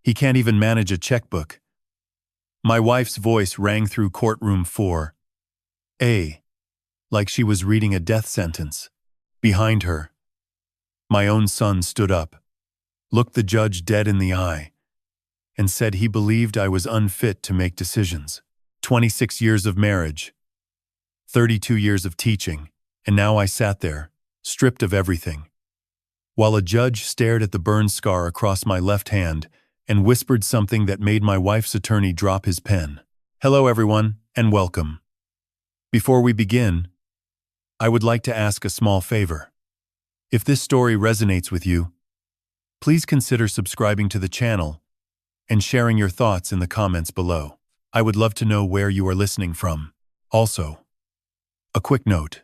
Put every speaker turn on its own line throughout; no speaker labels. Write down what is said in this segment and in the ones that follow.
He can't even manage a checkbook. My wife's voice rang through courtroom 4A, like she was reading a death sentence. Behind her, my own son stood up, looked the judge dead in the eye, and said he believed I was unfit to make decisions. 26 years of marriage, 32 years of teaching, and now I sat there, stripped of everything, while a judge stared at the burn scar across my left hand and whispered something that made my wife's attorney drop his pen. Hello everyone, and welcome. Before we begin, I would like to ask a small favor. If this story resonates with you, please consider subscribing to the channel and sharing your thoughts in the comments below. I would love to know where you are listening from. Also, a quick note.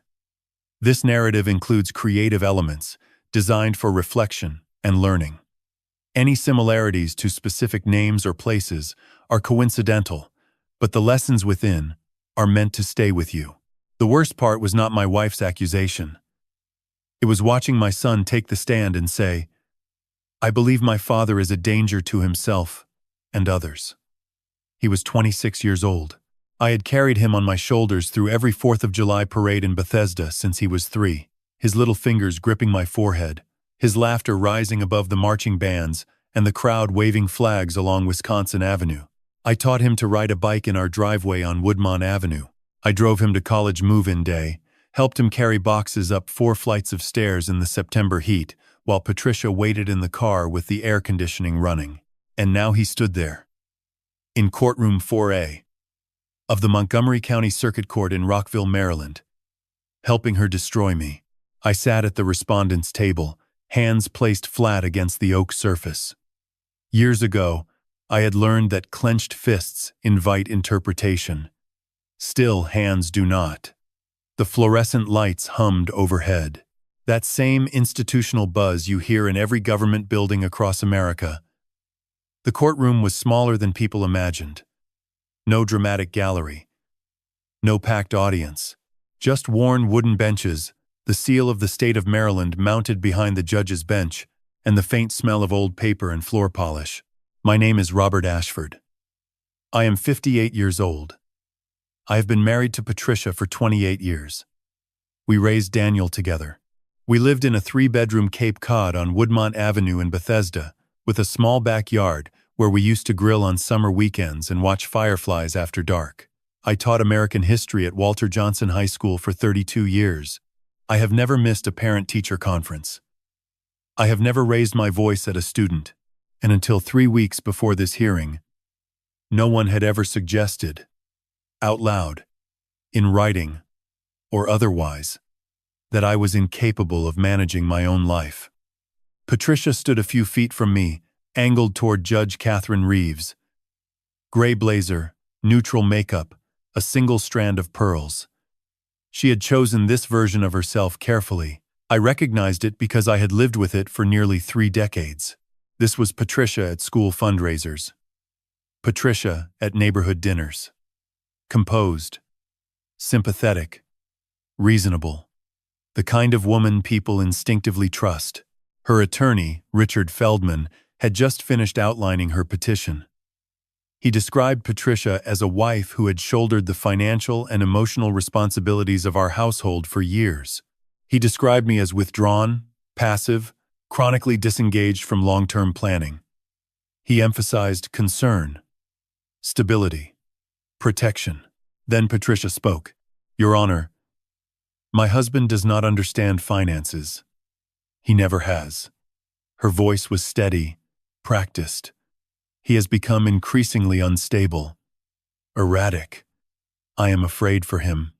This narrative includes creative elements designed for reflection and learning. Any similarities to specific names or places are coincidental, but the lessons within are meant to stay with you. The worst part was not my wife's accusation. It was watching my son take the stand and say, "I believe my father is a danger to himself and others." He was 26 years old. I had carried him on my shoulders through every 4th of July parade in Bethesda since he was 3, his little fingers gripping my forehead, his laughter rising above the marching bands and the crowd waving flags along Wisconsin Avenue. I taught him to ride a bike in our driveway on Woodmont Avenue. I drove him to college move-in day, helped him carry boxes up 4 flights of stairs in the September heat, while Patricia waited in the car with the air conditioning running. And now he stood there, in courtroom 4A of the Montgomery County Circuit Court in Rockville, Maryland, helping her destroy me. I sat at the respondent's table, hands placed flat against the oak surface. Years ago, I had learned that clenched fists invite interpretation. Still, hands do not. The fluorescent lights hummed overhead. That same institutional buzz you hear in every government building across America. The courtroom was smaller than people imagined. No dramatic gallery. No packed audience. Just worn wooden benches, the seal of the state of Maryland mounted behind the judge's bench, and the faint smell of old paper and floor polish. My name is Robert Ashford. I am 58 years old. I have been married to Patricia for 28 years. We raised Daniel together. We lived in a 3-bedroom Cape Cod on Woodmont Avenue in Bethesda, with a small backyard where we used to grill on summer weekends and watch fireflies after dark. I taught American history at Walter Johnson High School for 32 years. I have never missed a parent-teacher conference. I have never raised my voice at a student, and until 3 weeks before this hearing, no one had ever suggested, out loud, in writing, or otherwise, that I was incapable of managing my own life. Patricia stood a few feet from me, angled toward Judge Catherine Reeves. Gray blazer, neutral makeup, a single strand of pearls. She had chosen this version of herself carefully. I recognized it because I had lived with it for nearly 3 decades. This was Patricia at school fundraisers. Patricia at neighborhood dinners. Composed, sympathetic, reasonable. The kind of woman people instinctively trust. Her attorney, Richard Feldman, had just finished outlining her petition. He described Patricia as a wife who had shouldered the financial and emotional responsibilities of our household for years. He described me as withdrawn, passive, chronically disengaged from long-term planning. He emphasized concern, stability, protection. Then Patricia spoke. "Your Honor, my husband does not understand finances. He never has." Her voice was steady, practiced. "He has become increasingly unstable, erratic. I am afraid for him.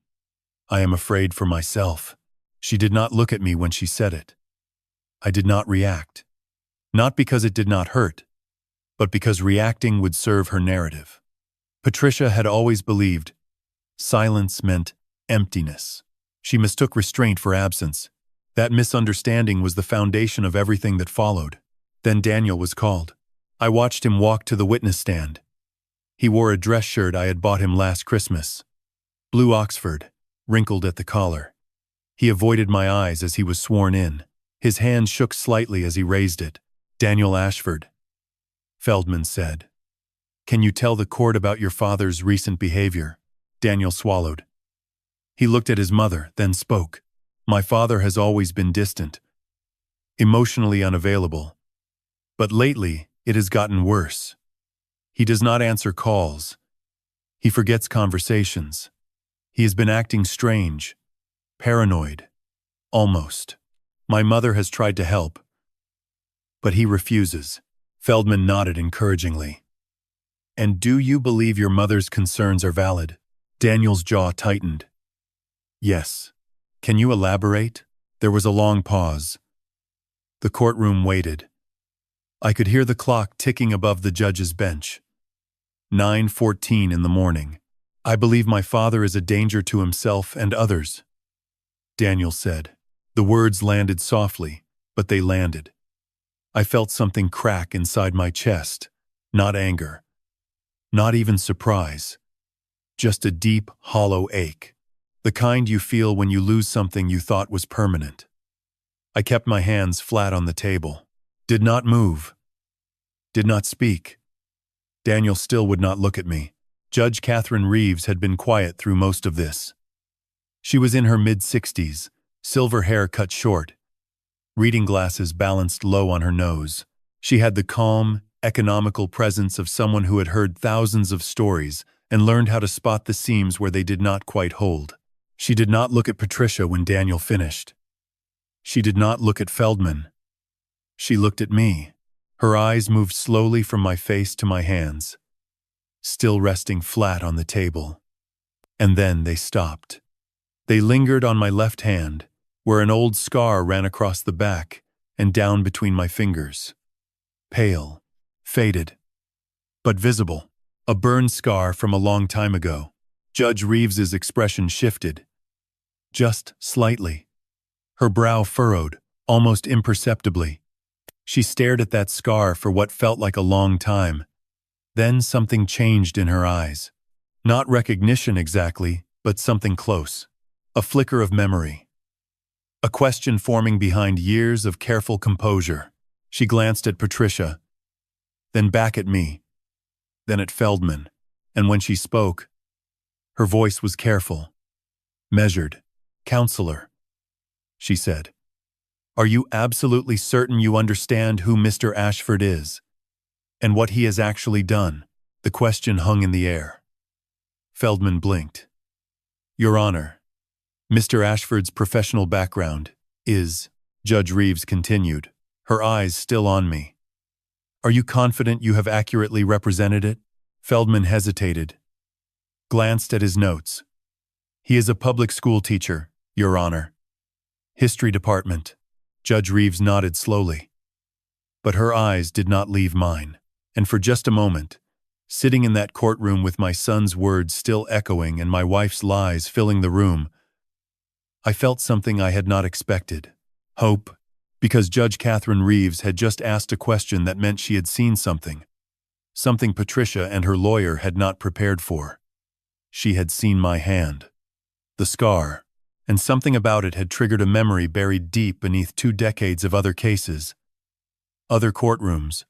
I am afraid for myself." She did not look at me when she said it. I did not react. Not because it did not hurt, but because reacting would serve her narrative. Patricia had always believed silence meant emptiness. She mistook restraint for absence. That misunderstanding was the foundation of everything that followed. Then Daniel was called. I watched him walk to the witness stand. He wore a dress shirt I had bought him last Christmas. Blue Oxford, wrinkled at the collar. He avoided my eyes as he was sworn in. His hand shook slightly as he raised it. "Daniel Ashford, Feldman said. Can you tell the court about your father's recent behavior? Daniel swallowed. He looked at his mother, then spoke. My father has always been distant, emotionally unavailable. But lately, it has gotten worse. He does not answer calls. He forgets conversations. He has been acting strange, paranoid, almost. My mother has tried to help, but he refuses. Feldman nodded encouragingly. And do you believe your mother's concerns are valid? Daniel's jaw tightened. Yes. Can you elaborate? There was a long pause. The courtroom waited. I could hear the clock ticking above the judge's bench. 9:14 in the morning. I believe my father is a danger to himself and others, Daniel said. The words landed softly, but they landed. I felt something crack inside my chest, not anger, not even surprise, just a deep, hollow ache, the kind you feel when you lose something you thought was permanent. I kept my hands flat on the table, did not move, did not speak. Daniel still would not look at me. Judge Catherine Reeves had been quiet through most of this. She was in her mid-60s, silver hair cut short, reading glasses balanced low on her nose. She had the calm, economical presence of someone who had heard thousands of stories and learned how to spot the seams where they did not quite hold. She did not look at Patricia when Daniel finished. She did not look at Feldman. She looked at me. Her eyes moved slowly from my face to my hands, still resting flat on the table. And then they stopped. They lingered on my left hand, where an old scar ran across the back and down between my fingers. Pale, faded, but visible. A burn scar from a long time ago. Judge Reeves's expression shifted, just slightly. Her brow furrowed, almost imperceptibly. She stared at that scar for what felt like a long time. Then something changed in her eyes. Not recognition exactly, but something close. A flicker of memory. A question forming behind years of careful composure. She glanced at Patricia, then back at me, then at Feldman, and when she spoke, her voice was careful, measured. Counselor, she said, are you absolutely certain you understand who Mr. Ashford is and what he has actually done? The question hung in the air. Feldman blinked. Your Honor, Mr. Ashford's professional background is, Judge Reeves continued, her eyes still on me. Are you confident you have accurately represented it? Feldman hesitated, glanced at his notes. He is a public school teacher, Your Honor. History department. Judge Reeves nodded slowly. But her eyes did not leave mine, and for just a moment, sitting in that courtroom with my son's words still echoing and my wife's lies filling the room, I felt something I had not expected. Hope, because Judge Catherine Reeves had just asked a question that meant she had seen something. Something Patricia and her lawyer had not prepared for. She had seen my hand. The scar, and something about it had triggered a memory buried deep beneath 2 decades of other cases. Other courtrooms.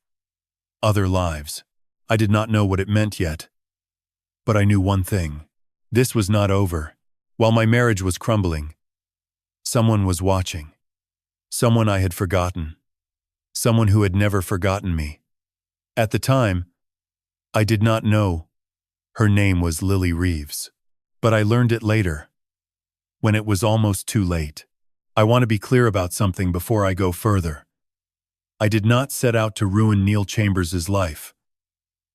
Other lives. I did not know what it meant yet. But I knew one thing. This was not over. While my marriage was crumbling, someone was watching. Someone I had forgotten. Someone who had never forgotten me. At the time, I did not know her name was Lily Reeves. But I learned it later, when it was almost too late. I want to be clear about something before I go further. I did not set out to ruin Neil Chambers's life.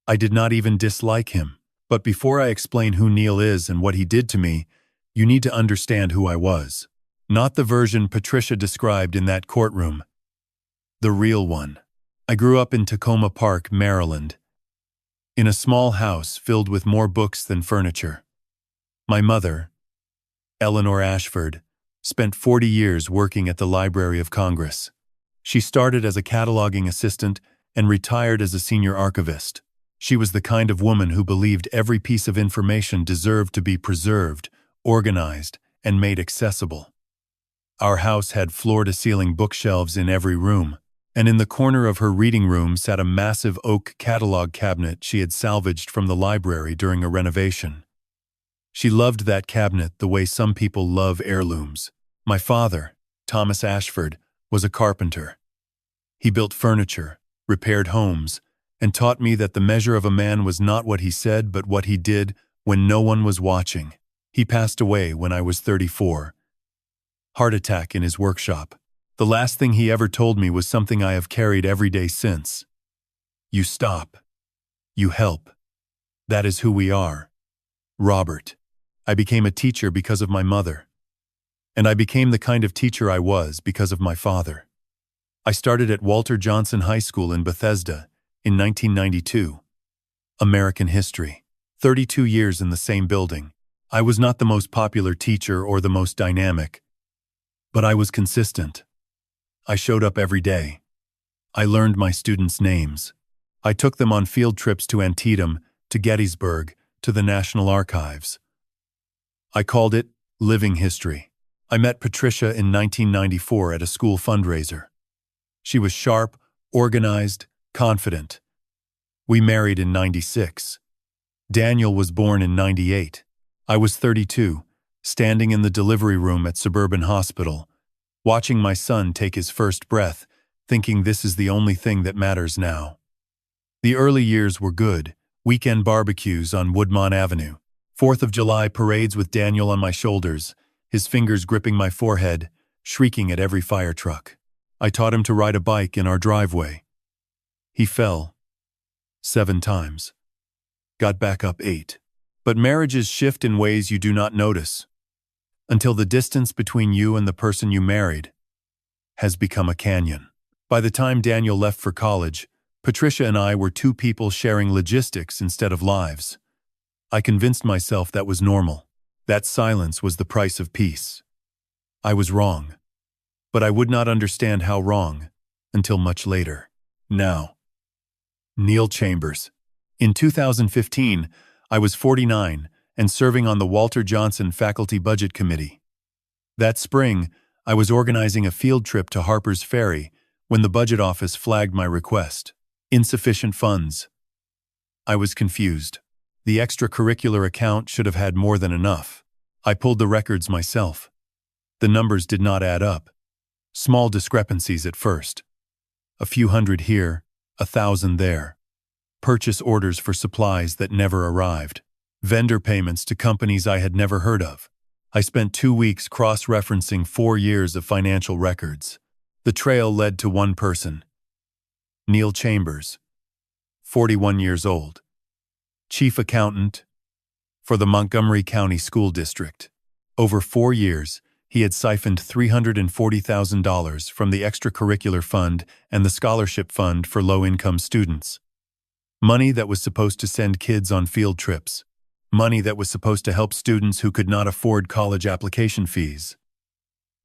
I did not even dislike him. But before I explain who Neil is and what he did to me, you need to understand who I was. Not the version Patricia described in that courtroom. The real one. I grew up in Tacoma Park, Maryland, in a small house filled with more books than furniture. My mother, Eleanor Ashford, spent 40 years working at the Library of Congress. She started as a cataloging assistant and retired as a senior archivist. She was the kind of woman who believed every piece of information deserved to be preserved, organized, and made accessible. Our house had floor-to-ceiling bookshelves in every room, and in the corner of her reading room sat a massive oak catalog cabinet she had salvaged from the library during a renovation. She loved that cabinet the way some people love heirlooms. My father, Thomas Ashford, was a carpenter. He built furniture, repaired homes, and taught me that the measure of a man was not what he said but what he did when no one was watching. He passed away when I was 34. Heart attack in his workshop. The last thing he ever told me was something I have carried every day since. You stop. You help. That is who we are. Robert. I became a teacher because of my mother. And I became the kind of teacher I was because of my father. I started at Walter Johnson High School in Bethesda in 1992. American history. 32 years in the same building. I was not the most popular teacher or the most dynamic, but I was consistent. I showed up every day. I learned my students' names. I took them on field trips to Antietam, to Gettysburg, to the National Archives. I called it living history. I met Patricia in 1994 at a school fundraiser. She was sharp, organized, confident. We married in 96. Daniel was born in 98. I was 32, standing in the delivery room at Suburban Hospital, watching my son take his first breath, thinking this is the only thing that matters now. The early years were good. Weekend barbecues on Woodmont Avenue. 4th of July parades with Daniel on my shoulders, his fingers gripping my forehead, shrieking at every fire truck. I taught him to ride a bike in our driveway. He fell 7 times. Got back up 8. But marriages shift in ways you do not notice, until the distance between you and the person you married has become a canyon. By the time Daniel left for college, Patricia and I were 2 people sharing logistics instead of lives. I convinced myself that was normal. That silence was the price of peace. I was wrong. But I would not understand how wrong until much later. Now. Neil Chambers. In 2015, I was 49 and serving on the Walter Johnson Faculty Budget Committee. That spring, I was organizing a field trip to Harper's Ferry when the budget office flagged my request. Insufficient funds. I was confused. The extracurricular account should have had more than enough. I pulled the records myself. The numbers did not add up. Small discrepancies at first. A few hundred here, 1,000 there. Purchase orders for supplies that never arrived. Vendor payments to companies I had never heard of. I spent 2 weeks cross-referencing 4 years of financial records. The trail led to one person. Neil Chambers, 41 years old. Chief accountant for the Montgomery County School District. Over 4 years, he had siphoned $340,000 from the extracurricular fund and the scholarship fund for low-income students. Money that was supposed to send kids on field trips. Money that was supposed to help students who could not afford college application fees.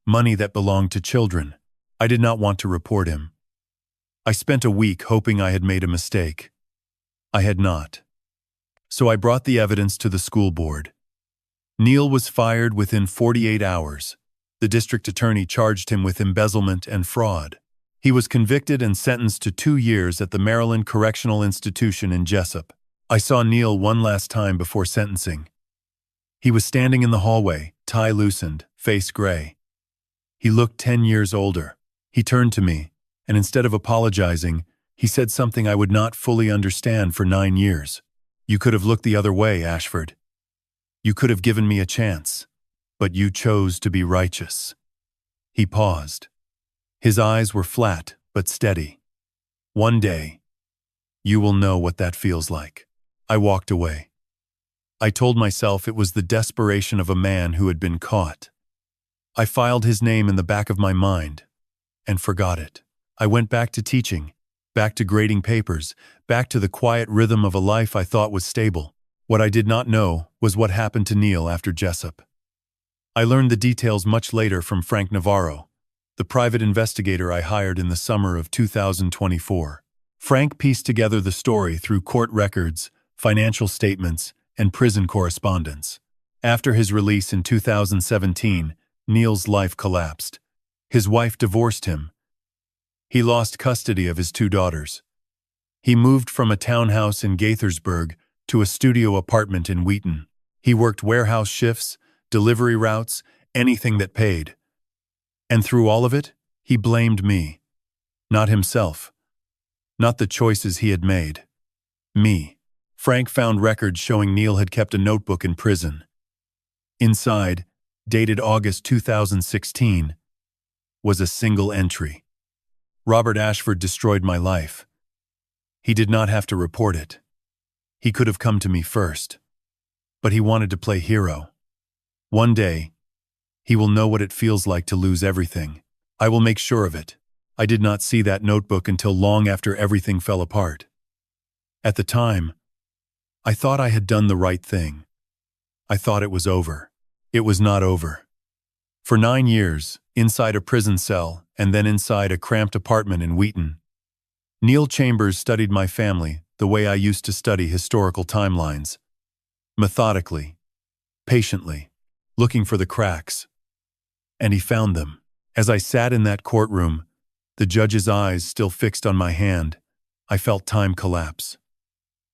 Money that belonged to children. I did not want to report him. I spent a week hoping I had made a mistake. I had not. So I brought the evidence to the school board. Neil was fired within 48 hours. The district attorney charged him with embezzlement and fraud. He was convicted and sentenced to 2 years at the Maryland Correctional Institution in Jessup. I saw Neil one last time before sentencing. He was standing in the hallway, tie loosened, face gray. He looked 10 years older. He turned to me, and instead of apologizing, he said something I would not fully understand for 9 years. You could have looked the other way, Ashford. You could have given me a chance, but you chose to be righteous. He paused. His eyes were flat but steady. One day, you will know what that feels like. I walked away. I told myself it was the desperation of a man who had been caught. I filed his name in the back of my mind and forgot it. I went back to teaching, back to grading papers, back to the quiet rhythm of a life I thought was stable. What I did not know was what happened to Neil after Jessup. I learned the details much later from Frank Navarro, the private investigator I hired in the summer of 2024. Frank pieced together the story through court records, financial statements, and prison correspondence. After his release in 2017, Neil's life collapsed. His wife divorced him. He lost custody of his two daughters. He moved from a townhouse in Gaithersburg to a studio apartment in Wheaton. He worked warehouse shifts, delivery routes, anything that paid. And through all of it, he blamed me. Not himself. Not the choices he had made. Me. Frank found records showing Neil had kept a notebook in prison. Inside, dated August 2016, was a single entry. Robert Ashford destroyed my life. He did not have to report it. He could have come to me first. But he wanted to play hero. One day, he will know what it feels like to lose everything. I will make sure of it. I did not see that notebook until long after everything fell apart. At the time, I thought I had done the right thing. I thought it was over. It was not over. For 9 years, inside a prison cell and then inside a cramped apartment in Wheaton, Neil Chambers studied my family the way I used to study historical timelines. Methodically, patiently, looking for the cracks. And he found them. As I sat in that courtroom, the judge's eyes still fixed on my hand, I felt time collapse.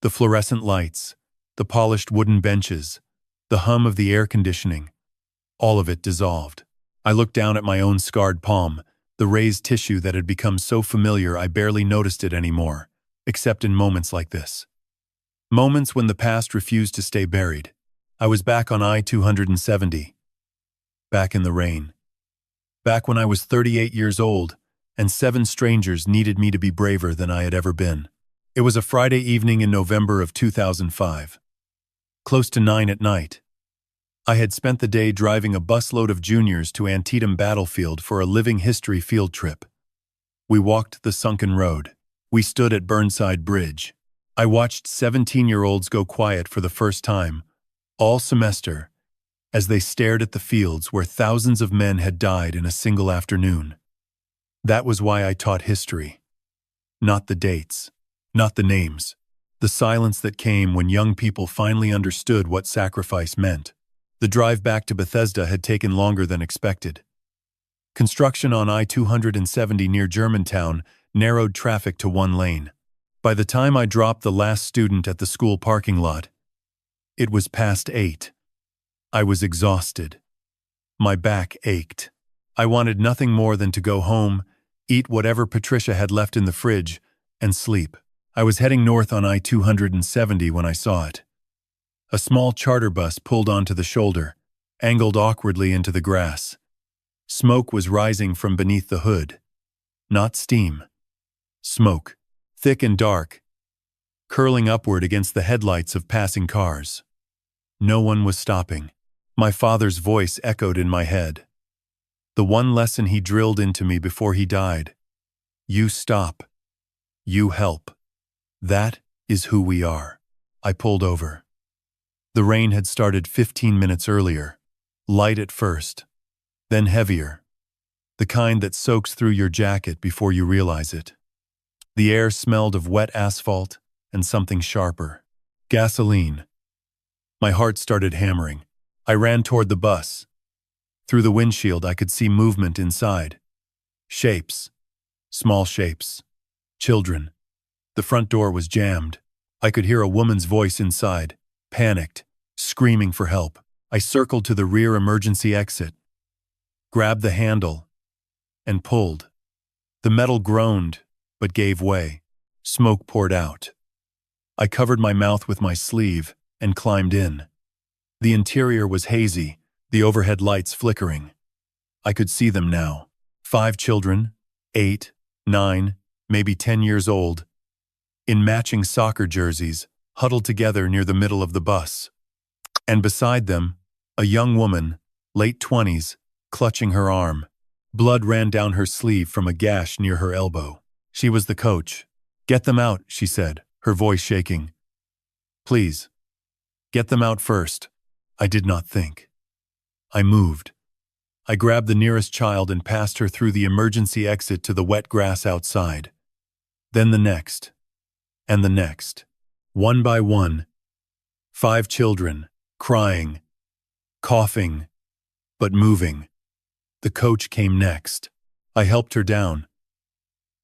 The fluorescent lights, the polished wooden benches, the hum of the air conditioning, all of it dissolved. I looked down at my own scarred palm, the raised tissue that had become so familiar I barely noticed it anymore, except in moments like this. Moments when the past refused to stay buried. I was back on I-270. Back in the rain. Back when I was 38 years old, and 7 strangers needed me to be braver than I had ever been. It was a Friday evening in November of 2005. Close to 9 at night. I had spent the day driving a busload of juniors to Antietam Battlefield for a living history field trip. We walked the sunken road. We stood at Burnside Bridge. I watched 17-year-olds go quiet for the first time, all semester, as they stared at the fields where thousands of men had died in a single afternoon. That was why I taught history. Not the dates, not the names, the silence that came when young people finally understood what sacrifice meant. The drive back to Bethesda had taken longer than expected. Construction on I-270 near Germantown narrowed traffic to 1 lane. By the time I dropped the last student at the school parking lot, it was past 8. I was exhausted. My back ached. I wanted nothing more than to go home, eat whatever Patricia had left in the fridge, and sleep. I was heading north on I-270 when I saw it. A small charter bus pulled onto the shoulder, angled awkwardly into the grass. Smoke was rising from beneath the hood. Not steam. Smoke, thick and dark, curling upward against the headlights of passing cars. No one was stopping. My father's voice echoed in my head. The one lesson he drilled into me before he died. You stop. You help. That is who we are. I pulled over. The rain had started 15 minutes earlier, light at first, then heavier, the kind that soaks through your jacket before you realize it. The air smelled of wet asphalt and something sharper, gasoline. My heart started hammering. I ran toward the bus. Through the windshield I could see movement inside. Shapes, small shapes, children. The front door was jammed. I could hear a woman's voice inside, panicked, screaming for help. I circled to the rear emergency exit, grabbed the handle, and pulled. The metal groaned, but gave way. Smoke poured out. I covered my mouth with my sleeve and climbed in. The interior was hazy, the overhead lights flickering. I could see them now. 5 children, 8, 9, maybe 10 years old, in matching soccer jerseys, huddled together near the middle of the bus. And beside them, a young woman, late 20s, clutching her arm. Blood ran down her sleeve from a gash near her elbow. She was the coach. "Get them out," she said, her voice shaking. "Please. Get them out first." I did not think. I moved. I grabbed the nearest child and passed her through the emergency exit to the wet grass outside. Then the next. And the next. One by one. 5 children, crying, coughing, but moving. The coach came next. I helped her down.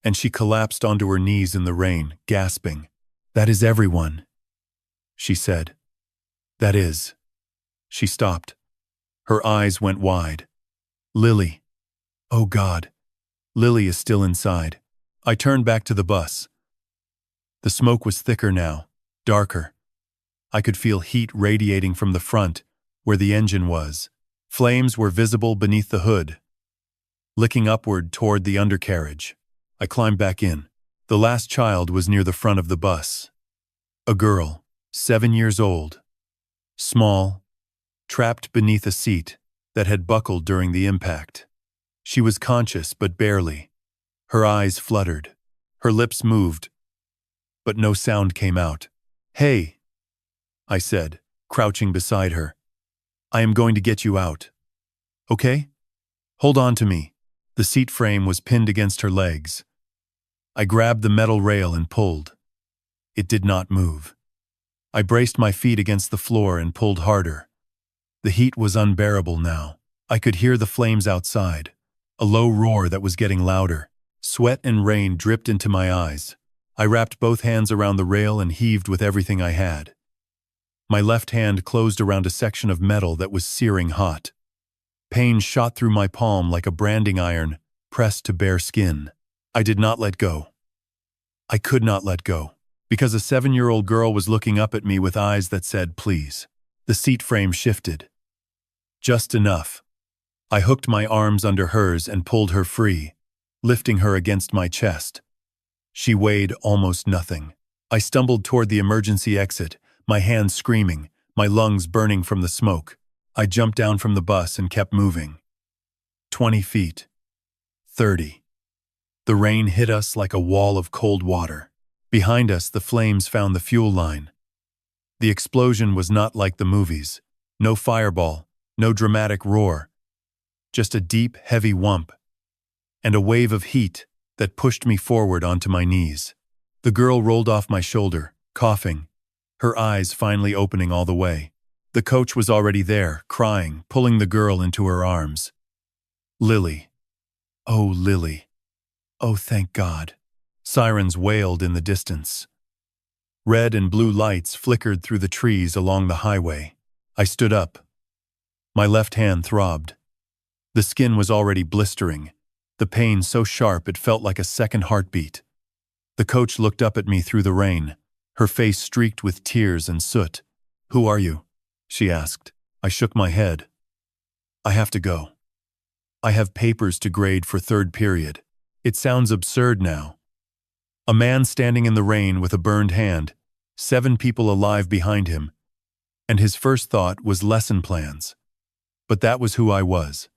and she collapsed onto her knees in the rain, gasping. "That is everyone," she said. "That is." She stopped. Her eyes went wide. "Lily. Oh God. Lily is still inside." I turned back to the bus. The smoke was thicker now, darker. I could feel heat radiating from the front, where the engine was. Flames were visible beneath the hood. Looking upward toward the undercarriage, I climbed back in. The last child was near the front of the bus. A girl, 7 years old. Small, trapped beneath a seat that had buckled during the impact. She was conscious, but barely. Her eyes fluttered. Her lips moved, but no sound came out. "Hey," I said, crouching beside her. "I am going to get you out. Okay? Hold on to me." The seat frame was pinned against her legs. I grabbed the metal rail and pulled. It did not move. I braced my feet against the floor and pulled harder. The heat was unbearable now. I could hear the flames outside, a low roar that was getting louder. Sweat and rain dripped into my eyes. I wrapped both hands around the rail and heaved with everything I had. My left hand closed around a section of metal that was searing hot. Pain shot through my palm like a branding iron pressed to bare skin. I did not let go. I could not let go, because a 7-year-old girl was looking up at me with eyes that said, "Please." The seat frame shifted. Just enough. I hooked my arms under hers and pulled her free, lifting her against my chest. She weighed almost nothing. I stumbled toward the emergency exit, my hands screaming, my lungs burning from the smoke. I jumped down from the bus and kept moving. 20 feet. 30. The rain hit us like a wall of cold water. Behind us, the flames found the fuel line. The explosion was not like the movies. No fireball, no dramatic roar. Just a deep, heavy whump, and a wave of heat that pushed me forward onto my knees. The girl rolled off my shoulder, coughing, her eyes finally opening all the way. The coach was already there, crying, pulling the girl into her arms. "Lily. Oh, Lily. Oh, thank God." Sirens wailed in the distance. Red and blue lights flickered through the trees along the highway. I stood up. My left hand throbbed. The skin was already blistering, the pain so sharp it felt like a second heartbeat. The coach looked up at me through the rain, her face streaked with tears and soot. "Who are you?" she asked. I shook my head. "I have to go. I have papers to grade for 3rd period. It sounds absurd now." A man standing in the rain with a burned hand, 7 people alive behind him, and his first thought was lesson plans. But that was who I was.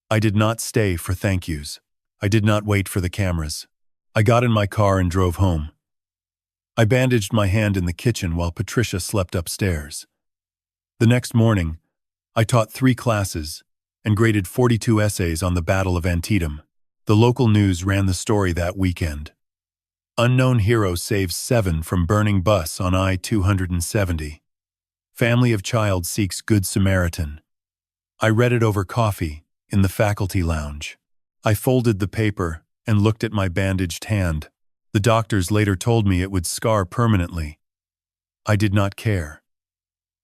I did not stay for thank yous. I did not wait for the cameras. I got in my car and drove home. I bandaged my hand in the kitchen while Patricia slept upstairs. The next morning, I taught 3 classes and graded 42 essays on the Battle of Antietam. The local news ran the story that weekend. Unknown hero saves 7 from burning bus on I-270. Family of child seeks Good Samaritan. I read it over coffee in the faculty lounge. I folded the paper and looked at my bandaged hand. The doctors later told me it would scar permanently. I did not care.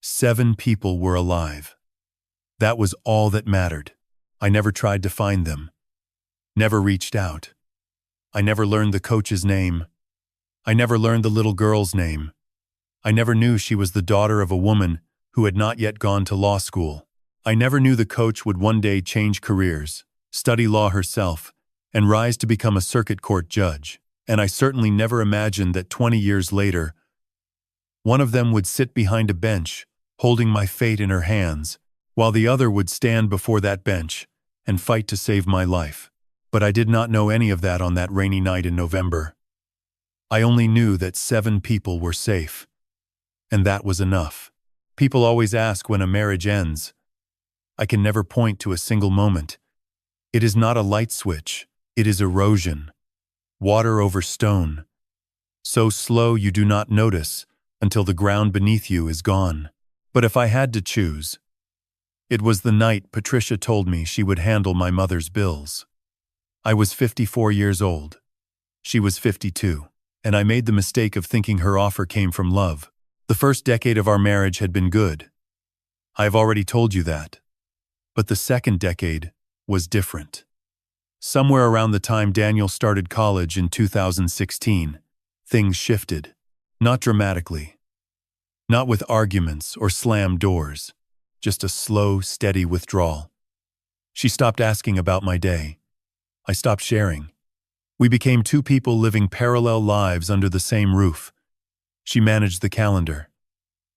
7 people were alive. That was all that mattered. I never tried to find them. Never reached out. I never learned the coach's name. I never learned the little girl's name. I never knew she was the daughter of a woman who had not yet gone to law school. I never knew the coach would one day change careers, study law herself, and rise to become a circuit court judge. And I certainly never imagined that 20 years later, one of them would sit behind a bench, holding my fate in her hands, while the other would stand before that bench and fight to save my life. But I did not know any of that on that rainy night in November. I only knew that 7 people were safe. And that was enough. People always ask when a marriage ends. I can never point to a single moment. It is not a light switch, it is erosion. Water over stone. So slow you do not notice until the ground beneath you is gone. But if I had to choose, it was the night Patricia told me she would handle my mother's bills. I was 54 years old. She was 52, and I made the mistake of thinking her offer came from love. The first decade of our marriage had been good. I have already told you that. But the second decade was different. Somewhere around the time Daniel started college in 2016, things shifted. Not dramatically. Not with arguments or slammed doors. Just a slow, steady withdrawal. She stopped asking about my day. I stopped sharing. We became two people living parallel lives under the same roof. She managed the calendar.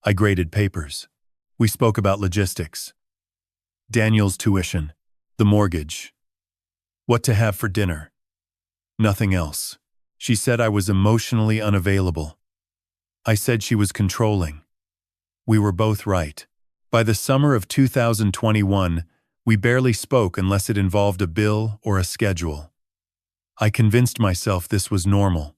I graded papers. We spoke about logistics. Daniel's tuition, the mortgage, what to have for dinner. Nothing else. She said I was emotionally unavailable. I said she was controlling. We were both right. By the summer of 2021, we barely spoke unless it involved a bill or a schedule. I convinced myself this was normal.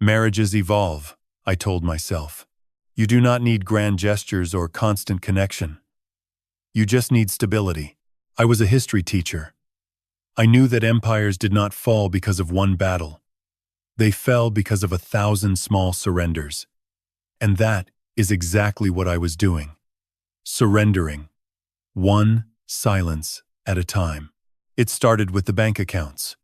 Marriages evolve, I told myself. You do not need grand gestures or constant connection. You just need stability. I was a history teacher. I knew that empires did not fall because of one battle. They fell because of 1,000 small surrenders. And that is exactly what I was doing. Surrendering. One silence at a time. It started with the bank accounts.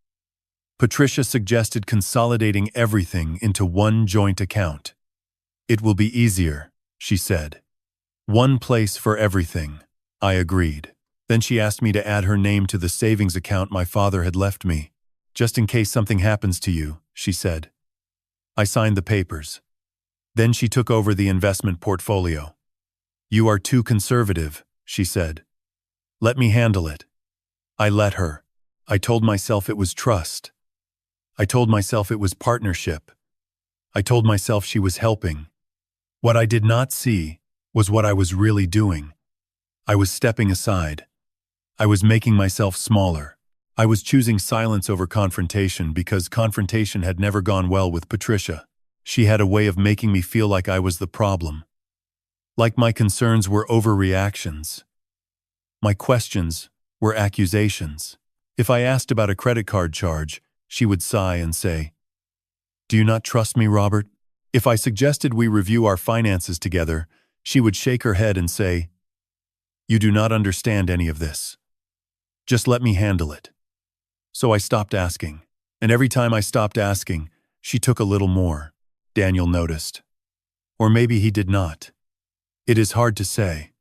Patricia suggested consolidating everything into one joint account. It will be easier, she said. One place for everything. I agreed. Then she asked me to add her name to the savings account my father had left me. Just in case something happens to you, she said. I signed the papers. Then she took over the investment portfolio. You are too conservative, she said. Let me handle it. I let her. I told myself it was trust. I told myself it was partnership. I told myself she was helping. What I did not see was what I was really doing. I was stepping aside. I was making myself smaller. I was choosing silence over confrontation because confrontation had never gone well with Patricia. She had a way of making me feel like I was the problem. Like my concerns were overreactions. My questions were accusations. If I asked about a credit card charge, she would sigh and say, "Do you not trust me, Robert?" If I suggested we review our finances together, she would shake her head and say, "You do not understand any of this. Just let me handle it." So I stopped asking. And every time I stopped asking, she took a little more. Daniel noticed. Or maybe he did not. It is hard to say.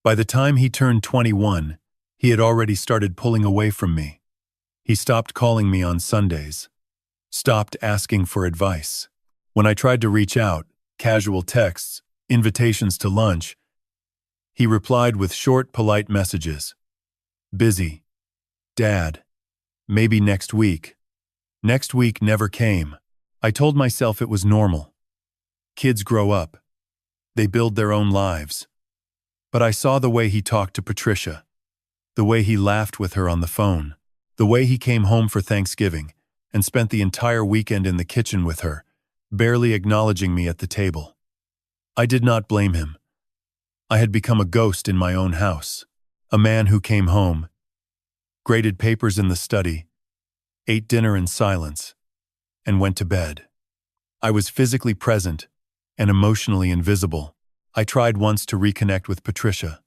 By the time he turned 21, he had already started pulling away from me. He stopped calling me on Sundays. Stopped asking for advice. When I tried to reach out, casual texts, invitations to lunch, he replied with short, polite messages. Busy. Dad. Maybe next week. Next week never came. I told myself it was normal. Kids grow up. They build their own lives. But I saw the way he talked to Patricia, the way he laughed with her on the phone, the way he came home for Thanksgiving and spent the entire weekend in the kitchen with her, barely acknowledging me at the table. I did not blame him. I had become a ghost in my own house, a man who came home, graded papers in the study, ate dinner in silence, and went to bed. I was physically present and emotionally invisible. I tried once to reconnect with Patricia.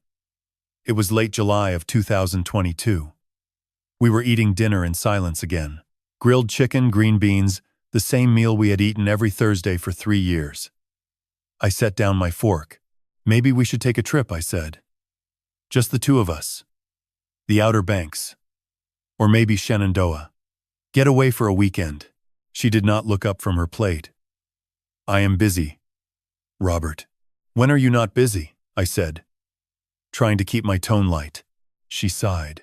It was late July of 2022. We were eating dinner in silence again. Grilled chicken, green beans, the same meal we had eaten every Thursday for 3 years. I set down my fork. Maybe we should take a trip, I said. Just the two of us. The Outer Banks. Or maybe Shenandoah. Get away for a weekend. She did not look up from her plate. I am busy. Robert. When are you not busy? I said. Trying to keep my tone light. She sighed.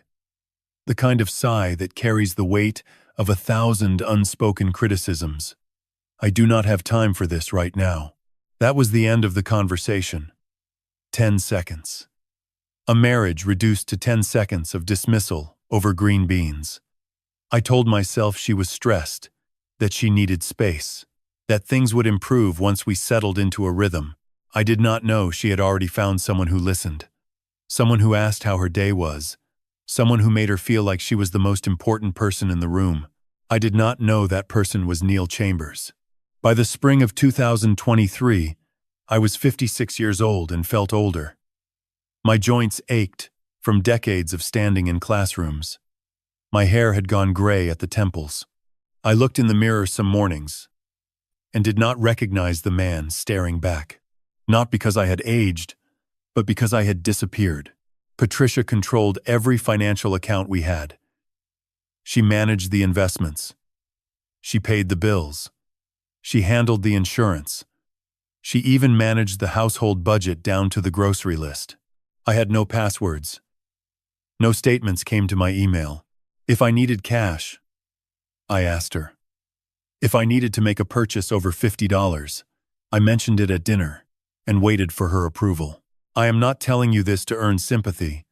The kind of sigh that carries the weight of 1,000 unspoken criticisms. I do not have time for this right now. That was the end of the conversation. 10 seconds. A marriage reduced to 10 seconds of dismissal over green beans. I told myself she was stressed, that she needed space, that things would improve once we settled into a rhythm. I did not know she had already found someone who listened, someone who asked how her day was, someone who made her feel like she was the most important person in the room. I did not know that person was Neil Chambers. By the spring of 2023, I was 56 years old and felt older. My joints ached from decades of standing in classrooms. My hair had gone gray at the temples. I looked in the mirror some mornings and did not recognize the man staring back. Not because I had aged, but because I had disappeared. Patricia controlled every financial account we had. She managed the investments. She paid the bills. She handled the insurance. She even managed the household budget down to the grocery list. I had no passwords. No statements came to my email. If I needed cash, I asked her. If I needed to make a purchase over $50, I mentioned it at dinner and waited for her approval. I am not telling you this to earn sympathy.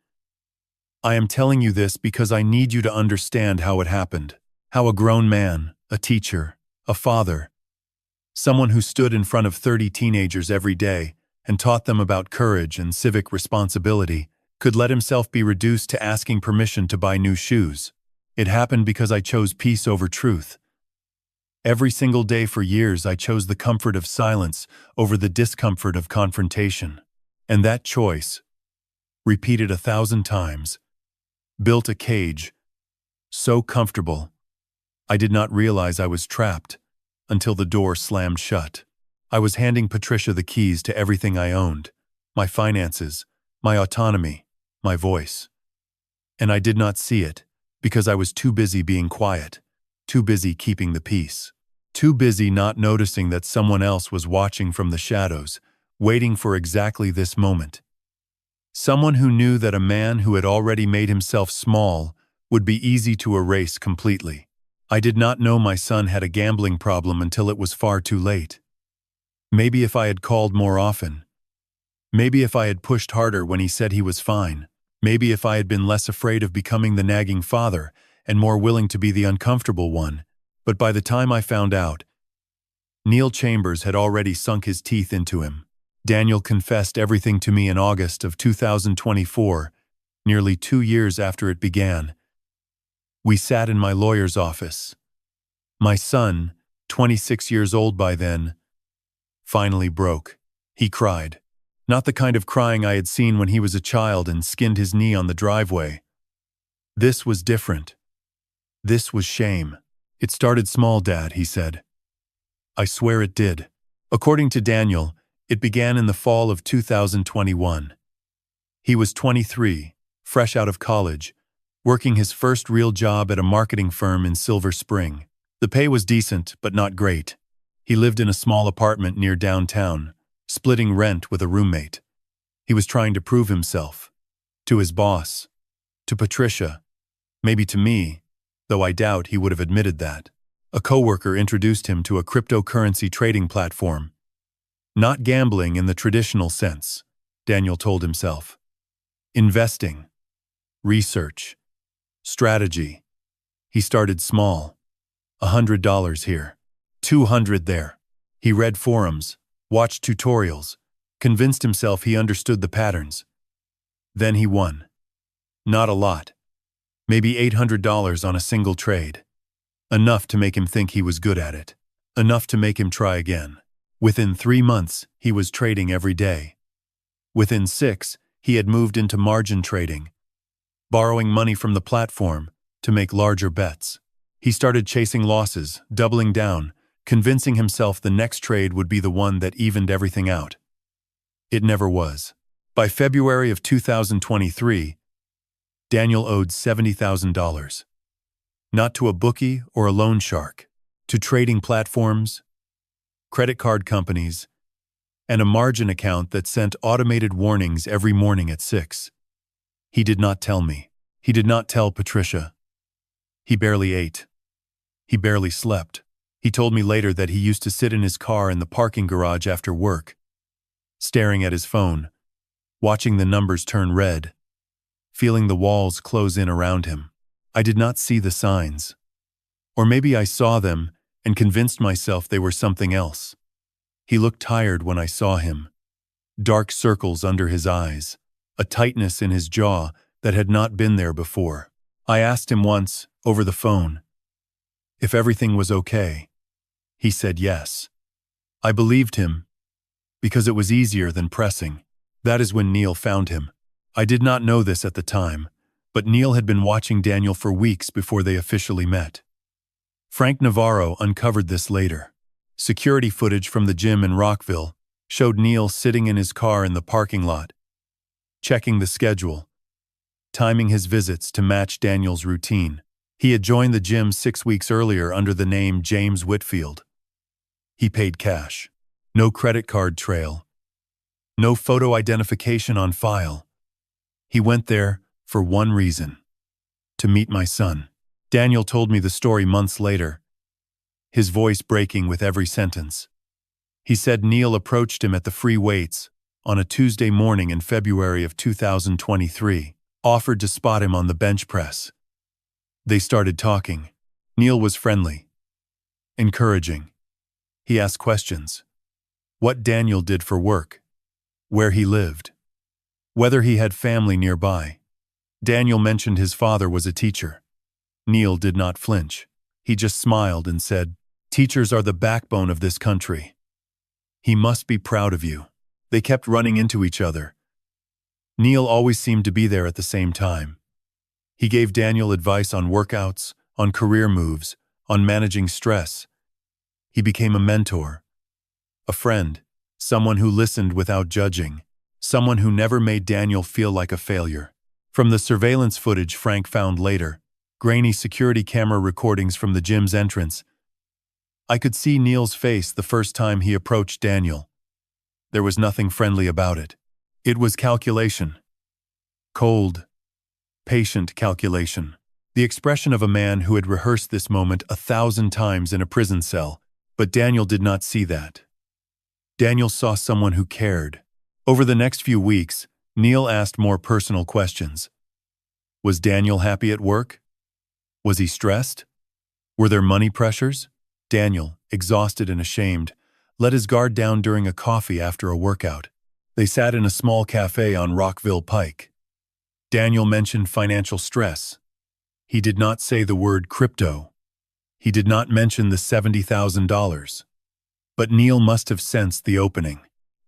I am telling you this because I need you to understand how it happened. How a grown man, a teacher, a father, someone who stood in front of 30 teenagers every day and taught them about courage and civic responsibility, could let himself be reduced to asking permission to buy new shoes. It happened because I chose peace over truth. Every single day for years I chose the comfort of silence over the discomfort of confrontation. And that choice, repeated 1,000 times, built a cage so comfortable I did not realize I was trapped until the door slammed shut. I was handing Patricia the keys to everything I owned, my finances, my autonomy, my voice. And I did not see it because I was too busy being quiet, too busy keeping the peace, too busy not noticing that someone else was watching from the shadows, waiting for exactly this moment. Someone who knew that a man who had already made himself small would be easy to erase completely. I did not know my son had a gambling problem until it was far too late. Maybe if I had called more often. Maybe if I had pushed harder when he said he was fine. Maybe if I had been less afraid of becoming the nagging father and more willing to be the uncomfortable one. But by the time I found out, Neil Chambers had already sunk his teeth into him. Daniel confessed everything to me in August of 2024, nearly 2 years after it began. We sat in my lawyer's office. My son, 26 years old by then, finally broke. He cried. Not the kind of crying I had seen when he was a child and skinned his knee on the driveway. This was different. This was shame. It started small, Dad, he said. I swear it did. According to Daniel, it began in the fall of 2021. He was 23, fresh out of college, working his first real job at a marketing firm in Silver Spring. The pay was decent, but not great. He lived in a small apartment near downtown, splitting rent with a roommate. He was trying to prove himself. To his boss. To Patricia. Maybe to me, though I doubt he would have admitted that. A coworker introduced him to a cryptocurrency trading platform. Not gambling in the traditional sense, Daniel told himself. Investing. Research. Strategy. He started small. $100 here. $200 there. He read forums, watched tutorials, convinced himself he understood the patterns. Then he won. Not a lot. Maybe $800 on a single trade. Enough to make him think he was good at it. Enough to make him try again. Within 3 months, he was trading every day. Within 6, he had moved into margin trading, borrowing money from the platform to make larger bets. He started chasing losses, doubling down, convincing himself the next trade would be the one that evened everything out. It never was. By February of 2023, Daniel owed $70,000. Not to a bookie or a loan shark, to trading platforms, credit card companies, and a margin account that sent automated warnings every morning at 6. He did not tell me. He did not tell Patricia. He barely ate. He barely slept. He told me later that he used to sit in his car in the parking garage after work, staring at his phone, watching the numbers turn red, feeling the walls close in around him. I did not see the signs. Or maybe I saw them and convinced myself they were something else. He looked tired when I saw him. Dark circles under his eyes, a tightness in his jaw that had not been there before. I asked him once, over the phone, if everything was okay. He said yes. I believed him, because it was easier than pressing. That is when Neil found him. I did not know this at the time, but Neil had been watching Daniel for weeks before they officially met. Frank Navarro uncovered this later. Security footage from the gym in Rockville showed Neil sitting in his car in the parking lot, checking the schedule, timing his visits to match Daniel's routine. He had joined the gym 6 weeks earlier under the name James Whitfield. He paid cash. No credit card trail. No photo identification on file. He went there for one reason: to meet my son. Daniel told me the story months later, his voice breaking with every sentence. He said Neil approached him at the free weights on a Tuesday morning in February of 2023, offered to spot him on the bench press. They started talking. Neil was friendly, encouraging. He asked questions. What Daniel did for work, where he lived, whether he had family nearby. Daniel mentioned his father was a teacher. Neil did not flinch. He just smiled and said, "Teachers are the backbone of this country. He must be proud of you." They kept running into each other. Neil always seemed to be there at the same time. He gave Daniel advice on workouts, on career moves, on managing stress. He became a mentor, a friend, someone who listened without judging, someone who never made Daniel feel like a failure. From the surveillance footage Frank found later, grainy security camera recordings from the gym's entrance, I could see Neil's face the first time he approached Daniel. There was nothing friendly about it. It was calculation. Cold, patient calculation. The expression of a man who had rehearsed this moment 1,000 times in a prison cell, but Daniel did not see that. Daniel saw someone who cared. Over the next few weeks, Neil asked more personal questions. Was Daniel happy at work? Was he stressed? Were there money pressures? Daniel, exhausted and ashamed, let his guard down during a coffee after a workout. They sat in a small cafe on Rockville Pike. Daniel mentioned financial stress. He did not say the word crypto. He did not mention the $70,000. But Neil must have sensed the opening.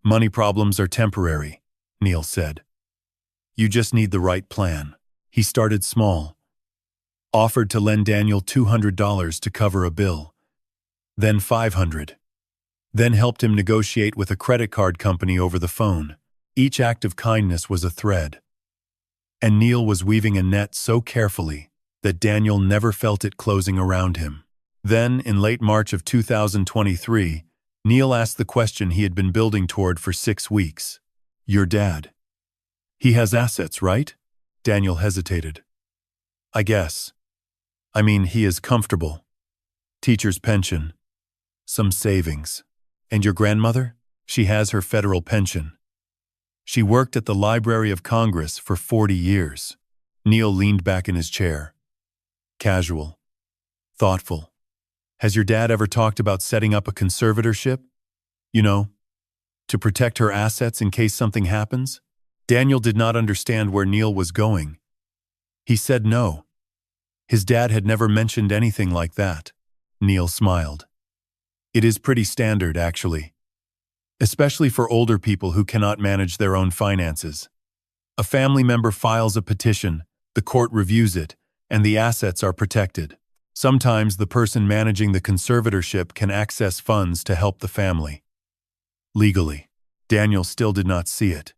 Money problems are temporary, Neil said. You just need the right plan. He started small. Offered to lend Daniel $200 to cover a bill. Then $500. Then helped him negotiate with a credit card company over the phone. Each act of kindness was a thread. And Neil was weaving a net so carefully that Daniel never felt it closing around him. Then, in late March of 2023, Neil asked the question he had been building toward for 6 weeks. Your dad. He has assets, right? Daniel hesitated. I guess. I mean, he is comfortable. Teacher's pension. Some savings. And your grandmother? She has her federal pension. She worked at the Library of Congress for 40 years. Neil leaned back in his chair. Casual. Thoughtful. Has your dad ever talked about setting up a conservatorship? You know, to protect her assets in case something happens? Daniel did not understand where Neil was going. He said no. His dad had never mentioned anything like that. Neil smiled. It is pretty standard, actually. Especially for older people who cannot manage their own finances. A family member files a petition, the court reviews it, and the assets are protected. Sometimes the person managing the conservatorship can access funds to help the family. Legally, Daniel still did not see it.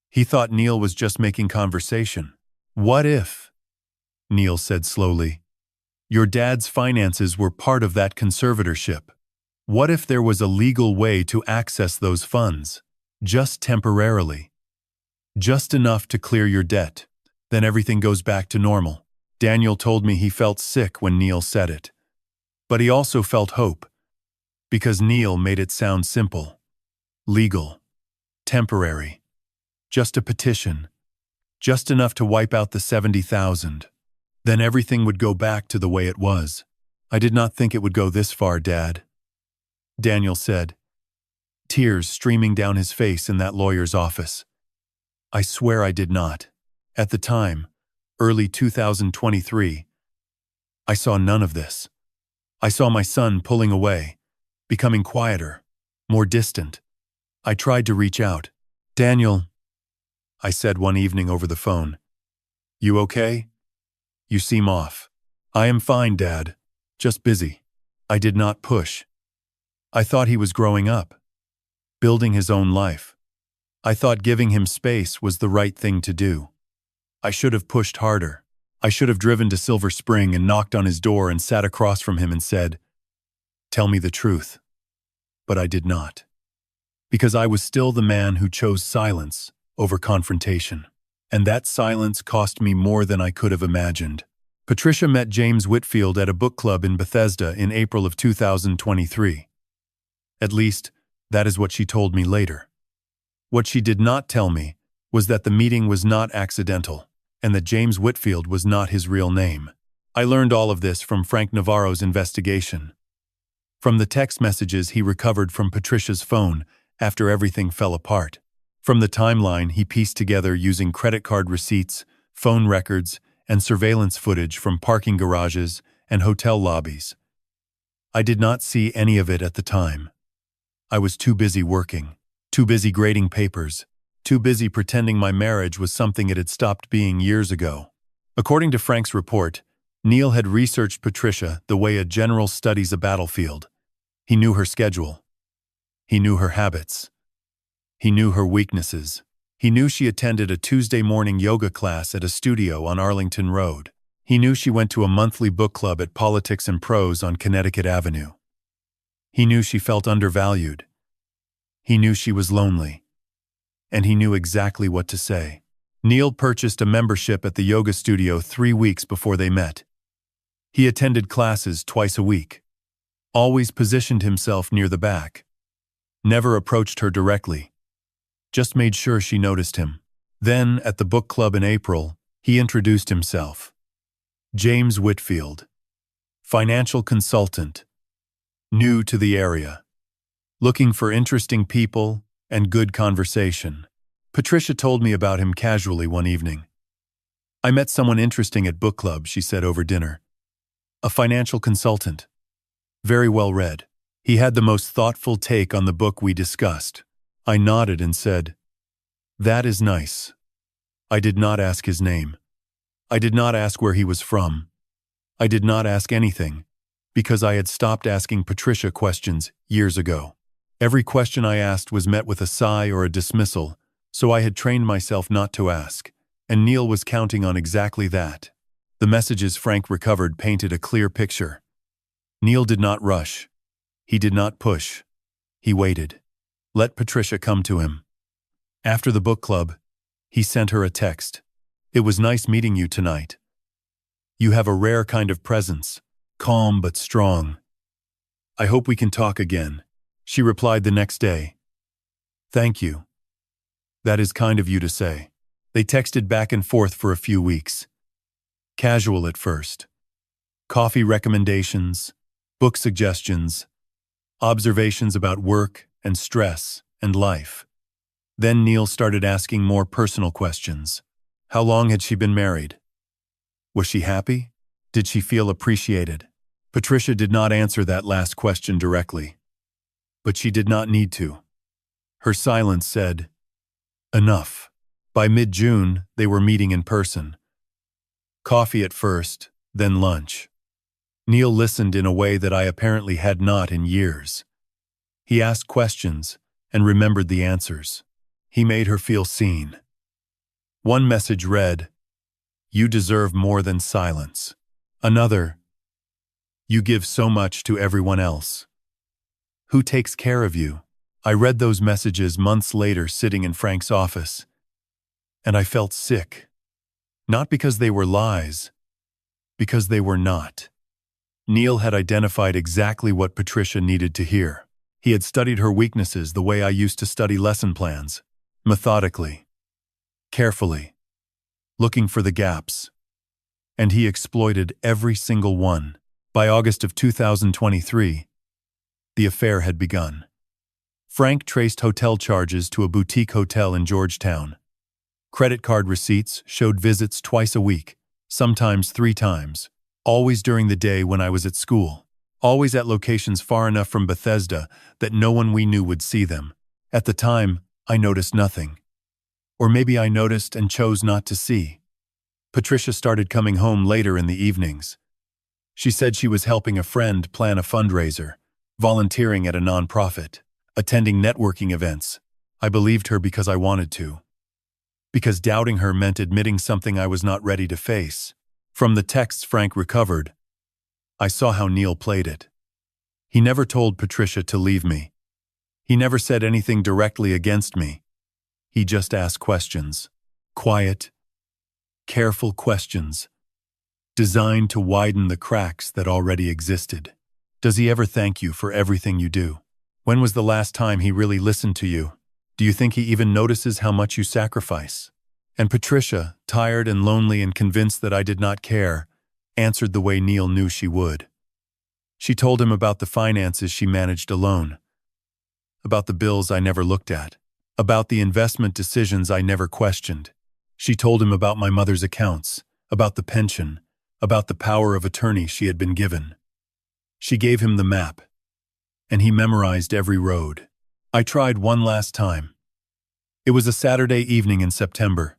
He thought Neil was just making conversation. What if? Neil said slowly. Your dad's finances were part of that conservatorship. What if there was a legal way to access those funds, just temporarily? Just enough to clear your debt, then everything goes back to normal. Daniel told me he felt sick when Neil said it. But he also felt hope, because Neil made it sound simple. Legal. Temporary. Just a petition. Just enough to wipe out the 70,000. Then everything would go back to the way it was. I did not think it would go this far, Dad. Daniel said, tears streaming down his face in that lawyer's office. I swear I did not. At the time, early 2023, I saw none of this. I saw my son pulling away, becoming quieter, more distant. I tried to reach out. "Daniel," I said one evening over the phone. "You okay? You seem off." "I am fine, Dad. Just busy." I did not push. I thought he was growing up, building his own life. I thought giving him space was the right thing to do. I should have pushed harder. I should have driven to Silver Spring and knocked on his door and sat across from him and said, "Tell me the truth." But I did not. Because I was still the man who chose silence over confrontation. And that silence cost me more than I could have imagined. Patricia met James Whitfield at a book club in Bethesda in April of 2023. At least, that is what she told me later. What she did not tell me was that the meeting was not accidental, and that James Whitfield was not his real name. I learned all of this from Frank Navarro's investigation. From the text messages he recovered from Patricia's phone after everything fell apart. From the timeline he pieced together using credit card receipts, phone records, and surveillance footage from parking garages and hotel lobbies. I did not see any of it at the time. I was too busy working, too busy grading papers, too busy pretending my marriage was something it had stopped being years ago. According to Frank's report, Neil had researched Patricia the way a general studies a battlefield. He knew her schedule. He knew her habits. He knew her weaknesses. He knew she attended a Tuesday morning yoga class at a studio on Arlington Road. He knew she went to a monthly book club at Politics and Prose on Connecticut Avenue. He knew she felt undervalued. He knew she was lonely. And he knew exactly what to say. Neil purchased a membership at the yoga studio 3 weeks before they met. He attended classes twice a week. Always positioned himself near the back. Never approached her directly. Just made sure she noticed him. Then, at the book club in April, he introduced himself. James Whitfield. Financial consultant. New to the area. Looking for interesting people and good conversation. Patricia told me about him casually one evening. "I met someone interesting at book club," she said over dinner. "A financial consultant. Very well read. He had the most thoughtful take on the book we discussed." I nodded and said, "That is nice." I did not ask his name. I did not ask where he was from. I did not ask anything, because I had stopped asking Patricia questions years ago. Every question I asked was met with a sigh or a dismissal, so I had trained myself not to ask, and Neil was counting on exactly that. The messages Frank recovered painted a clear picture. Neil did not rush. He did not push. He waited. Let Patricia come to him. After the book club, he sent her a text. "It was nice meeting you tonight. You have a rare kind of presence, calm but strong. I hope we can talk again." She replied the next day. "Thank you. That is kind of you to say." They texted back and forth for a few weeks. Casual at first. Coffee recommendations, book suggestions, observations about work and stress and life. Then Neil started asking more personal questions. How long had she been married? Was she happy? Did she feel appreciated? Patricia did not answer that last question directly. But she did not need to. Her silence said, enough. By mid-June, they were meeting in person. Coffee at first, then lunch. Neil listened in a way that I apparently had not in years. He asked questions and remembered the answers. He made her feel seen. One message read, "You deserve more than silence." Another, "You give so much to everyone else. Who takes care of you?" I read those messages months later sitting in Frank's office, and I felt sick. Not because they were lies, because they were not. Neil had identified exactly what Patricia needed to hear. He had studied her weaknesses the way I used to study lesson plans, methodically, carefully, looking for the gaps. And he exploited every single one. By August of 2023, the affair had begun. Frank traced hotel charges to a boutique hotel in Georgetown. Credit card receipts showed visits twice a week, sometimes 3 times, always during the day when I was at school. always at locations far enough from Bethesda that no one we knew would see them. At the time, I noticed nothing. Or maybe I noticed and chose not to see. Patricia started coming home later in the evenings. She said she was helping a friend plan a fundraiser, volunteering at a nonprofit, attending networking events. I believed her because I wanted to. Because doubting her meant admitting something I was not ready to face. From the texts Frank recovered, I saw how Neil played it. He never told Patricia to leave me. He never said anything directly against me. He just asked questions. Quiet, careful questions, designed to widen the cracks that already existed. Does he ever thank you for everything you do? When was the last time he really listened to you? Do you think he even notices how much you sacrifice? And Patricia, tired and lonely and convinced that I did not care, answered the way Neil knew she would. She told him about the finances she managed alone, about the bills I never looked at, about the investment decisions I never questioned. She told him about my mother's accounts, about the pension, about the power of attorney she had been given. She gave him the map, and he memorized every road. I tried one last time. It was a Saturday evening in September.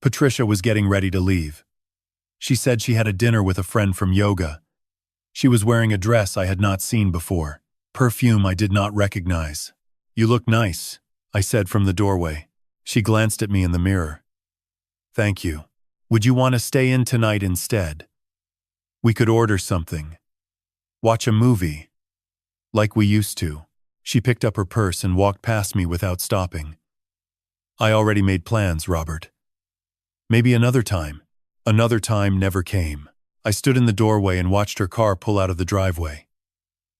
Patricia was getting ready to leave. She said she had a dinner with a friend from yoga. She was wearing a dress I had not seen before, perfume I did not recognize. "You look nice," I said from the doorway. She glanced at me in the mirror. "Thank you. Would you want to stay in tonight instead? We could order something. Watch a movie. Like we used to." She picked up her purse and walked past me without stopping. "I already made plans, Robert. Maybe another time." Another time never came. I stood in the doorway and watched her car pull out of the driveway.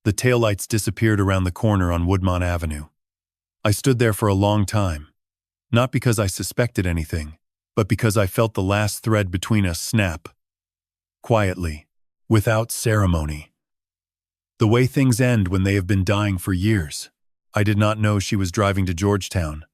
The taillights disappeared around the corner on Woodmont Avenue. I stood there for a long time, not because I suspected anything, but because I felt the last thread between us snap. Quietly, without ceremony. The way things end when they have been dying for years. I did not know she was driving to Georgetown.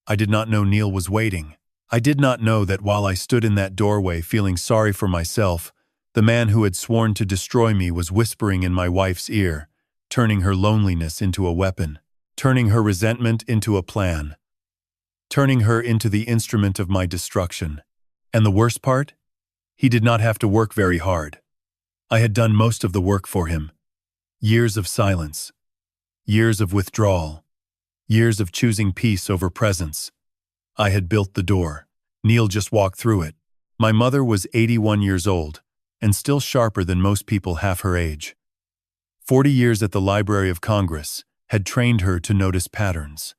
I did not know Neil was waiting. I did not know that while I stood in that doorway feeling sorry for myself, the man who had sworn to destroy me was whispering in my wife's ear, turning her loneliness into a weapon, turning her resentment into a plan, turning her into the instrument of my destruction. And the worst part? He did not have to work very hard. I had done most of the work for him. Years of silence, years of withdrawal, years of choosing peace over presence. I had built the door. Neil just walked through it. My mother was 81 years old, and still sharper than most people half her age. 40 years at the Library of Congress had trained her to notice patterns,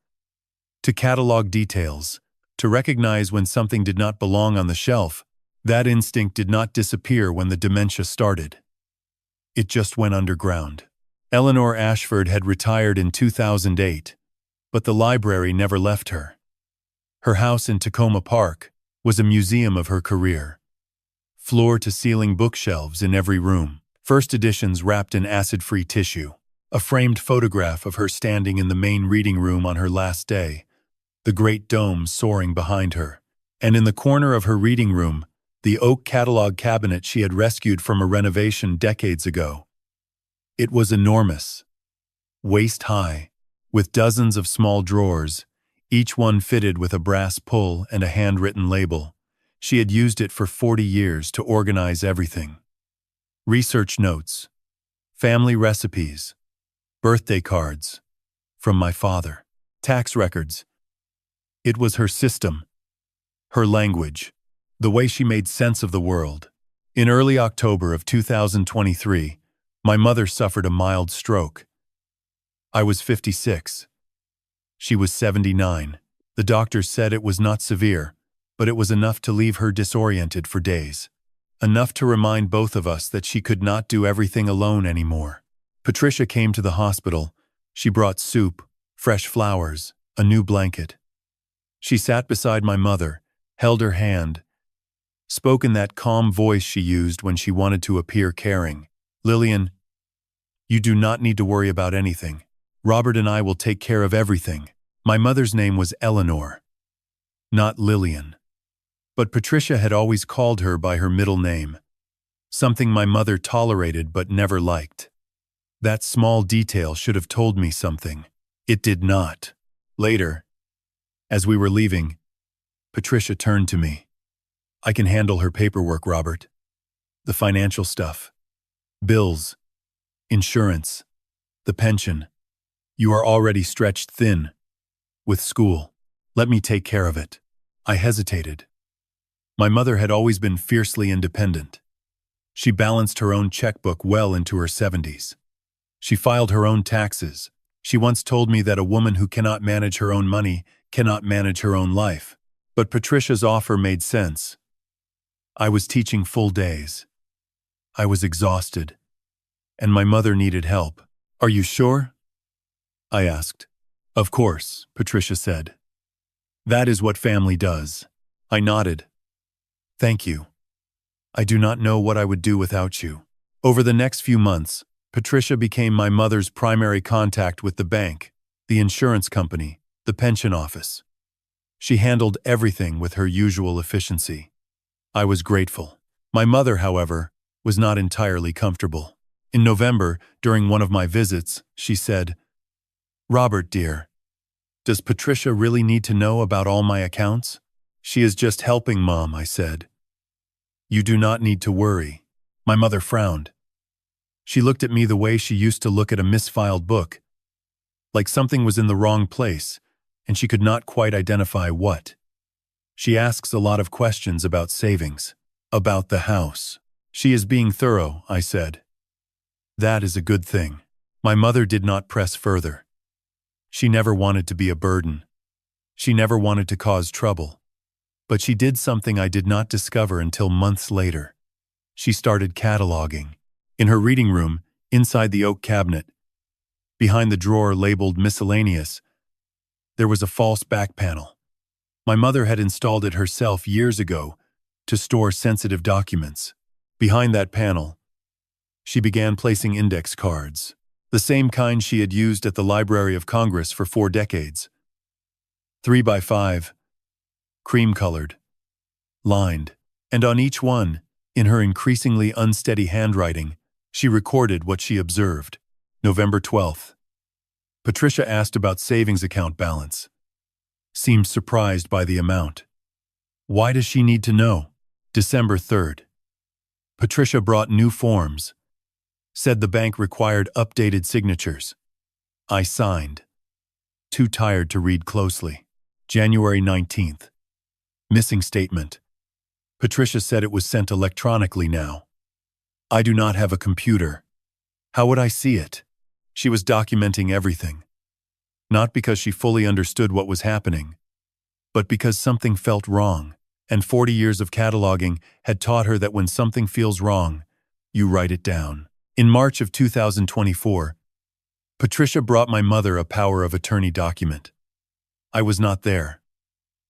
to catalog details, to recognize when something did not belong on the shelf. That instinct did not disappear when the dementia started. It just went underground. Eleanor Ashford had retired in 2008, but the library never left her. Her house in Tacoma Park was a museum of her career. Floor-to-ceiling bookshelves in every room, first editions wrapped in acid-free tissue, a framed photograph of her standing in the main reading room on her last day, the great dome soaring behind her, and in the corner of her reading room, the oak catalog cabinet she had rescued from a renovation decades ago. It was enormous, waist-high, with dozens of small drawers, each one fitted with a brass pull and a handwritten label. She had used it for 40 years to organize everything. Research notes, family recipes, birthday cards from my father, tax records. It was her system, her language, the way she made sense of the world. In early October of 2023, my mother suffered a mild stroke. I was 56. She was 79. The doctors said it was not severe, but it was enough to leave her disoriented for days. Enough to remind both of us that she could not do everything alone anymore. Patricia came to the hospital. She brought soup, fresh flowers, a new blanket. She sat beside my mother, held her hand, spoke in that calm voice she used when she wanted to appear caring. "Lillian, you do not need to worry about anything. Robert and I will take care of everything." My mother's name was Eleanor, not Lillian. But Patricia had always called her by her middle name, something my mother tolerated but never liked. That small detail should have told me something. It did not. Later, as we were leaving, Patricia turned to me. I can handle her paperwork, Robert. The financial stuff. Bills. Insurance. The pension. You are already stretched thin. With school. Let me take care of it. I hesitated. My mother had always been fiercely independent. She balanced her own checkbook well into her 70s. She filed her own taxes. She once told me that a woman who cannot manage her own money cannot manage her own life. But Patricia's offer made sense. I was teaching full days. I was exhausted. And my mother needed help. Are you sure? I asked. Of course, Patricia said. That is what family does. I nodded. Thank you. I do not know what I would do without you. Over the next few months, Patricia became my mother's primary contact with the bank, the insurance company, the pension office. She handled everything with her usual efficiency. I was grateful. My mother, however, was not entirely comfortable. In November, during one of my visits, she said, Robert, dear, does Patricia really need to know about all my accounts? She is just helping, Mom, I said. You do not need to worry. My mother frowned. She looked at me the way she used to look at a misfiled book, like something was in the wrong place, and she could not quite identify what. She asks a lot of questions about savings, about the house. She is being thorough, I said. That is a good thing. My mother did not press further. She never wanted to be a burden. She never wanted to cause trouble. But she did something I did not discover until months later. She started cataloging. In her reading room, inside the oak cabinet, behind the drawer labeled miscellaneous, there was a false back panel. My mother had installed it herself years ago to store sensitive documents. Behind that panel, she began placing index cards, the same kind she had used at the Library of Congress for 4 decades. 3 by 5, cream-colored, lined, and on each one, in her increasingly unsteady handwriting, she recorded what she observed. November 12th. Patricia asked about savings account balance. Seemed surprised by the amount. Why does she need to know? December 3rd. Patricia brought new forms. Said the bank required updated signatures. I signed. Too tired to read closely. January 19th. Missing statement. Patricia said it was sent electronically now. I do not have a computer. How would I see it? She was documenting everything. Not because she fully understood what was happening, but because something felt wrong, and 40 years of cataloging had taught her that when something feels wrong, you write it down. In March of 2024, Patricia brought my mother a power of attorney document. I was not there.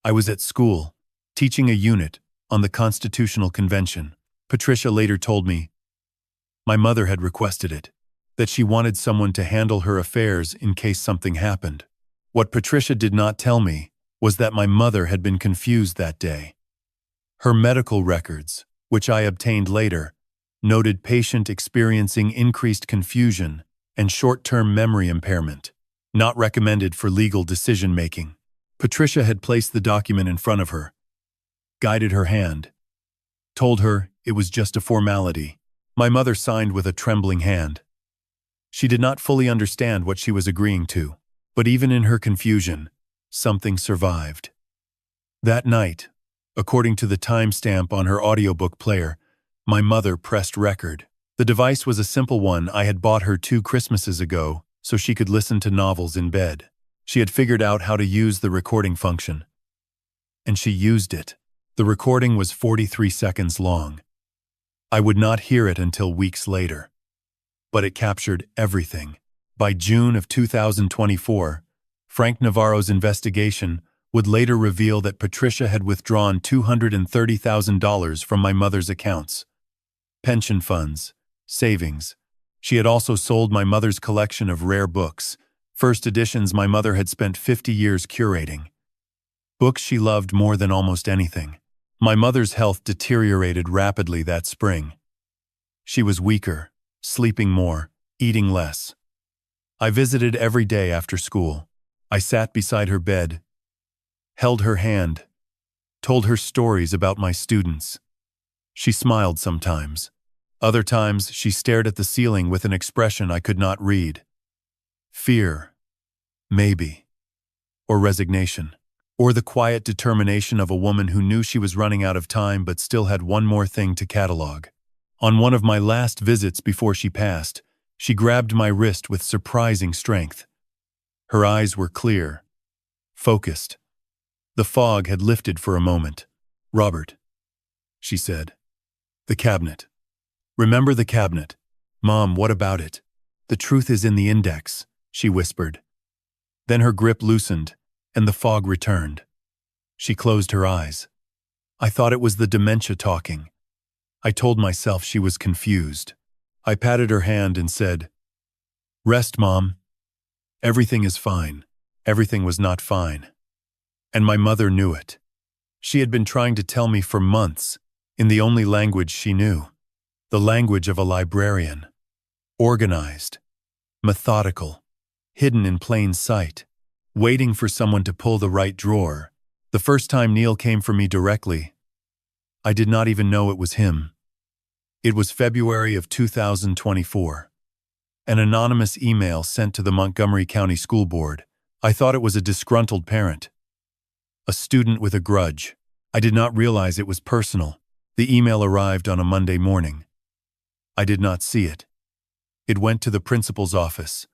I was at school, teaching a unit on the Constitutional Convention. Patricia later told me, my mother had requested it, that she wanted someone to handle her affairs in case something happened. What Patricia did not tell me was that my mother had been confused that day. Her medical records, which I obtained later, noted patient experiencing increased confusion and short-term memory impairment, not recommended for legal decision-making. Patricia had placed the document in front of her, guided her hand, told her it was just a formality. My mother signed with a trembling hand. She did not fully understand what she was agreeing to, but even in her confusion, something survived. That night, according to the timestamp on her audiobook player, my mother pressed record. The device was a simple one I had bought her 2 Christmases ago so she could listen to novels in bed. She had figured out how to use the recording function. And she used it. The recording was 43 seconds long. I would not hear it until weeks later. But it captured everything. By June of 2024, Frank Navarro's investigation would later reveal that Patricia had withdrawn $230,000 from my mother's accounts. Pension funds, savings. She had also sold my mother's collection of rare books, first editions my mother had spent 50 years curating. Books she loved more than almost anything. My mother's health deteriorated rapidly that spring. She was weaker, sleeping more, eating less. I visited every day after school. I sat beside her bed, held her hand, told her stories about my students. She smiled sometimes. Other times, she stared at the ceiling with an expression I could not read. Fear, maybe, or resignation, or the quiet determination of a woman who knew she was running out of time but still had one more thing to catalog. On one of my last visits before she passed, she grabbed my wrist with surprising strength. Her eyes were clear, focused. The fog had lifted for a moment. "Robert," she said. "The cabinet. Remember the cabinet." "Mom, what about it?" "The truth is in the index," she whispered. Then her grip loosened, and the fog returned. She closed her eyes. I thought it was the dementia talking. I told myself she was confused. I patted her hand and said, "Rest, Mom. Everything is fine." Everything was not fine. And my mother knew it. She had been trying to tell me for months, in the only language she knew, the language of a librarian. Organized, methodical, hidden in plain sight, waiting for someone to pull the right drawer. The first time Neil came for me directly, I did not even know it was him. It was February of 2024. An anonymous email sent to the Montgomery County School Board. I thought it was a disgruntled parent. A student with a grudge. I did not realize it was personal. The email arrived on a Monday morning. I did not see it. It went to the principal's office,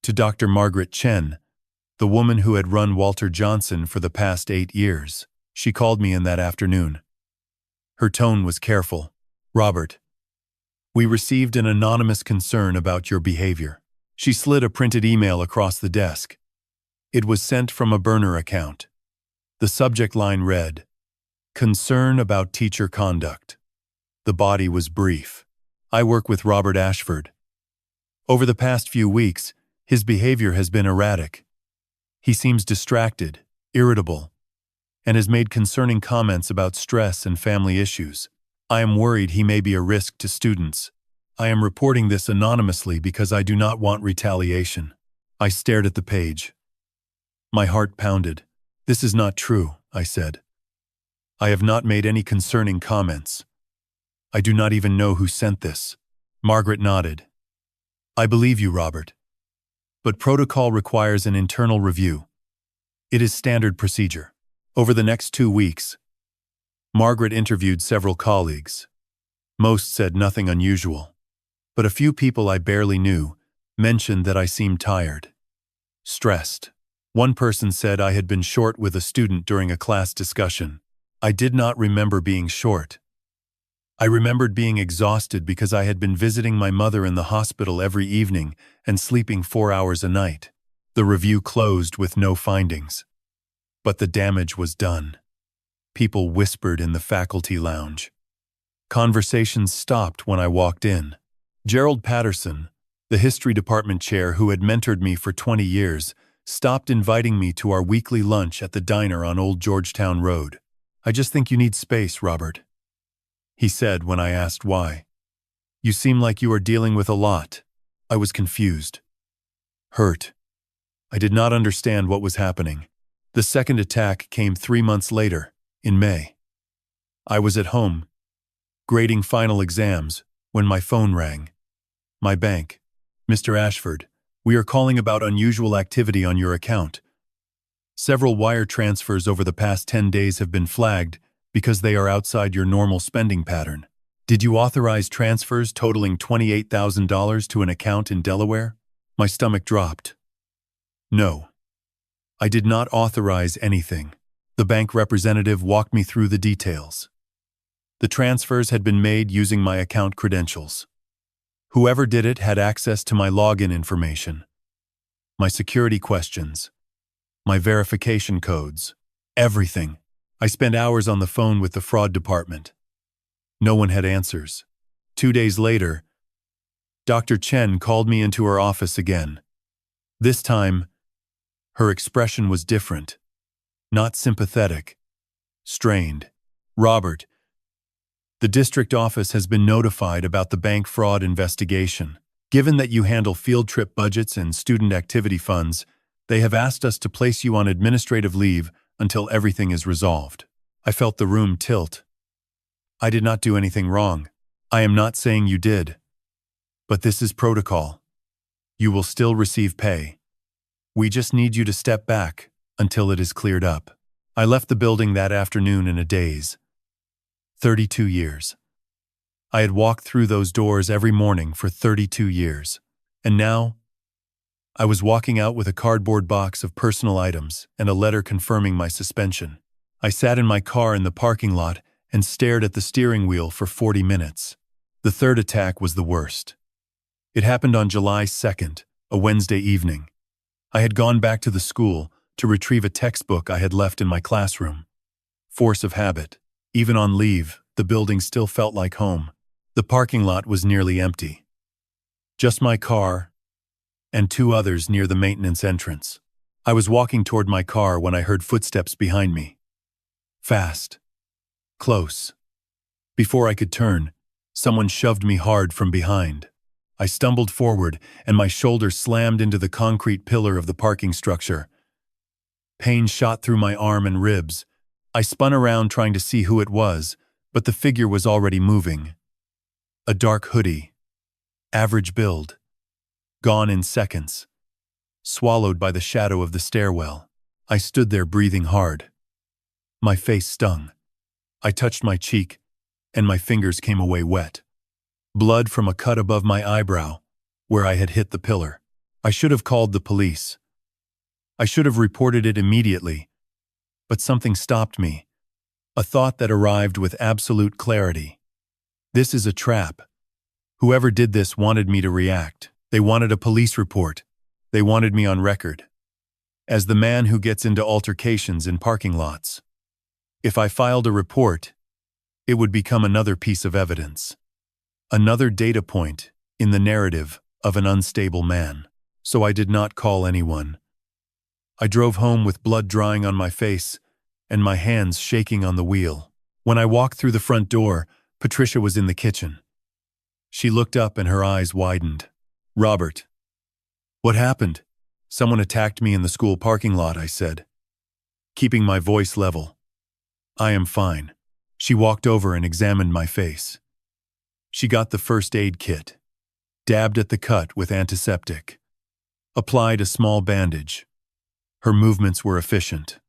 to Dr. Margaret Chen, the woman who had run Walter Johnson for the past 8 years. She called me in that afternoon. Her tone was careful. "Robert, we received an anonymous concern about your behavior." She slid a printed email across the desk. It was sent from a burner account. The subject line read, "Concern about teacher conduct." The body was brief. "I work with Robert Ashford. Over the past few weeks, his behavior has been erratic. He seems distracted, irritable, and has made concerning comments about stress and family issues. I am worried he may be a risk to students. I am reporting this anonymously because I do not want retaliation." I stared at the page. My heart pounded. "This is not true," I said. "I have not made any concerning comments. I do not even know who sent this." Margaret nodded. "I believe you, Robert. But protocol requires an internal review. It is standard procedure." Over the next 2 weeks, Margaret interviewed several colleagues. Most said nothing unusual, but a few people I barely knew mentioned that I seemed tired, stressed. One person said I had been short with a student during a class discussion. I did not remember being short. I remembered being exhausted because I had been visiting my mother in the hospital every evening and sleeping 4 hours a night. The review closed with no findings. But the damage was done. People whispered in the faculty lounge. Conversations stopped when I walked in. Gerald Patterson, the history department chair who had mentored me for 20 years, stopped inviting me to our weekly lunch at the diner on Old Georgetown Road. "I just think you need space, Robert," he said when I asked why. "You seem like you are dealing with a lot." I was confused. Hurt. I did not understand what was happening. The second attack came 3 months later, in May. I was at home, grading final exams, when my phone rang. "My bank. Mr. Ashford, we are calling about unusual activity on your account. Several wire transfers over the past 10 days have been flagged because they are outside your normal spending pattern. Did you authorize transfers totaling $28,000 to an account in Delaware?" My stomach dropped. "No. I did not authorize anything." The bank representative walked me through the details. The transfers had been made using my account credentials. Whoever did it had access to my login information, my security questions, my verification codes, everything. I spent hours on the phone with the fraud department. No one had answers. 2 days later, Dr. Chen called me into her office again. This time, her expression was different. Not sympathetic. Strained. "Robert, the district office has been notified about the bank fraud investigation. Given that you handle field trip budgets and student activity funds, they have asked us to place you on administrative leave until everything is resolved. I felt the room tilt. I did not do anything wrong. I am not saying you did. But this is protocol. You will still receive pay. We just need you to step back until it is cleared up. I left the building that afternoon in a daze. 32 years. I had walked through those doors every morning for 32 years. And now, I was walking out with a cardboard box of personal items and a letter confirming my suspension. I sat in my car in the parking lot and stared at the steering wheel for 40 minutes. The third attack was the worst. It happened on July 2nd, a Wednesday evening. I had gone back to the school to retrieve a textbook I had left in my classroom. Force of habit. Even on leave, the building still felt like home. The parking lot was nearly empty. Just my car and two others near the maintenance entrance. I was walking toward my car when I heard footsteps behind me. Fast. Close. Before I could turn, someone shoved me hard from behind. I stumbled forward, and my shoulder slammed into the concrete pillar of the parking structure. Pain shot through my arm and ribs. I spun around trying to see who it was, but the figure was already moving. A dark hoodie. Average build. Gone in seconds. Swallowed by the shadow of the stairwell. I stood there breathing hard. My face stung. I touched my cheek, and my fingers came away wet. Blood from a cut above my eyebrow, where I had hit the pillar. I should have called the police. I should have reported it immediately, but something stopped me. A thought that arrived with absolute clarity. This is a trap. Whoever did this wanted me to react. They wanted a police report. They wanted me on record as the man who gets into altercations in parking lots. If I filed a report, it would become another piece of evidence. Another data point in the narrative of an unstable man. So I did not call anyone. I drove home with blood drying on my face and my hands shaking on the wheel. When I walked through the front door, Patricia was in the kitchen. She looked up and her eyes widened. "Robert." "What happened?" "Someone attacked me in the school parking lot," I said, keeping my voice level. "I am fine." She walked over and examined my face. She got the first aid kit, dabbed at the cut with antiseptic, applied a small bandage. Her movements were efficient,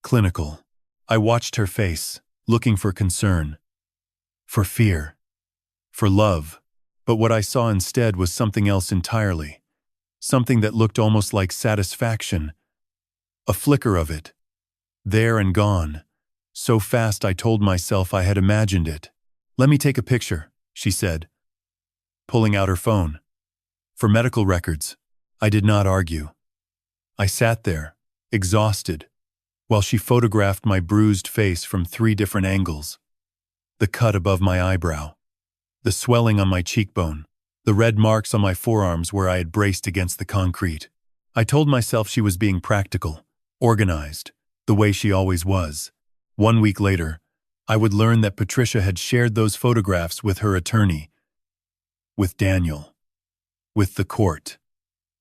clinical. I watched her face, looking for concern, for fear, for love, but what I saw instead was something else entirely, something that looked almost like satisfaction, a flicker of it, there and gone, so fast I told myself I had imagined it. "Let me take a picture," she said, pulling out her phone. "For medical records." I did not argue. I sat there, exhausted, while she photographed my bruised face from 3 different angles. The cut above my eyebrow, the swelling on my cheekbone, the red marks on my forearms where I had braced against the concrete. I told myself she was being practical, organized, the way she always was. 1 week later, I would learn that Patricia had shared those photographs with her attorney, with Daniel, with the court.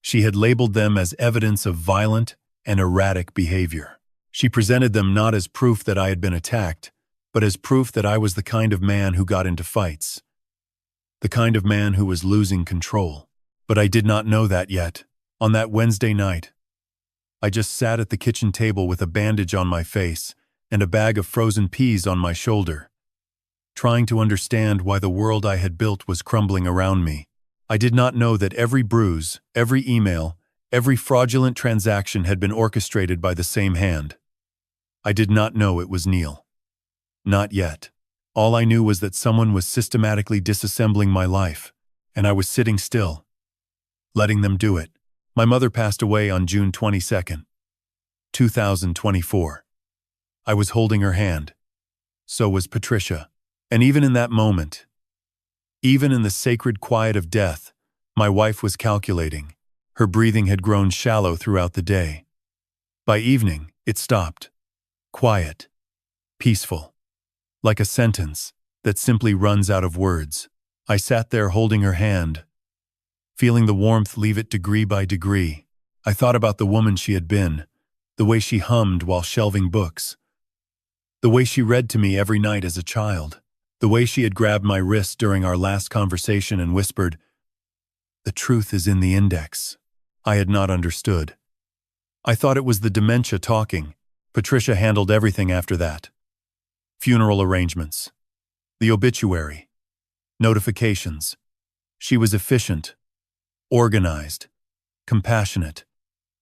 She had labeled them as evidence of violent and erratic behavior. She presented them not as proof that I had been attacked, but as proof that I was the kind of man who got into fights, the kind of man who was losing control. But I did not know that yet. On that Wednesday night, I just sat at the kitchen table with a bandage on my face and a bag of frozen peas on my shoulder, trying to understand why the world I had built was crumbling around me. I did not know that every bruise, every email, every fraudulent transaction had been orchestrated by the same hand. I did not know it was Neil. Not yet. All I knew was that someone was systematically disassembling my life, and I was sitting still, letting them do it. My mother passed away on June 22nd, 2024. I was holding her hand. So was Patricia. And even in that moment, even in the sacred quiet of death, my wife was calculating. Her breathing had grown shallow throughout the day. By evening, it stopped. Quiet. Peaceful. Like a sentence that simply runs out of words. I sat there holding her hand, feeling the warmth leave it degree by degree. I thought about the woman she had been, the way she hummed while shelving books, the way she read to me every night as a child, the way she had grabbed my wrist during our last conversation and whispered, "The truth is in the index." I had not understood. I thought it was the dementia talking. Patricia handled everything after that. Funeral arrangements, the obituary, notifications. She was efficient, organized, compassionate.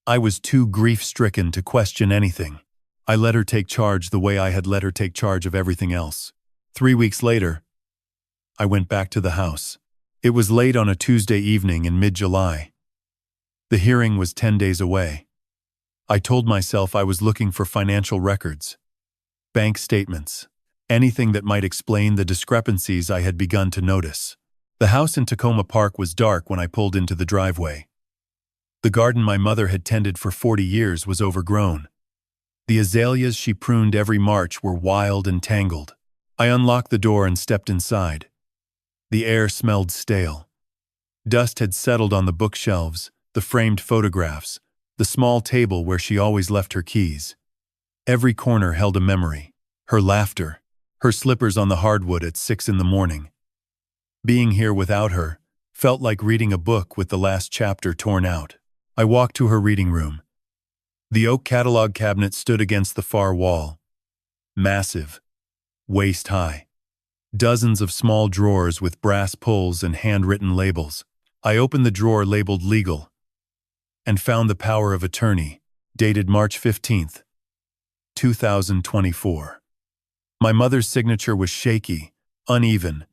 I was too grief-stricken to question anything. I let her take charge the way I had let her take charge of everything else. 3 weeks later, I went back to the house. It was late on a Tuesday evening in mid-July. The hearing was 10 days away. I told myself I was looking for financial records, bank statements, anything that might explain the discrepancies I had begun to notice. The house in Tacoma Park was dark when I pulled into the driveway. The garden my mother had tended for 40 years was overgrown. The azaleas she pruned every March were wild and tangled. I unlocked the door and stepped inside. The air smelled stale. Dust had settled on the bookshelves, the framed photographs, the small table where she always left her keys. Every corner held a memory. Her laughter, her slippers on the hardwood at 6 in the morning. Being here without her felt like reading a book with the last chapter torn out. I walked to her reading room. The oak catalog cabinet stood against the far wall. Massive, waist-high. Dozens of small drawers with brass pulls and handwritten labels. I opened the drawer labeled Legal and found the power of attorney, dated March 15th, 2024. My mother's signature was shaky, uneven,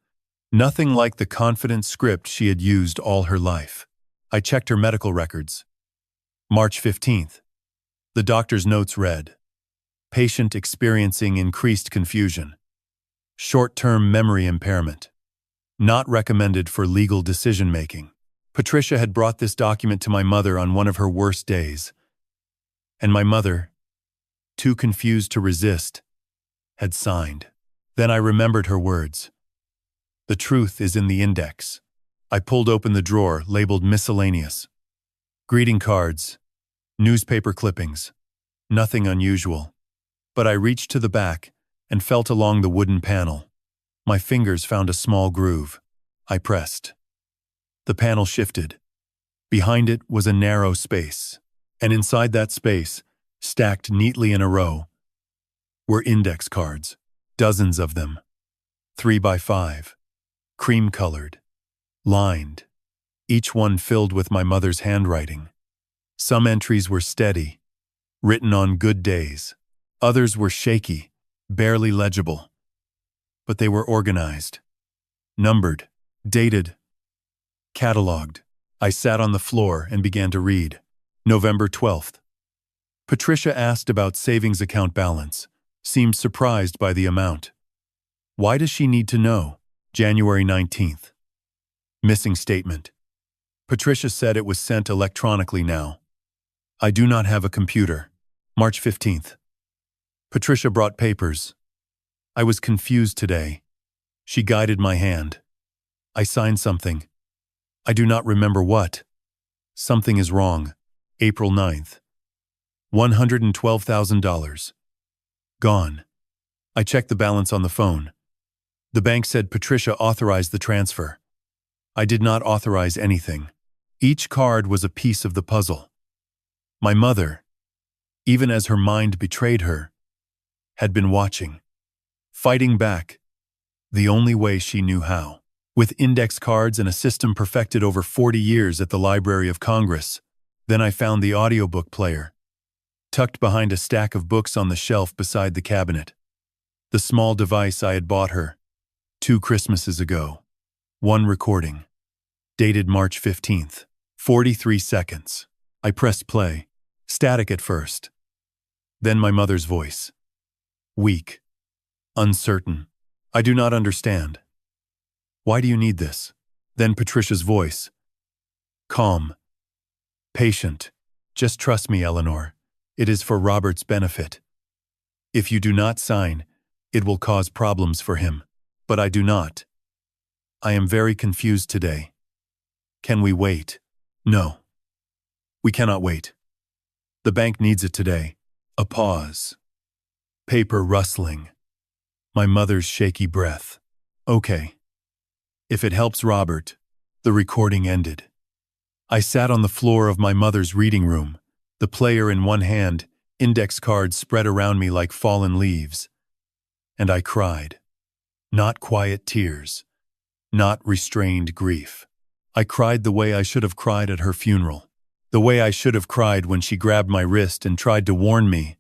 nothing like the confident script she had used all her life. I checked her medical records. March 15th. The doctor's notes read, "Patient experiencing increased confusion. Short-term memory impairment. Not recommended for legal decision-making." Patricia had brought this document to my mother on one of her worst days. And my mother, too confused to resist, had signed. Then I remembered her words. "The truth is in the index." I pulled open the drawer labeled Miscellaneous. Greeting cards, newspaper clippings, nothing unusual. But I reached to the back and felt along the wooden panel. My fingers found a small groove. I pressed. The panel shifted. Behind it was a narrow space, and inside that space, stacked neatly in a row, were index cards, dozens of them, 3 by 5, cream-colored, lined, each one filled with my mother's handwriting. Some entries were steady, written on good days. Others were shaky, barely legible. But they were organized, numbered, dated, catalogued. I sat on the floor and began to read. November 12th. Patricia asked about savings account balance, seemed surprised by the amount. Why does she need to know? January 19th. Missing statement. Patricia said it was sent electronically now. I do not have a computer. March 15th. Patricia brought papers. I was confused today. She guided my hand. I signed something. I do not remember what. Something is wrong. April 9th. $112,000. Gone. I checked the balance on the phone. The bank said Patricia authorized the transfer. I did not authorize anything. Each card was a piece of the puzzle. My mother, even as her mind betrayed her, had been watching, fighting back, the only way she knew how. With index cards and a system perfected over 40 years at the Library of Congress, then I found the audiobook player, tucked behind a stack of books on the shelf beside the cabinet. The small device I had bought her 2 Christmases ago. One recording, dated March 15th, 43 seconds. I pressed play, static at first. Then my mother's voice. Weak, uncertain. I do not understand. Why do you need this? Then Patricia's voice. Calm, patient. Just trust me, Eleanor. It is for Robert's benefit. If you do not sign, it will cause problems for him. But I do not. I am very confused today. Can we wait? No. We cannot wait. The bank needs it today. A pause. Paper rustling. My mother's shaky breath. Okay. If it helps Robert. The recording ended. I sat on the floor of my mother's reading room, the player in one hand, index cards spread around me like fallen leaves. And I cried. Not quiet tears. Not restrained grief. I cried the way I should have cried at her funeral. The way I should have cried when she grabbed my wrist and tried to warn me.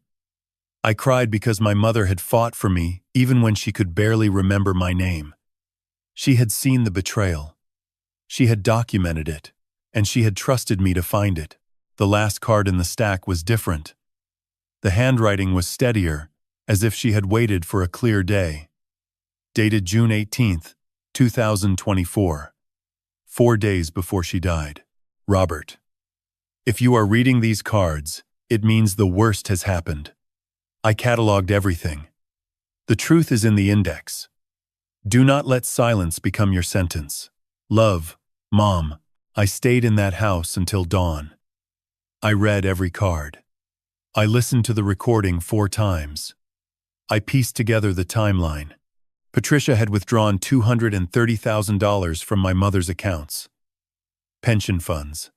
I cried because my mother had fought for me even when she could barely remember my name. She had seen the betrayal. She had documented it, and she had trusted me to find it. The last card in the stack was different. The handwriting was steadier, as if she had waited for a clear day. Dated June 18th, 2024. 4 days before she died. Robert. If you are reading these cards, it means the worst has happened. I cataloged everything. The truth is in the index. Do not let silence become your sentence. Love, Mom. I stayed in that house until dawn. I read every card. I listened to the recording 4 times. I pieced together the timeline. Patricia had withdrawn $230,000 from my mother's accounts. Pension funds.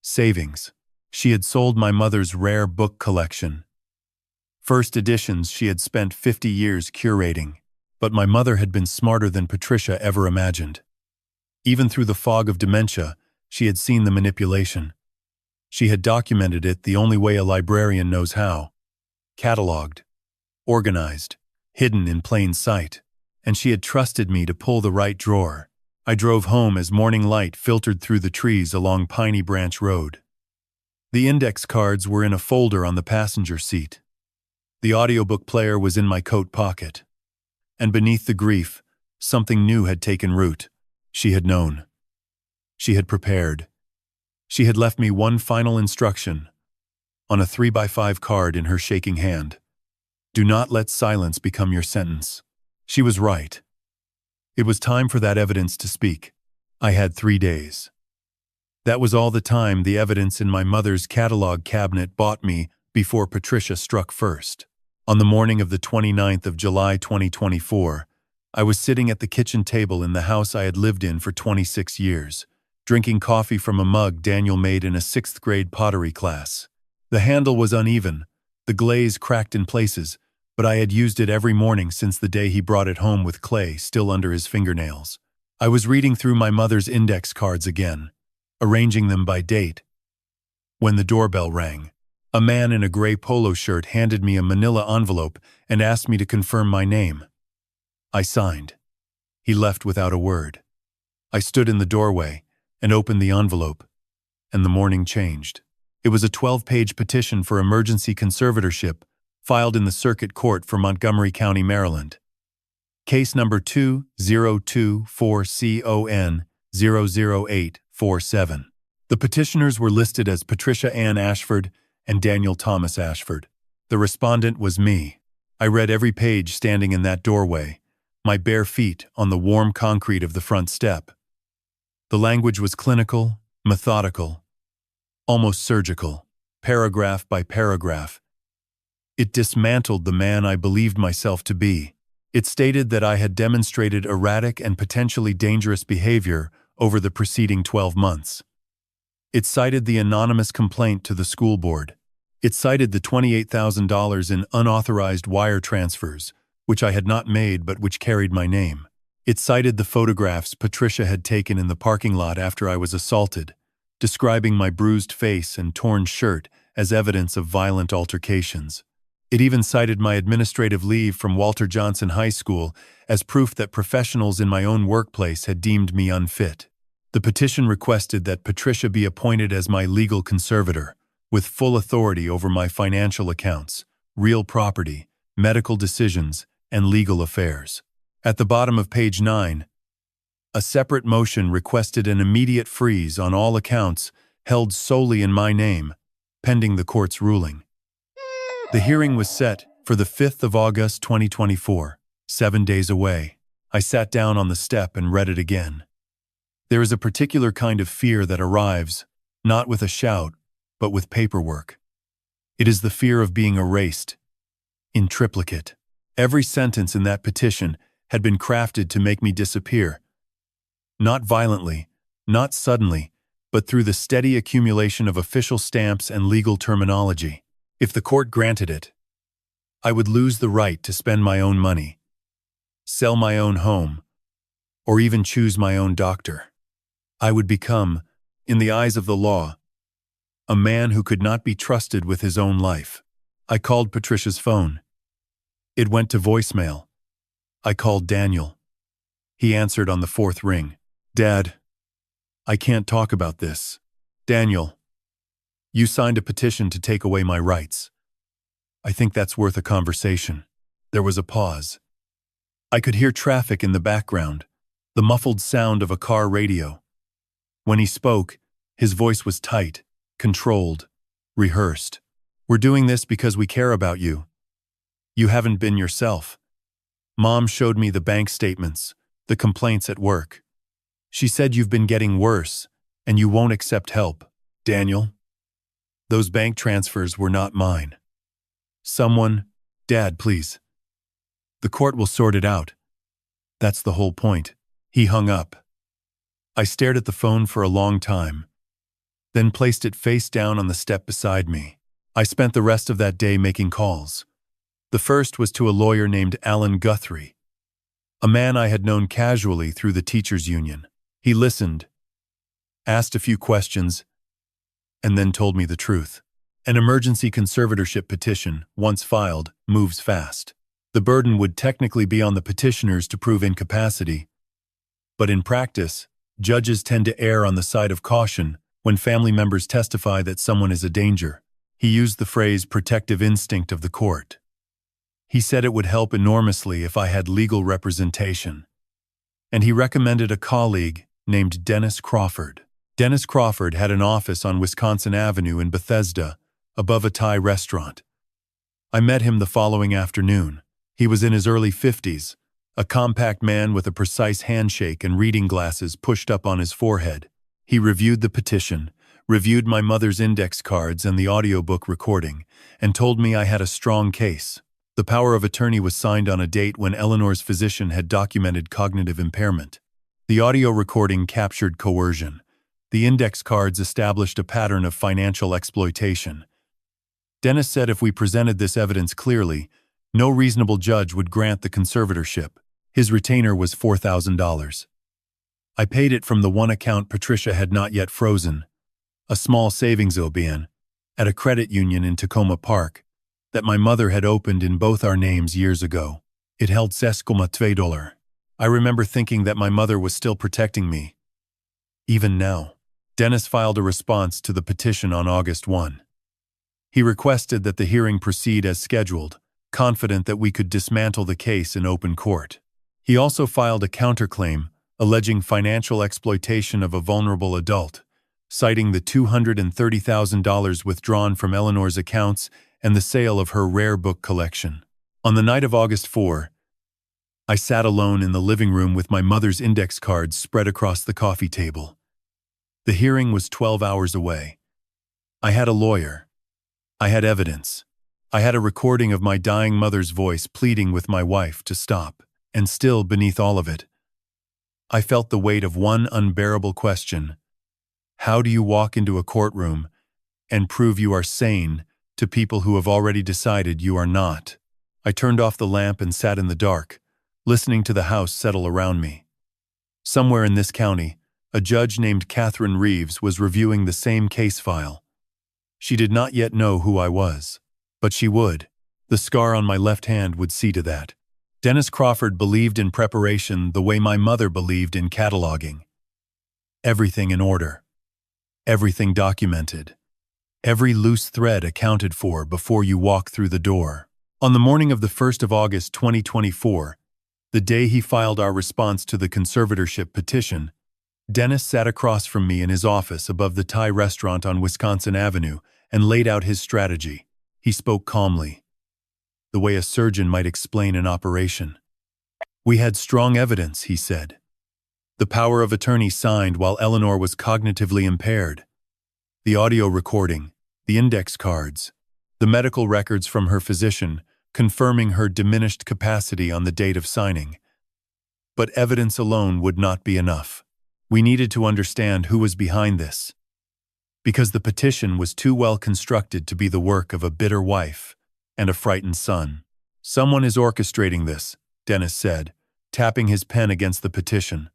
Savings. She had sold my mother's rare book collection. First editions she had spent 50 years curating, but my mother had been smarter than Patricia ever imagined. Even through the fog of dementia, she had seen the manipulation. She had documented it the only way a librarian knows how. Cataloged. Organized. Hidden in plain sight. And she had trusted me to pull the right drawer. I drove home as morning light filtered through the trees along Piney Branch Road. The index cards were in a folder on the passenger seat. The audiobook player was in my coat pocket. And beneath the grief, something new had taken root. She had known. She had prepared. She had left me one final instruction on a 3x5 card in her shaking hand. Do not let silence become your sentence. She was right. It was time for that evidence to speak. I had 3 days. That was all the time the evidence in my mother's catalog cabinet bought me before Patricia struck first. On the morning of the 29th of July 2024, I was sitting at the kitchen table in the house I had lived in for 26 years, drinking coffee from a mug Daniel made in a 6th grade pottery class. The handle was uneven, the glaze cracked in places, but I had used it every morning since the day he brought it home with clay still under his fingernails. I was reading through my mother's index cards again, arranging them by date, when the doorbell rang. A man in a gray polo shirt handed me a manila envelope and asked me to confirm my name. I signed. He left without a word. I stood in the doorway and opened the envelope, and the morning changed. It was a 12-page petition for emergency conservatorship filed in the Circuit Court for Montgomery County, Maryland. Case number 2024CON00847. The petitioners were listed as Patricia Ann Ashford and Daniel Thomas Ashford. The respondent was me. I read every page standing in that doorway, my bare feet on the warm concrete of the front step. The language was clinical, methodical, almost surgical, paragraph by paragraph. It dismantled the man I believed myself to be. It stated that I had demonstrated erratic and potentially dangerous behavior over the preceding 12 months. It cited the anonymous complaint to the school board. It cited the $28,000 in unauthorized wire transfers, which I had not made but which carried my name. It cited the photographs Patricia had taken in the parking lot after I was assaulted, describing my bruised face and torn shirt as evidence of violent altercations. It even cited my administrative leave from Walter Johnson High School as proof that professionals in my own workplace had deemed me unfit. The petition requested that Patricia be appointed as my legal conservator, with full authority over my financial accounts, real property, medical decisions, and legal affairs. At the bottom of page 9, a separate motion requested an immediate freeze on all accounts held solely in my name, pending the court's ruling. The hearing was set for the 5th of August 2024, 7 days away. I sat down on the step and read it again. There is a particular kind of fear that arrives, not with a shout, but with paperwork. It is the fear of being erased, in triplicate. Every sentence in that petition had been crafted to make me disappear. Not violently, not suddenly, but through the steady accumulation of official stamps and legal terminology. If the court granted it, I would lose the right to spend my own money, sell my own home, or even choose my own doctor. I would become, in the eyes of the law, a man who could not be trusted with his own life. I called Patricia's phone. It went to voicemail. I called Daniel. He answered on the fourth ring. "Dad, I can't talk about this. Daniel, you signed a petition to take away my rights. I think that's worth a conversation." There was a pause. I could hear traffic in the background, the muffled sound of a car radio. When he spoke, his voice was tight, controlled, rehearsed. "We're doing this because we care about you. You haven't been yourself. Mom showed me the bank statements, the complaints at work. She said you've been getting worse, and you won't accept help. Daniel, those bank transfers were not mine. Someone, Dad, please. The court will sort it out. That's the whole point." He hung up. I stared at the phone for a long time, then placed it face down on the step beside me. I spent the rest of that day making calls. The first was to a lawyer named Alan Guthrie, a man I had known casually through the teachers' union. He listened, asked a few questions, and then told me the truth. An emergency conservatorship petition, once filed, moves fast. The burden would technically be on the petitioners to prove incapacity, but in practice, judges tend to err on the side of caution when family members testify that someone is a danger. He used the phrase protective instinct of the court. He said it would help enormously if I had legal representation. And he recommended a colleague named Dennis Crawford. Dennis Crawford had an office on Wisconsin Avenue in Bethesda, above a Thai restaurant. I met him the following afternoon. He was in his early 50s, a compact man with a precise handshake and reading glasses pushed up on his forehead. He reviewed the petition, reviewed my mother's index cards and the audiobook recording, and told me I had a strong case. The power of attorney was signed on a date when Eleanor's physician had documented cognitive impairment. The audio recording captured coercion. The index cards established a pattern of financial exploitation. Dennis said if we presented this evidence clearly, no reasonable judge would grant the conservatorship. His retainer was $4,000. I paid it from the one account Patricia had not yet frozen, a small savings OBN, at a credit union in Tacoma Park, that my mother had opened in both our names years ago. It held $6.2. I remember thinking that my mother was still protecting me. Even now. Dennis filed a response to the petition on August 1. He requested that the hearing proceed as scheduled, confident that we could dismantle the case in open court. He also filed a counterclaim alleging financial exploitation of a vulnerable adult, citing the $230,000 withdrawn from Eleanor's accounts and the sale of her rare book collection. On the night of August 4, I sat alone in the living room with my mother's index cards spread across the coffee table. The hearing was 12 hours away. I had a lawyer. I had evidence. I had a recording of my dying mother's voice pleading with my wife to stop. And still, beneath all of it, I felt the weight of one unbearable question. How do you walk into a courtroom and prove you are sane to people who have already decided you are not? I turned off the lamp and sat in the dark, listening to the house settle around me. Somewhere in this county, a judge named Catherine Reeves was reviewing the same case file. She did not yet know who I was, but she would. The scar on my left hand would see to that. Dennis Crawford believed in preparation the way my mother believed in cataloging. Everything in order. Everything documented. Every loose thread accounted for before you walk through the door. On the morning of the 1st of August 2024, the day he filed our response to the conservatorship petition, Dennis sat across from me in his office above the Thai restaurant on Wisconsin Avenue and laid out his strategy. He spoke calmly, the way a surgeon might explain an operation. "We had strong evidence," he said. The power of attorney signed while Eleanor was cognitively impaired. The audio recording, the index cards, the medical records from her physician confirming her diminished capacity on the date of signing. But evidence alone would not be enough. We needed to understand who was behind this. Because the petition was too well constructed to be the work of a bitter wife and a frightened son. Someone is orchestrating this, Dennis said, tapping his pen against the petition.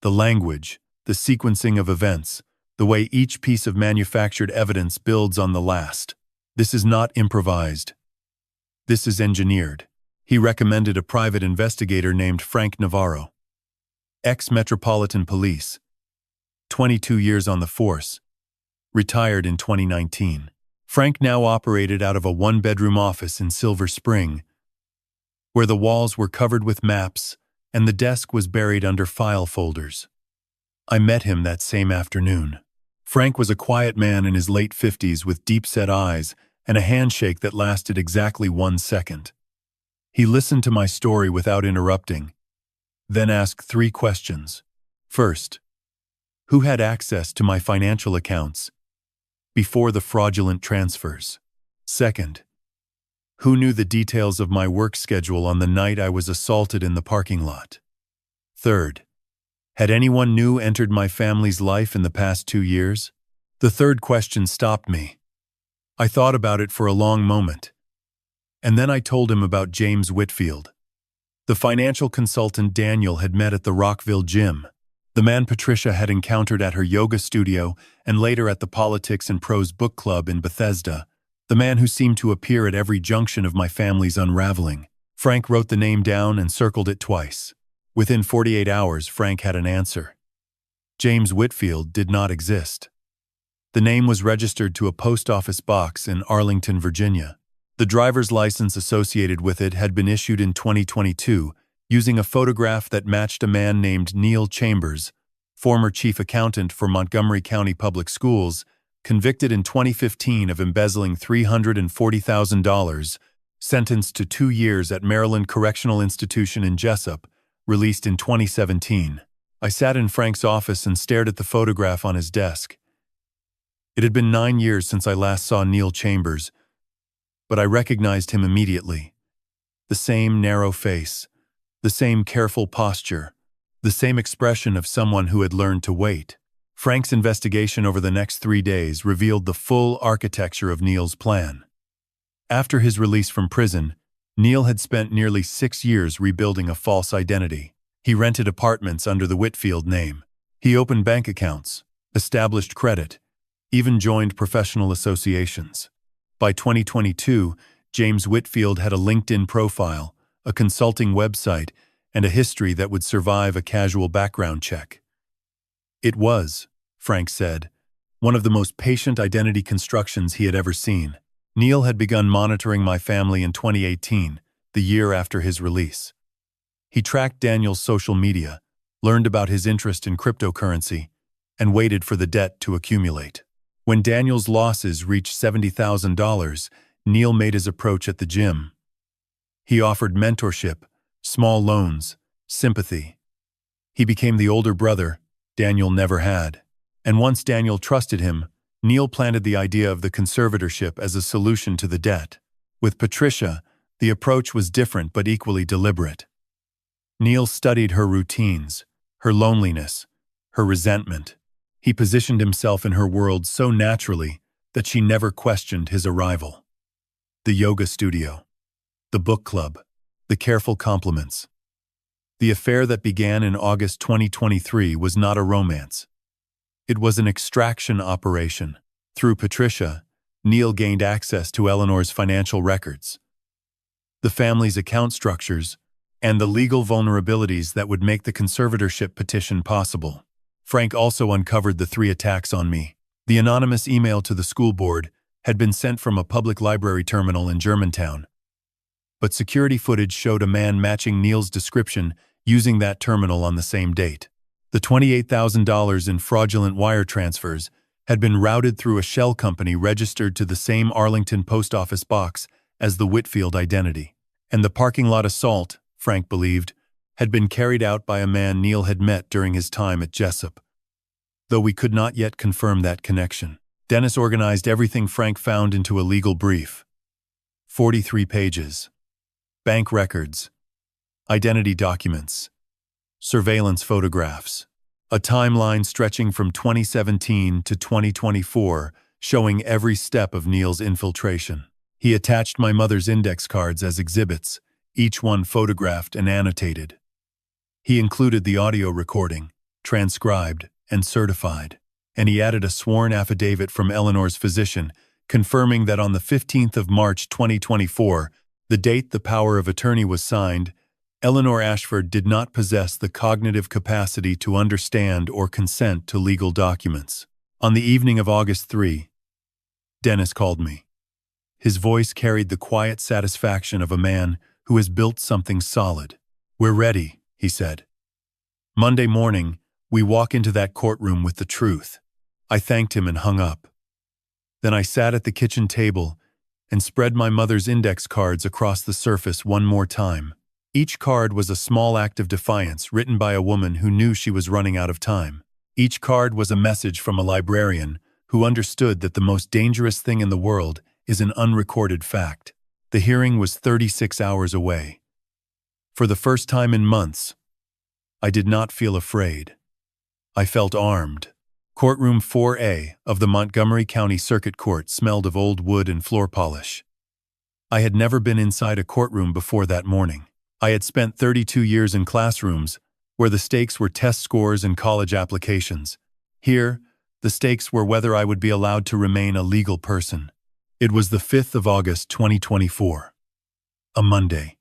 The language, the sequencing of events, the way each piece of manufactured evidence builds on the last. This is not improvised. This is engineered. He recommended a private investigator named Frank Navarro. Ex-Metropolitan Police. 22 years on the force. Retired in 2019. Frank now operated out of a one-bedroom office in Silver Spring, where the walls were covered with maps and the desk was buried under file folders. I met him that same afternoon. Frank was a quiet man in his late 50s with deep-set eyes and a handshake that lasted exactly 1 second. He listened to my story without interrupting, then asked 3 questions. First, who had access to my financial accounts before the fraudulent transfers? Second, who knew the details of my work schedule on the night I was assaulted in the parking lot? Third, had anyone new entered my family's life in the past 2 years? The third question stopped me. I thought about it for a long moment. And then I told him about James Whitfield, the financial consultant Daniel had met at the Rockville gym, the man Patricia had encountered at her yoga studio and later at the Politics and Prose book club in Bethesda, the man who seemed to appear at every junction of my family's unraveling. Frank wrote the name down and circled it twice. Within 48 hours, Frank had an answer. James Whitfield did not exist. The name was registered to a post office box in Arlington, Virginia. The driver's license associated with it had been issued in 2022, using a photograph that matched a man named Neil Chambers, former chief accountant for Montgomery County Public Schools, convicted in 2015 of embezzling $340,000, sentenced to 2 years at Maryland Correctional Institution in Jessup, released in 2017. I sat in Frank's office and stared at the photograph on his desk. It had been 9 years since I last saw Neil Chambers, but I recognized him immediately. The same narrow face, the same careful posture, the same expression of someone who had learned to wait. Frank's investigation over the next 3 days revealed the full architecture of Neil's plan. After his release from prison, Neil had spent nearly 6 years rebuilding a false identity. He rented apartments under the Whitfield name. He opened bank accounts, established credit, even joined professional associations. By 2022, James Whitfield had a LinkedIn profile, a consulting website, and a history that would survive a casual background check. It was, Frank said, one of the most patient identity constructions he had ever seen. Neil had begun monitoring my family in 2018, the year after his release. He tracked Daniel's social media, learned about his interest in cryptocurrency, and waited for the debt to accumulate. When Daniel's losses reached $70,000, Neil made his approach at the gym. He offered mentorship, small loans, sympathy. He became the older brother Daniel never had. And once Daniel trusted him, Neil planted the idea of the conservatorship as a solution to the debt. With Patricia, the approach was different but equally deliberate. Neil studied her routines, her loneliness, her resentment. He positioned himself in her world so naturally that she never questioned his arrival. The yoga studio, the book club, the careful compliments. The affair that began in August 2023 was not a romance. It was an extraction operation. Through Patricia, Neil gained access to Eleanor's financial records, the family's account structures, and the legal vulnerabilities that would make the conservatorship petition possible. Frank also uncovered the 3 attacks on me. The anonymous email to the school board had been sent from a public library terminal in Germantown, but security footage showed a man matching Neil's description using that terminal on the same date. The $28,000 in fraudulent wire transfers had been routed through a shell company registered to the same Arlington post office box as the Whitfield identity. And the parking lot assault, Frank believed, had been carried out by a man Neil had met during his time at Jessup, though we could not yet confirm that connection. Dennis organized everything Frank found into a legal brief. 43 pages. Bank records, identity documents, surveillance photographs, a timeline stretching from 2017 to 2024 showing every step of Neil's infiltration. He attached my mother's index cards as exhibits, each one photographed and annotated. He included the audio recording, transcribed and certified, and he added a sworn affidavit from Eleanor's physician confirming that on the 15th of March 2024, the date the power of attorney was signed, Eleanor Ashford did not possess the cognitive capacity to understand or consent to legal documents. On the evening of August 3, Dennis called me. His voice carried the quiet satisfaction of a man who has built something solid. "We're ready," he said. "Monday morning, we walk into that courtroom with the truth." I thanked him and hung up. Then I sat at the kitchen table and spread my mother's index cards across the surface one more time. Each card was a small act of defiance written by a woman who knew she was running out of time. Each card was a message from a librarian who understood that the most dangerous thing in the world is an unrecorded fact. The hearing was 36 hours away. For the first time in months, I did not feel afraid. I felt armed. Courtroom 4A of the Montgomery County Circuit Court smelled of old wood and floor polish. I had never been inside a courtroom before that morning. I had spent 32 years in classrooms where the stakes were test scores and college applications. Here, the stakes were whether I would be allowed to remain a legal person. It was the 5th of August 2024. A Monday.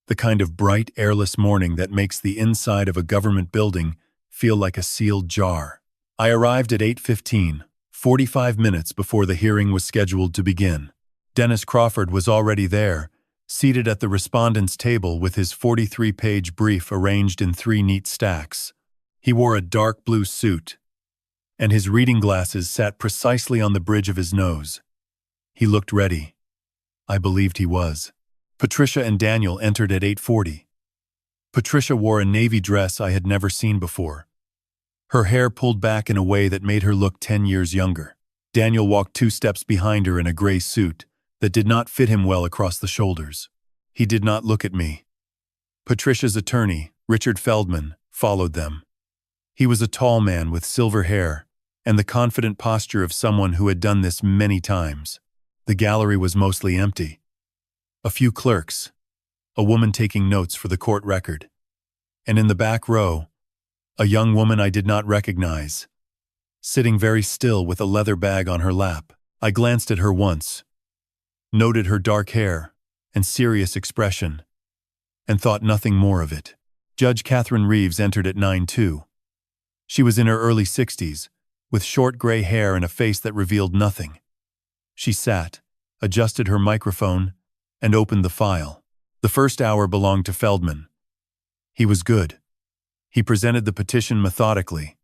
The kind of bright, airless morning that makes the inside of a government building feel like a sealed jar. I arrived at 8:15, 45 minutes before the hearing was scheduled to begin. Dennis Crawford was already there, seated at the respondent's table with his 43-page brief arranged in 3 neat stacks. He wore a dark blue suit, and his reading glasses sat precisely on the bridge of his nose. He looked ready. I believed he was. Patricia and Daniel entered at 8:40. Patricia wore a navy dress I had never seen before. Her hair pulled back in a way that made her look 10 years younger. Daniel walked 2 steps behind her in a gray suit that did not fit him well across the shoulders. He did not look at me. Patricia's attorney, Richard Feldman, followed them. He was a tall man with silver hair and the confident posture of someone who had done this many times. The gallery was mostly empty. A few clerks, a woman taking notes for the court record, and in the back row, a young woman I did not recognize, sitting very still with a leather bag on her lap. I glanced at her once, noted her dark hair and serious expression, and thought nothing more of it. Judge Catherine Reeves entered at 9:02. She was in her early 60s, with short gray hair and a face that revealed nothing. She sat, adjusted her microphone, and opened the file. The first hour belonged to Feldman. He was good. He presented the petition methodically,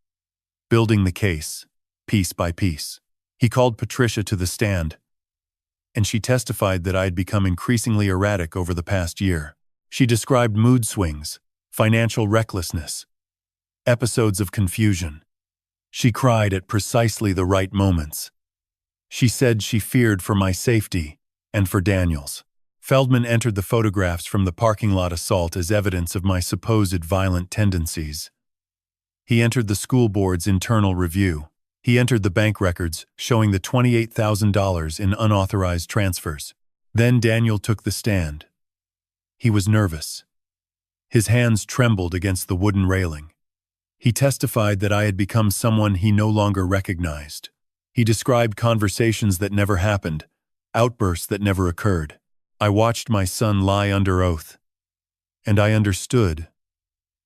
building the case, piece by piece. He called Patricia to the stand, and she testified that I had become increasingly erratic over the past year. She described mood swings, financial recklessness, episodes of confusion. She cried at precisely the right moments. She said she feared for my safety and for Daniel's. Feldman entered the photographs from the parking lot assault as evidence of my supposed violent tendencies. He entered the school board's internal review. He entered the bank records showing the $28,000 in unauthorized transfers. Then Daniel took the stand. He was nervous. His hands trembled against the wooden railing. He testified that I had become someone he no longer recognized. He described conversations that never happened, outbursts that never occurred. I watched my son lie under oath, and I understood,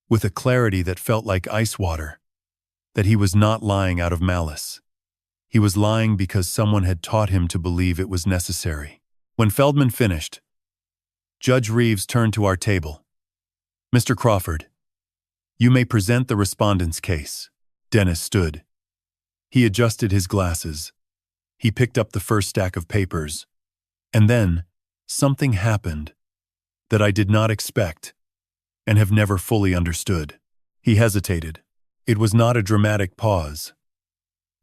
with a clarity that felt like ice water, that he was not lying out of malice. He was lying because someone had taught him to believe it was necessary. When Feldman finished, Judge Reeves turned to our table. "Mr. Crawford, you may present the respondent's case." Dennis stood. He adjusted his glasses. He picked up the first stack of papers. And then, something happened that I did not expect. and have never fully understood. He hesitated. It was not a dramatic pause.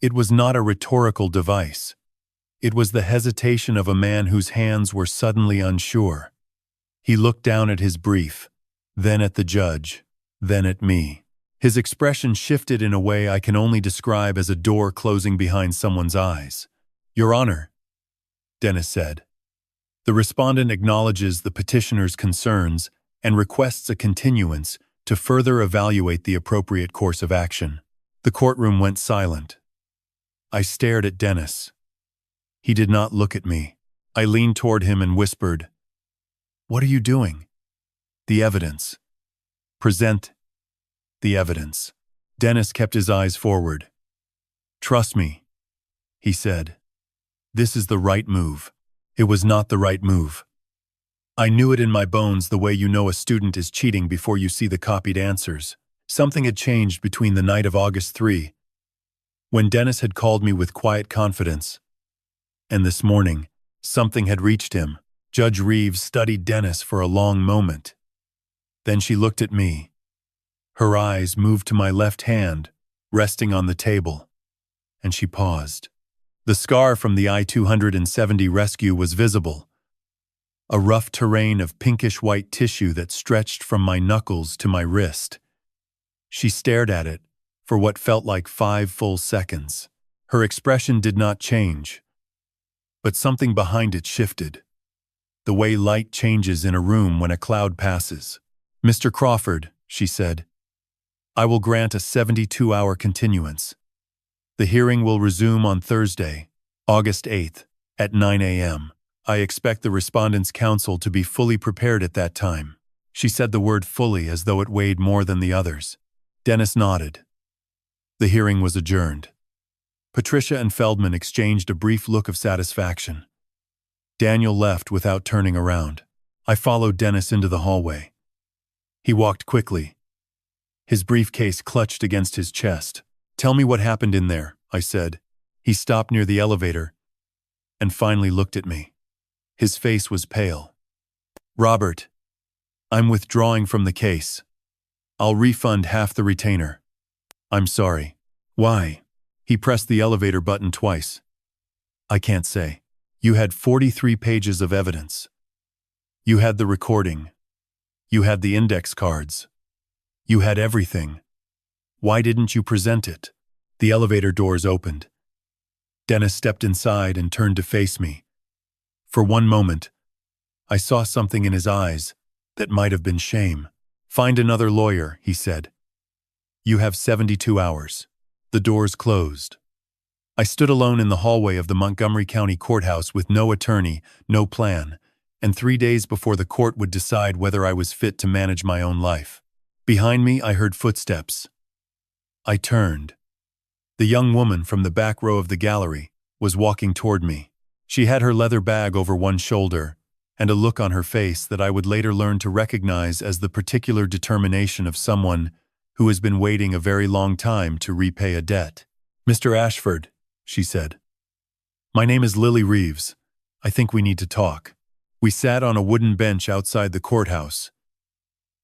It was not a rhetorical device. It was the hesitation of a man whose hands were suddenly unsure. He looked down at his brief, then at the judge, then at me. His expression shifted in a way I can only describe as a door closing behind someone's eyes. "Your Honor," Dennis said. The respondent acknowledges the petitioner's concerns and requests a continuance to further evaluate the appropriate course of action. The courtroom went silent. I stared at Dennis. He did not look at me. I leaned toward him and whispered, "What are you doing?" "The evidence." "Present the evidence." Dennis kept his eyes forward. "Trust me," he said. "This is the right move." It was not the right move. I knew it in my bones, the way you know a student is cheating before you see the copied answers. Something had changed between the night of August 3, when Dennis had called me with quiet confidence, and this morning, something had reached him. Judge Reeves studied Dennis for a long moment. Then she looked at me. Her eyes moved to my left hand, resting on the table, and she paused. The scar from the I-270 rescue was visible, a rough terrain of pinkish-white tissue that stretched from my knuckles to my wrist. She stared at it for what felt like 5 full seconds. Her expression did not change, but something behind it shifted, the way light changes in a room when a cloud passes. "Mr. Crawford," she said, "I will grant a 72-hour continuance. The hearing will resume on Thursday, August 8th, at 9 a.m. I expect the respondent's counsel to be fully prepared at that time." She said the word fully as though it weighed more than the others. Dennis nodded. The hearing was adjourned. Patricia and Feldman exchanged a brief look of satisfaction. Daniel left without turning around. I followed Dennis into the hallway. He walked quickly, his briefcase clutched against his chest. "Tell me what happened in there," I said. He stopped near the elevator and finally looked at me. His face was pale. "Robert, I'm withdrawing from the case. I'll refund half the retainer." "I'm sorry." "Why?" He pressed the elevator button twice. "I can't say. You had 43 pages of evidence. You had the recording. You had the index cards. You had everything. Why didn't you present it?" The elevator doors opened. Dennis stepped inside and turned to face me. For one moment, I saw something in his eyes that might have been shame. "Find another lawyer," he said. "You have 72 hours. The doors closed. I stood alone in the hallway of the Montgomery County Courthouse with no attorney, no plan, and 3 days before the court would decide whether I was fit to manage my own life. Behind me, I heard footsteps. I turned. The young woman from the back row of the gallery was walking toward me. She had her leather bag over one shoulder and a look on her face that I would later learn to recognize as the particular determination of someone who has been waiting a very long time to repay a debt. "Mr. Ashford," she said. "My name is Lily Reeves. I think we need to talk." We sat on a wooden bench outside the courthouse,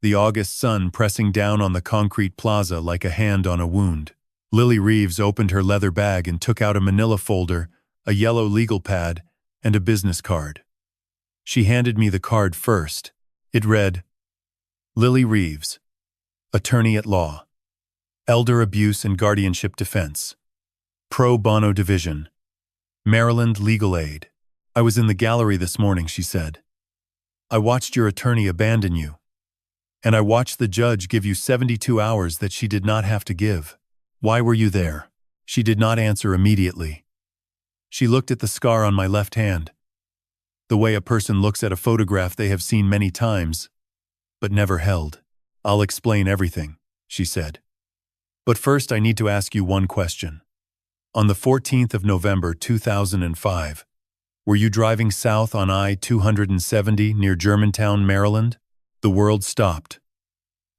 the August sun pressing down on the concrete plaza like a hand on a wound. Lily Reeves opened her leather bag and took out a manila folder, a yellow legal pad, and a business card. She handed me the card first. It read, "Lily Reeves, Attorney at Law, Elder Abuse and Guardianship Defense, Pro Bono Division, Maryland Legal Aid." "I was in the gallery this morning," she said. "I watched your attorney abandon you. And I watched the judge give you 72 hours that she did not have to give. Why were you there?" She did not answer immediately. She looked at the scar on my left hand, the way a person looks at a photograph they have seen many times, but never held. "I'll explain everything," she said. "But first I need to ask you one question. On the 14th of November 2005, were you driving south on I-270 near Germantown, Maryland?" The world stopped.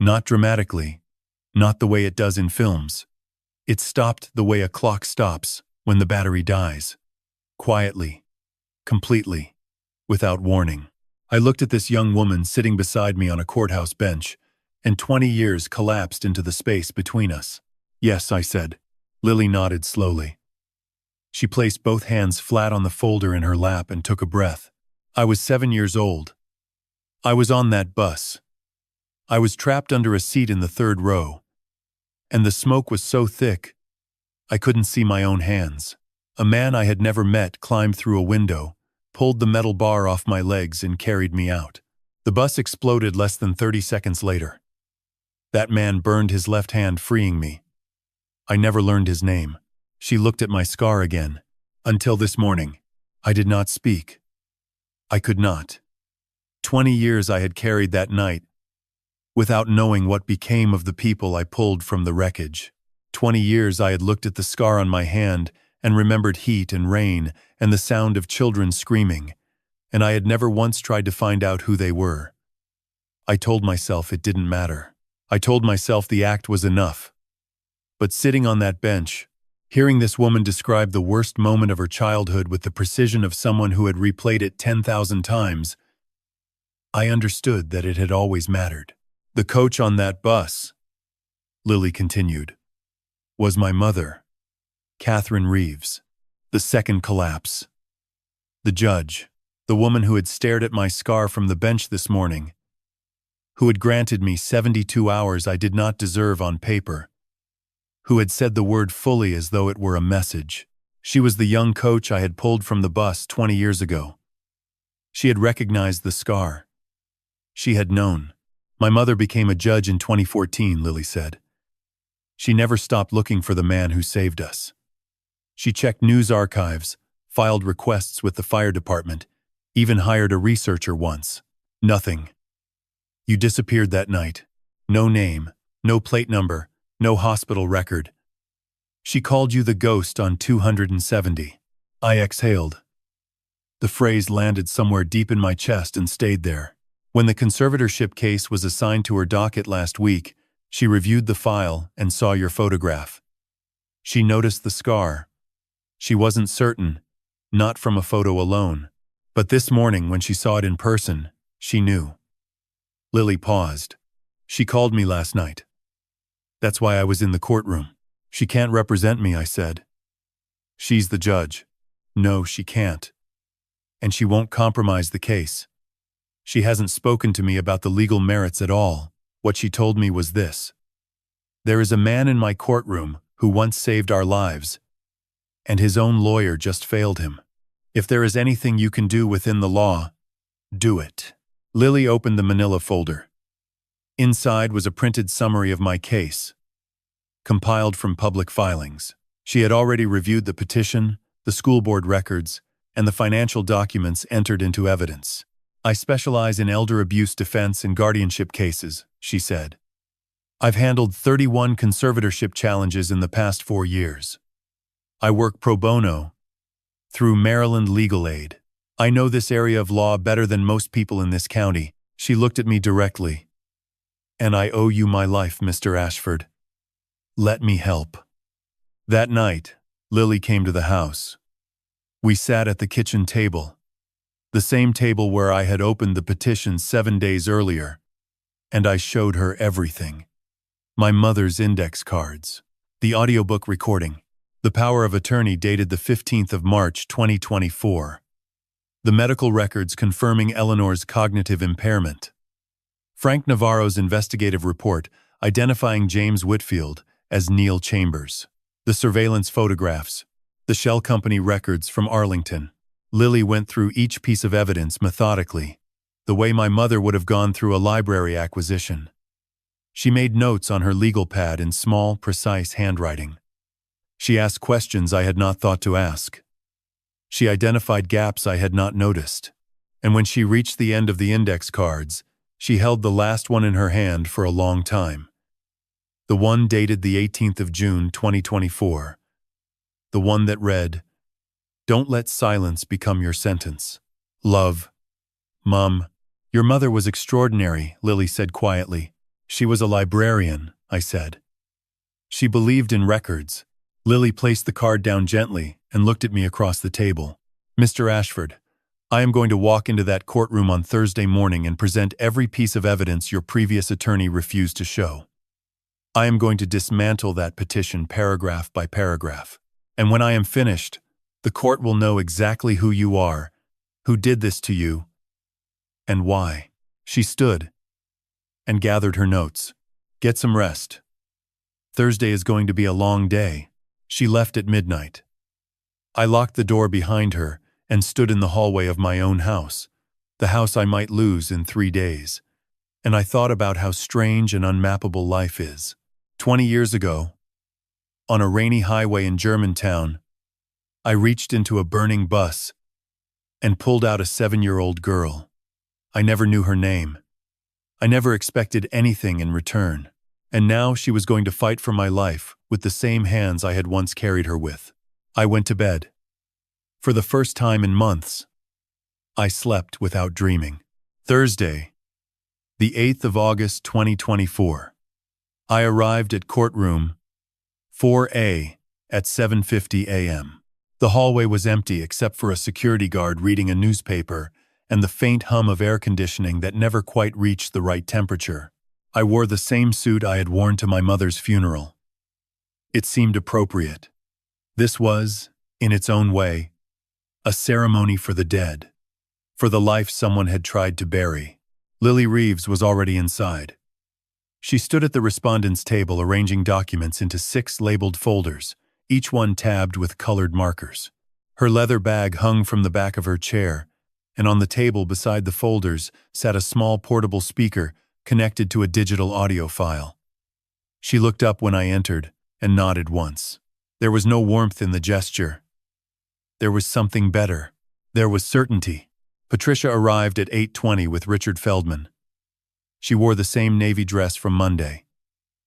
Not dramatically, not the way it does in films. It stopped the way a clock stops when the battery dies. Quietly, completely, without warning. I looked at this young woman sitting beside me on a courthouse bench, and 20 years collapsed into the space between us. Yes, I said. Lily nodded slowly. She placed both hands flat on the folder in her lap and took a breath. I was 7 years old. I was on that bus. I was trapped under a seat in the third row. And the smoke was so thick, I couldn't see my own hands. A man I had never met climbed through a window, pulled the metal bar off my legs and carried me out. The bus exploded less than 30 seconds later. That man burned his left hand, freeing me. I never learned his name. She looked at my scar again. Until this morning, I did not speak. I could not. 20 years I had carried that night, without knowing what became of the people I pulled from the wreckage. 20 years I had looked at the scar on my hand and remembered heat and rain and the sound of children screaming, and I had never once tried to find out who they were. I told myself it didn't matter. I told myself the act was enough. But sitting on that bench, hearing this woman describe the worst moment of her childhood with the precision of someone who had replayed it 10,000 times, I understood that it had always mattered. The coach on that bus, Lily continued, was my mother, Catherine Reeves. The second collapse. The judge, the woman who had stared at my scar from the bench this morning, who had granted me 72 hours I did not deserve on paper, who had said the word fully as though it were a message. She was the young coach I had pulled from the bus 20 years ago. She had recognized the scar. She had known. My mother became a judge in 2014, Lily said. She never stopped looking for the man who saved us. She checked news archives, filed requests with the fire department, even hired a researcher once. Nothing. You disappeared that night. No name, no plate number, no hospital record. She called you the ghost on 270. I exhaled. The phrase landed somewhere deep in my chest and stayed there. When the conservatorship case was assigned to her docket last week, she reviewed the file and saw your photograph. She noticed the scar. She wasn't certain, not from a photo alone. But this morning, when she saw it in person, she knew. Lily paused. She called me last night. That's why I was in the courtroom. She can't represent me, I said. She's the judge. No, she can't. And she won't compromise the case. She hasn't spoken to me about the legal merits at all. What she told me was this. There is a man in my courtroom who once saved our lives, and his own lawyer just failed him. If there is anything you can do within the law, do it. Lily opened the manila folder. Inside was a printed summary of my case, compiled from public filings. She had already reviewed the petition, the school board records, and the financial documents entered into evidence. I specialize in elder abuse defense and guardianship cases, she said. I've handled 31 conservatorship challenges in the past 4 years. I work pro bono through Maryland Legal Aid. I know this area of law better than most people in this county. She looked at me directly. And I owe you my life, Mr. Ashford. Let me help. That night, Lily came to the house. We sat at the kitchen table, the same table where I had opened the petition 7 days earlier, and I showed her everything. My mother's index cards, the audiobook recording, the power of attorney dated the 15th of March 2024, the medical records confirming Eleanor's cognitive impairment, Frank Navarro's investigative report identifying James Whitfield as Neil Chambers, the surveillance photographs, the shell company records from Arlington. Lily went through each piece of evidence methodically, the way my mother would have gone through a library acquisition. She made notes on her legal pad in small, precise handwriting. She asked questions I had not thought to ask. She identified gaps I had not noticed. And when she reached the end of the index cards, she held the last one in her hand for a long time. The one dated the 18th of June 2024. The one that read, "Don't let silence become your sentence. Love." Mom, your mother was extraordinary, Lily said quietly. She was a librarian, I said. She believed in records. Lily placed the card down gently and looked at me across the table. Mr. Ashford, I am going to walk into that courtroom on Thursday morning and present every piece of evidence your previous attorney refused to show. I am going to dismantle that petition paragraph by paragraph. And when I am finished, the court will know exactly who you are, who did this to you, and why." She stood and gathered her notes. "Get some rest. Thursday is going to be a long day." She left at midnight. I locked the door behind her and stood in the hallway of my own house, the house I might lose in 3 days. And I thought about how strange and unmappable life is. 20 years ago, on a rainy highway in Germantown, I reached into a burning bus and pulled out a 7-year-old girl. I never knew her name. I never expected anything in return. And now she was going to fight for my life with the same hands I had once carried her with. I went to bed. For the first time in months, I slept without dreaming. Thursday, the 8th of August 2024. I arrived at courtroom 4A at 7:50 a.m. The hallway was empty except for a security guard reading a newspaper and the faint hum of air conditioning that never quite reached the right temperature. I wore the same suit I had worn to my mother's funeral. It seemed appropriate. This was, in its own way, a ceremony for the dead, for the life someone had tried to bury. Lily Reeves was already inside. She stood at the respondent's table arranging documents into 6 labeled folders, each one tabbed with colored markers. Her leather bag hung from the back of her chair, and on the table beside the folders sat a small portable speaker connected to a digital audio file. She looked up when I entered and nodded once. There was no warmth in the gesture. There was something better. There was certainty. Patricia arrived at 8:20 with Richard Feldman. She wore the same navy dress from Monday.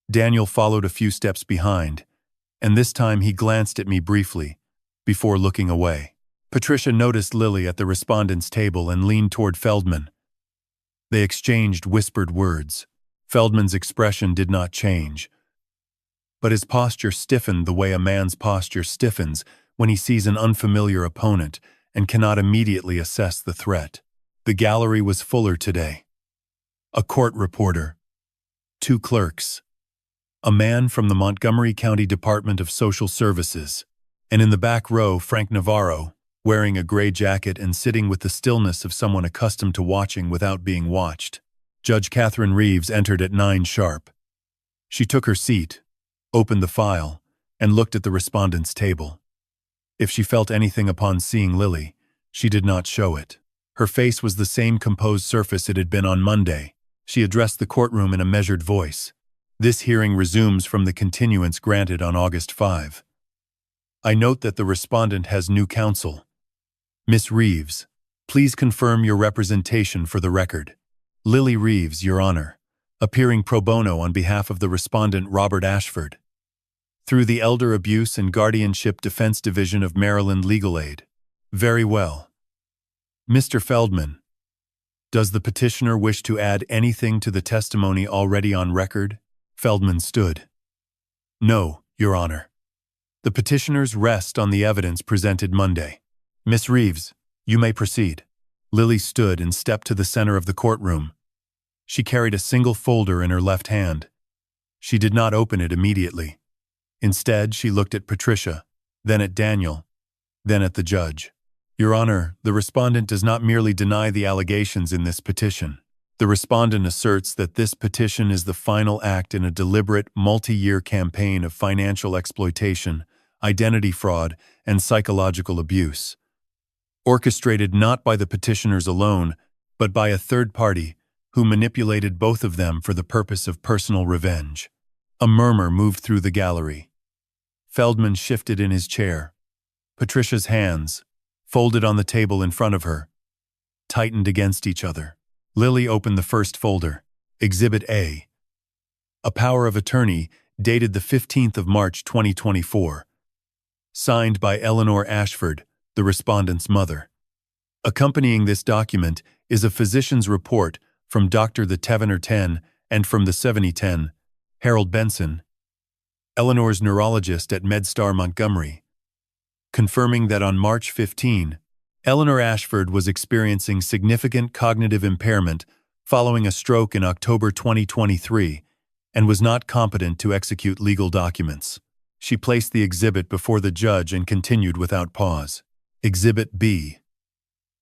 Daniel followed a few steps behind, and this time he glanced at me briefly, before looking away. Patricia noticed Lily at the respondent's table and leaned toward Feldman. They exchanged whispered words. Feldman's expression did not change, but his posture stiffened the way a man's posture stiffens when he sees an unfamiliar opponent and cannot immediately assess the threat. The gallery was fuller today. A court reporter, 2 clerks, a man from the Montgomery County Department of Social Services, and in the back row, Frank Navarro, wearing a gray jacket and sitting with the stillness of someone accustomed to watching without being watched. Judge Catherine Reeves entered at 9 sharp. She took her seat, opened the file, and looked at the respondent's table. If she felt anything upon seeing Lily, she did not show it. Her face was the same composed surface it had been on Monday. She addressed the courtroom in a measured voice. "This hearing resumes from the continuance granted on August 5. I note that the respondent has new counsel. Miss Reeves, please confirm your representation for the record." Lily Reeves, Your Honor, appearing pro bono on behalf of the respondent Robert Ashford, through the Elder Abuse and Guardianship Defense Division of Maryland Legal Aid. Very well. Mr. Feldman, does the petitioner wish to add anything to the testimony already on record? Feldman stood. No, Your Honor. The petitioners rest on the evidence presented Monday. Miss Reeves, you may proceed. Lily stood and stepped to the center of the courtroom. She carried a single folder in her left hand. She did not open it immediately. Instead, she looked at Patricia, then at Daniel, then at the judge. Your Honor, the respondent does not merely deny the allegations in this petition. The respondent asserts that this petition is the final act in a deliberate, multi-year campaign of financial exploitation, identity fraud, and psychological abuse, orchestrated not by the petitioners alone, but by a third party who manipulated both of them for the purpose of personal revenge. A murmur moved through the gallery. Feldman shifted in his chair. Patricia's hands, folded on the table in front of her, tightened against each other. Lily opened the first folder, Exhibit A, a power of attorney dated the 15th of March 2024, signed by Eleanor Ashford, the respondent's mother. Accompanying this document is a physician's report from Dr. the Tevener 10 and from the 7010, Harold Benson, Eleanor's neurologist at MedStar Montgomery, confirming that on March 15, Eleanor Ashford was experiencing significant cognitive impairment following a stroke in October 2023 and was not competent to execute legal documents. She placed the exhibit before the judge and continued without pause. Exhibit B.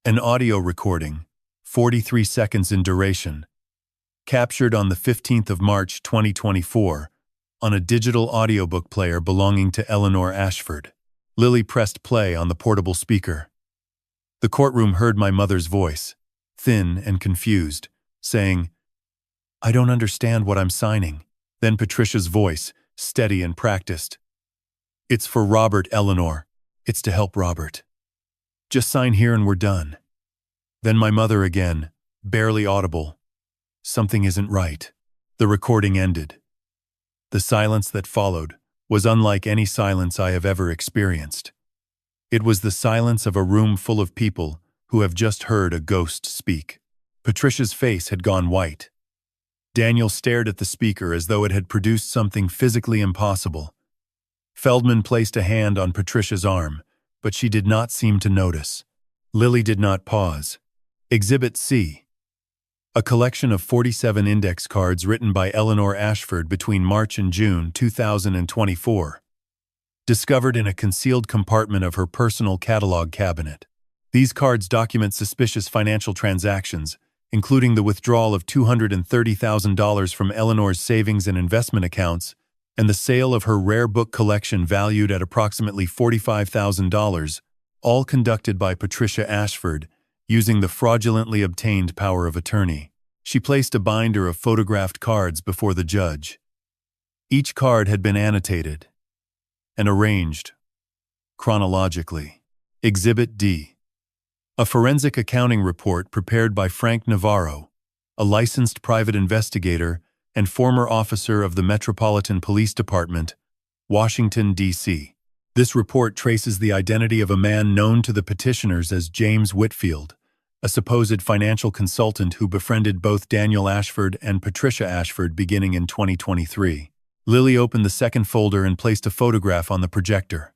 An audio recording, 43 seconds in duration, captured on the 15th of March 2024 on a digital audiobook player belonging to Eleanor Ashford. Lily pressed play on the portable speaker. The courtroom heard my mother's voice, thin and confused, saying, "I don't understand what I'm signing." Then Patricia's voice, steady and practiced. "It's for Robert, Eleanor. It's to help Robert. Just sign here and we're done." Then my mother again, barely audible. "Something isn't right." The recording ended. The silence that followed was unlike any silence I have ever experienced. It was the silence of a room full of people who have just heard a ghost speak. Patricia's face had gone white. Daniel stared at the speaker as though it had produced something physically impossible. Feldman placed a hand on Patricia's arm, but she did not seem to notice. Lily did not pause. Exhibit C. A collection of 47 index cards written by Eleanor Ashford between March and June 2024. Discovered in a concealed compartment of her personal catalog cabinet. These cards document suspicious financial transactions, including the withdrawal of $230,000 from Eleanor's savings and investment accounts and the sale of her rare book collection valued at approximately $45,000, all conducted by Patricia Ashford, using the fraudulently obtained power of attorney. She placed a binder of photographed cards before the judge. Each card had been annotated and arranged chronologically. Exhibit D. A forensic accounting report prepared by Frank Navarro, a licensed private investigator and former officer of the Metropolitan Police Department, Washington, D.C. This report traces the identity of a man known to the petitioners as James Whitfield, a supposed financial consultant who befriended both Daniel Ashford and Patricia Ashford beginning in 2023. Lily opened the second folder and placed a photograph on the projector.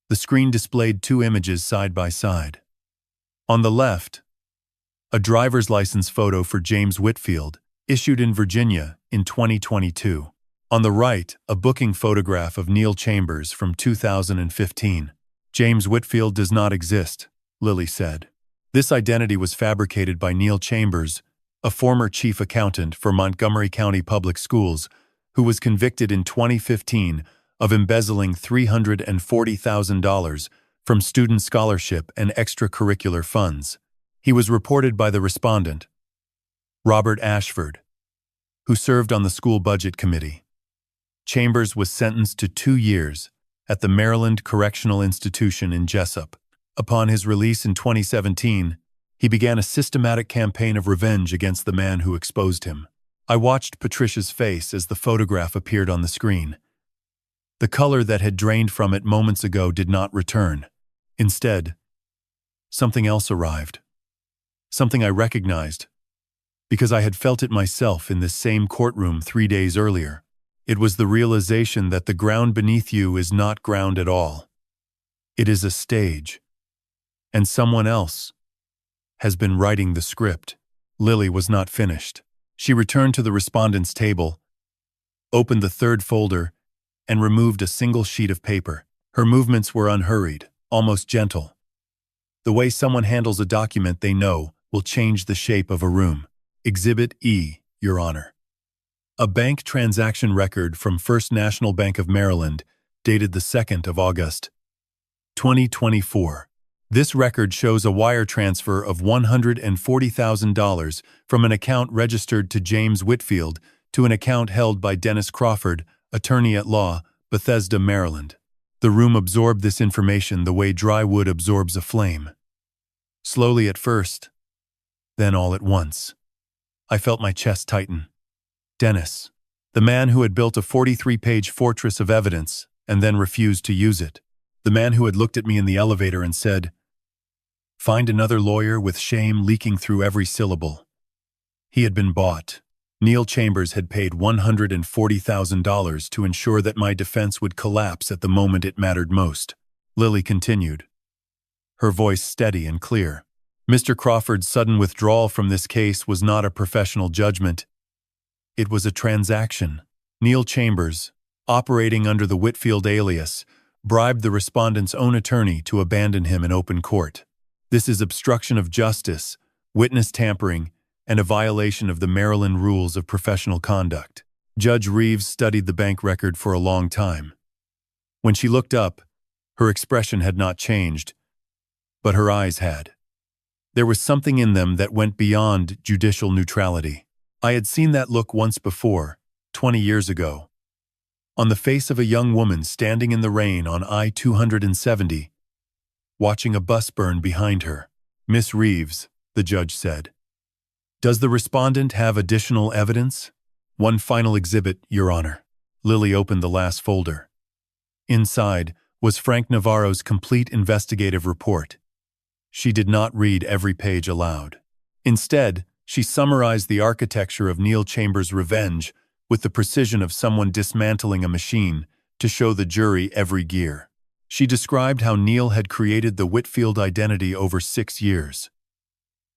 The screen displayed two images side by side. On the left, a driver's license photo for James Whitfield, issued in Virginia in 2022. On the right, a booking photograph of Neil Chambers from 2015. "James Whitfield does not exist," Lily said. "This identity was fabricated by Neil Chambers, a former chief accountant for Montgomery County Public Schools, who was convicted in 2015 of embezzling $340,000 from student scholarship and extracurricular funds. He was reported by the respondent, Robert Ashford, who served on the school budget committee. Chambers was sentenced to 2 years at the Maryland Correctional Institution in Jessup. Upon his release in 2017, he began a systematic campaign of revenge against the man who exposed him. I watched Patricia's face as the photograph appeared on the screen. The color that had drained from it moments ago did not return. Instead, something else arrived. Something I recognized, because I had felt it myself in this same courtroom 3 days earlier. It was the realization that the ground beneath you is not ground at all. It is a stage. And someone else has been writing the script. Lily was not finished. She returned to the respondent's table, opened the third folder, and removed a single sheet of paper. Her movements were unhurried, almost gentle. The way someone handles a document they know will change the shape of a room. Exhibit E, Your Honor. A bank transaction record from First National Bank of Maryland, dated the 2nd of August, 2024. This record shows a wire transfer of $140,000 from an account registered to James Whitfield to an account held by Dennis Crawford, attorney at law, Bethesda, Maryland. The room absorbed this information the way dry wood absorbs a flame. Slowly at first, then all at once. I felt my chest tighten. Dennis, the man who had built a 43-page fortress of evidence and then refused to use it. The man who had looked at me in the elevator and said, "Find another lawyer," with shame leaking through every syllable. He had been bought. Neil Chambers had paid $140,000 to ensure that my defense would collapse at the moment it mattered most. Lily continued. her voice steady and clear. Mr. Crawford's sudden withdrawal from this case was not a professional judgment. It was a transaction. Neil Chambers, operating under the Whitfield alias, bribed the respondent's own attorney to abandon him in open court. This is obstruction of justice, witness tampering, and a violation of the Maryland rules of professional conduct. Judge Reeves studied the bank record for a long time. When she looked up, her expression had not changed, but her eyes had. There was something in them that went beyond judicial neutrality. I had seen that look once before, 20 years ago, on the face of a young woman standing in the rain on I-270, watching a bus burn behind her. Miss Reeves, the judge said, does the respondent have additional evidence? One final exhibit, Your Honor. Lily opened the last folder. Inside was Frank Navarro's complete investigative report. She did not read every page aloud. Instead, she summarized the architecture of Neil Chambers' revenge with the precision of someone dismantling a machine to show the jury every gear. She described how Neil had created the Whitfield identity over 6 years,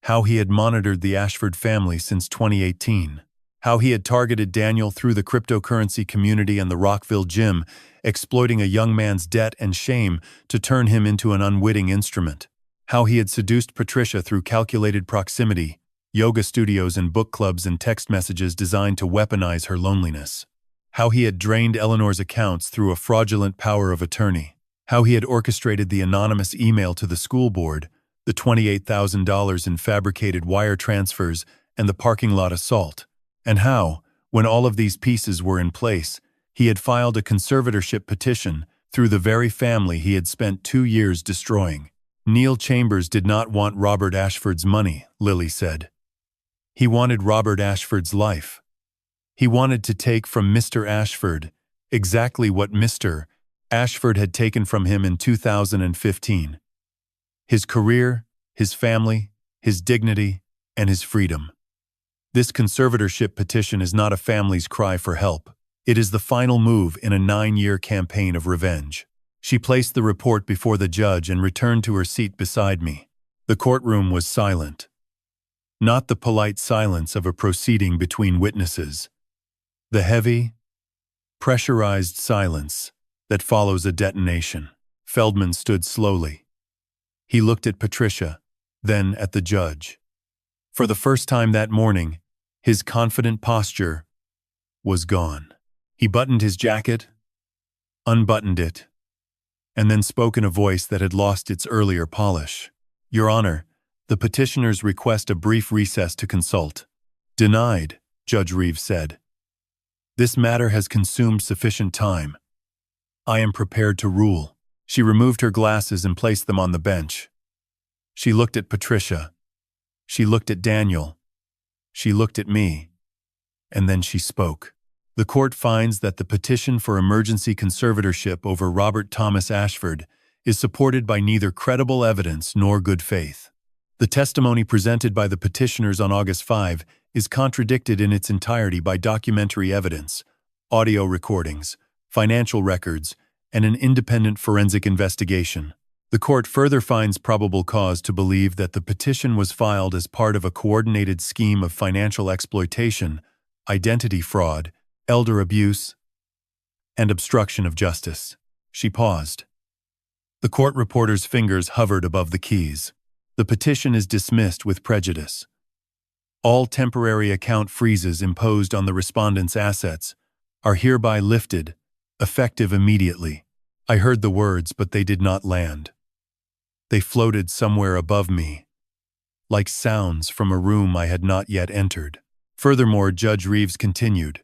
how he had monitored the Ashford family since 2018, how he had targeted Daniel through the cryptocurrency community and the Rockville gym, exploiting a young man's debt and shame to turn him into an unwitting instrument, how he had seduced Patricia through calculated proximity, yoga studios and book clubs and text messages designed to weaponize her loneliness, how he had drained Eleanor's accounts through a fraudulent power of attorney, how he had orchestrated the anonymous email to the school board, the $28,000 in fabricated wire transfers, and the parking lot assault, and how, when all of these pieces were in place, he had filed a conservatorship petition through the very family he had spent 2 years destroying. Neil Chambers did not want Robert Ashford's money, Lily said. He wanted Robert Ashford's life. He wanted to take from Mr. Ashford exactly what Mr. Ashford had taken from him in 2015. His career, his family, his dignity, and his freedom. This conservatorship petition is not a family's cry for help. It is the final move in a 9-year campaign of revenge. She placed the report before the judge and returned to her seat beside me. The courtroom was silent. Not the polite silence of a proceeding between witnesses. The heavy, pressurized silence that follows a detonation. Feldman stood slowly. He looked at Patricia, then at the judge. For the first time that morning, his confident posture was gone. He buttoned his jacket, unbuttoned it, and then spoke in a voice that had lost its earlier polish. Your Honor, the petitioners request a brief recess to consult. Denied, Judge Reeves said. This matter has consumed sufficient time. I am prepared to rule. She removed her glasses and placed them on the bench. She looked at Patricia. She looked at Daniel. She looked at me. And then she spoke. The court finds that the petition for emergency conservatorship over Robert Thomas Ashford is supported by neither credible evidence nor good faith. The testimony presented by the petitioners on August 5 is contradicted in its entirety by documentary evidence, audio recordings, financial records, and an independent forensic investigation. The court further finds probable cause to believe that the petition was filed as part of a coordinated scheme of financial exploitation, identity fraud, elder abuse, and obstruction of justice. She paused. The court reporter's fingers hovered above the keys. The petition is dismissed with prejudice. All temporary account freezes imposed on the respondent's assets are hereby lifted, effective immediately. I heard the words, but they did not land. They floated somewhere above me, like sounds from a room I had not yet entered. Furthermore, Judge Reeves continued,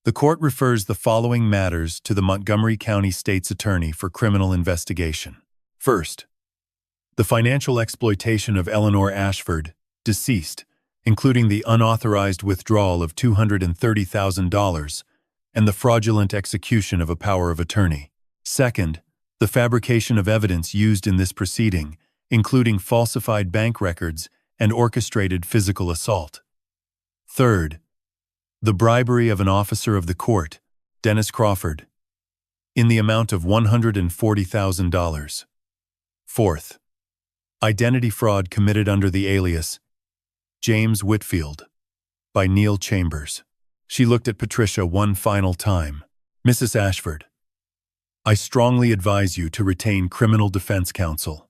the court refers the following matters to the Montgomery County State's Attorney for criminal investigation. First, the financial exploitation of Eleanor Ashford, deceased, including the unauthorized withdrawal of $230,000 and the fraudulent execution of a power of attorney. Second, the fabrication of evidence used in this proceeding, including falsified bank records and orchestrated physical assault. Third, the bribery of an officer of the court, Dennis Crawford, in the amount of $140,000. Fourth, Identity fraud committed under the alias James Whitfield by Neil Chambers. She looked at Patricia one final time. Mrs. Ashford, I strongly advise you to retain criminal defense counsel.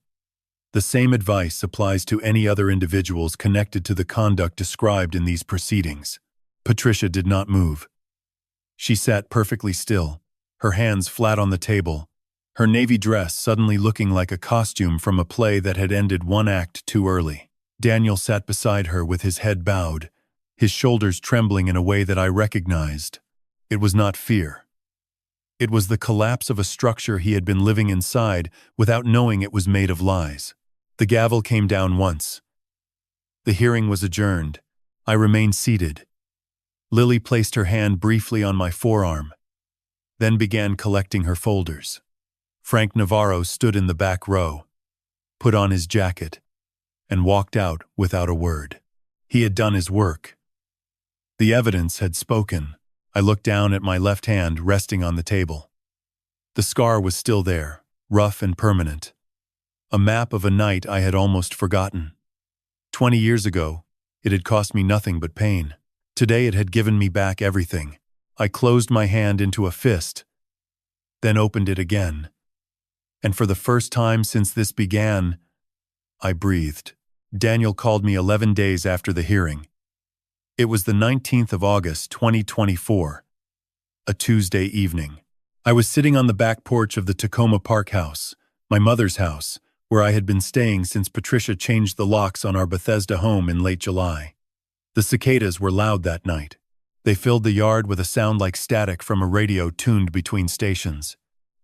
The same advice applies to any other individuals connected to the conduct described in these proceedings. Patricia did not move. She sat perfectly still, her hands flat on the table, her navy dress suddenly looking like a costume from a play that had ended one act too early. Daniel sat beside her with his head bowed, his shoulders trembling in a way that I recognized. It was not fear. It was the collapse of a structure he had been living inside without knowing it was made of lies. The gavel came down once. The hearing was adjourned. I remained seated. Lily placed her hand briefly on my forearm, then began collecting her folders. Frank Navarro stood in the back row, put on his jacket, and walked out without a word. He had done his work. The evidence had spoken. I looked down at my left hand resting on the table. The scar was still there, rough and permanent. A map of a night I had almost forgotten. 20 years ago, it had cost me nothing but pain. Today it had given me back everything. I closed my hand into a fist, then opened it again. And for the first time since this began, I breathed. Daniel called me 11 days after the hearing. It was the 19th of August, 2024, a Tuesday evening. I was sitting on the back porch of the Tacoma Park house, my mother's house, where I had been staying since Patricia changed the locks on our Bethesda home in late July. The cicadas were loud that night. They filled the yard with a sound like static from a radio tuned between stations.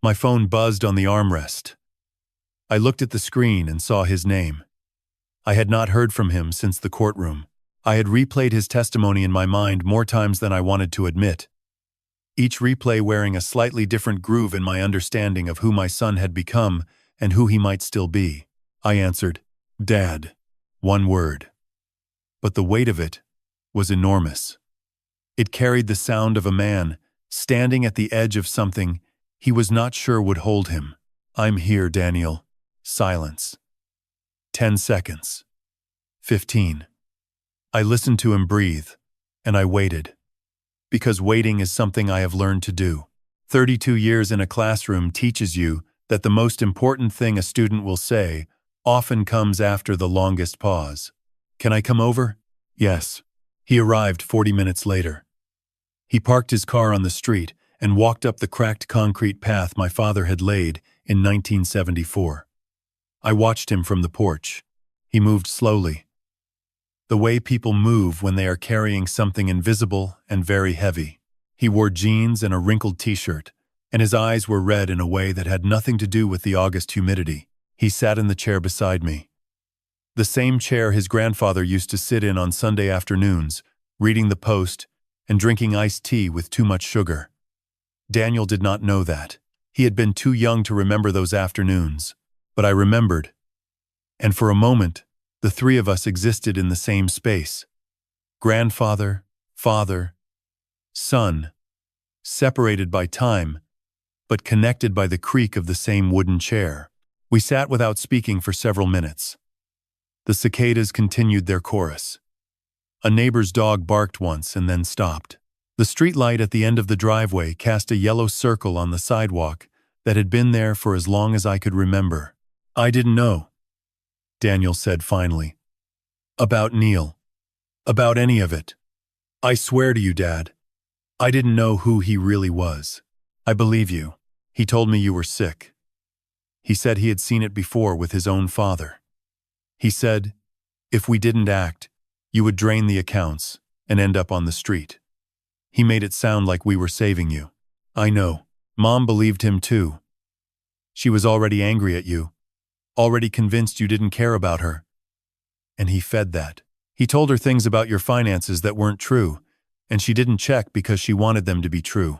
My phone buzzed on the armrest. I looked at the screen and saw his name. I had not heard from him since the courtroom. I had replayed his testimony in my mind more times than I wanted to admit, each replay wearing a slightly different groove in my understanding of who my son had become and who he might still be. I answered, "Dad," one word. But the weight of it was enormous. It carried the sound of a man standing at the edge of something he was not sure would hold him. "I'm here, Daniel." Silence. 10 seconds. 15. I listened to him breathe, and I waited. Because waiting is something I have learned to do. 32 years in a classroom teaches you that the most important thing a student will say often comes after the longest pause. "Can I come over?" "Yes." He arrived 40 minutes later. He parked his car on the street and walked up the cracked concrete path my father had laid in 1974. I watched him from the porch. He moved slowly, the way people move when they are carrying something invisible and very heavy. He wore jeans and a wrinkled t-shirt, and his eyes were red in a way that had nothing to do with the August humidity. He sat in the chair beside me. The same chair his grandfather used to sit in on Sunday afternoons, reading the Post and drinking iced tea with too much sugar. Daniel did not know that. He had been too young to remember those afternoons, but I remembered. And for a moment, the three of us existed in the same space. Grandfather, father, son, separated by time, but connected by the creak of the same wooden chair. We sat without speaking for several minutes. The cicadas continued their chorus. A neighbor's dog barked once and then stopped. The street light at the end of the driveway cast a yellow circle on the sidewalk that had been there for as long as I could remember. "I didn't know," Daniel said finally. "About Neil. About any of it. I swear to you, Dad, I didn't know who he really was. I believe you. He told me you were sick. He said he had seen it before with his own father. He said, if we didn't act, you would drain the accounts and end up on the street. He made it sound like we were saving you. I know. Mom believed him too. She was already angry at you, already convinced you didn't care about her. And he fed that. He told her things about your finances that weren't true, and she didn't check because she wanted them to be true.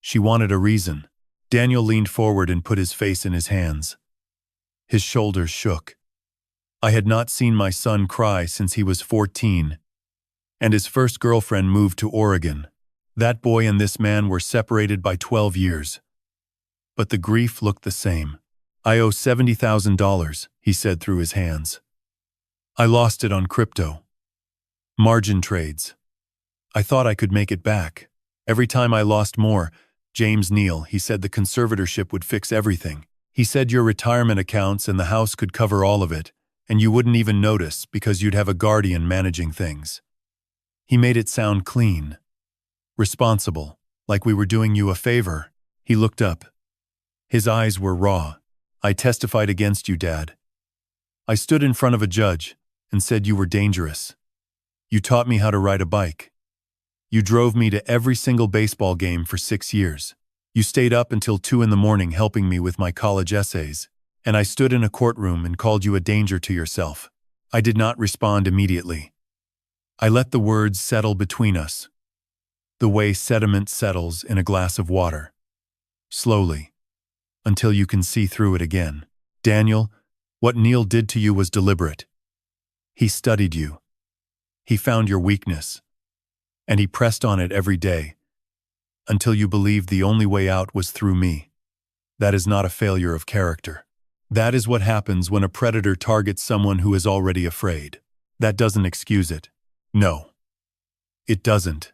She wanted a reason." Daniel leaned forward and put his face in his hands. His shoulders shook. I had not seen my son cry since he was 14, and his first girlfriend moved to Oregon. That boy and this man were separated by 12 years. But the grief looked the same. "I owe $70,000, he said through his hands. I lost it on crypto. Margin trades. I thought I could make it back. Every time I lost more, James Neal, he said the conservatorship would fix everything. He said your retirement accounts and the house could cover all of it, and you wouldn't even notice because you'd have a guardian managing things. He made it sound clean, responsible, like we were doing you a favor. He looked up. His eyes were raw. I testified against you, Dad. I stood in front of a judge and said you were dangerous. You taught me how to ride a bike. You drove me to every single baseball game for 6 years. You stayed up until 2 in the morning helping me with my college essays, and I stood in a courtroom and called you a danger to yourself. I did not respond immediately. I let the words settle between us, the way sediment settles in a glass of water. Slowly, until you can see through it again. Daniel, what Neal did to you was deliberate. He studied you. He found your weakness, and he pressed on it every day, until you believed the only way out was through me. That is not a failure of character. That is what happens when a predator targets someone who is already afraid. That doesn't excuse it. No. It doesn't.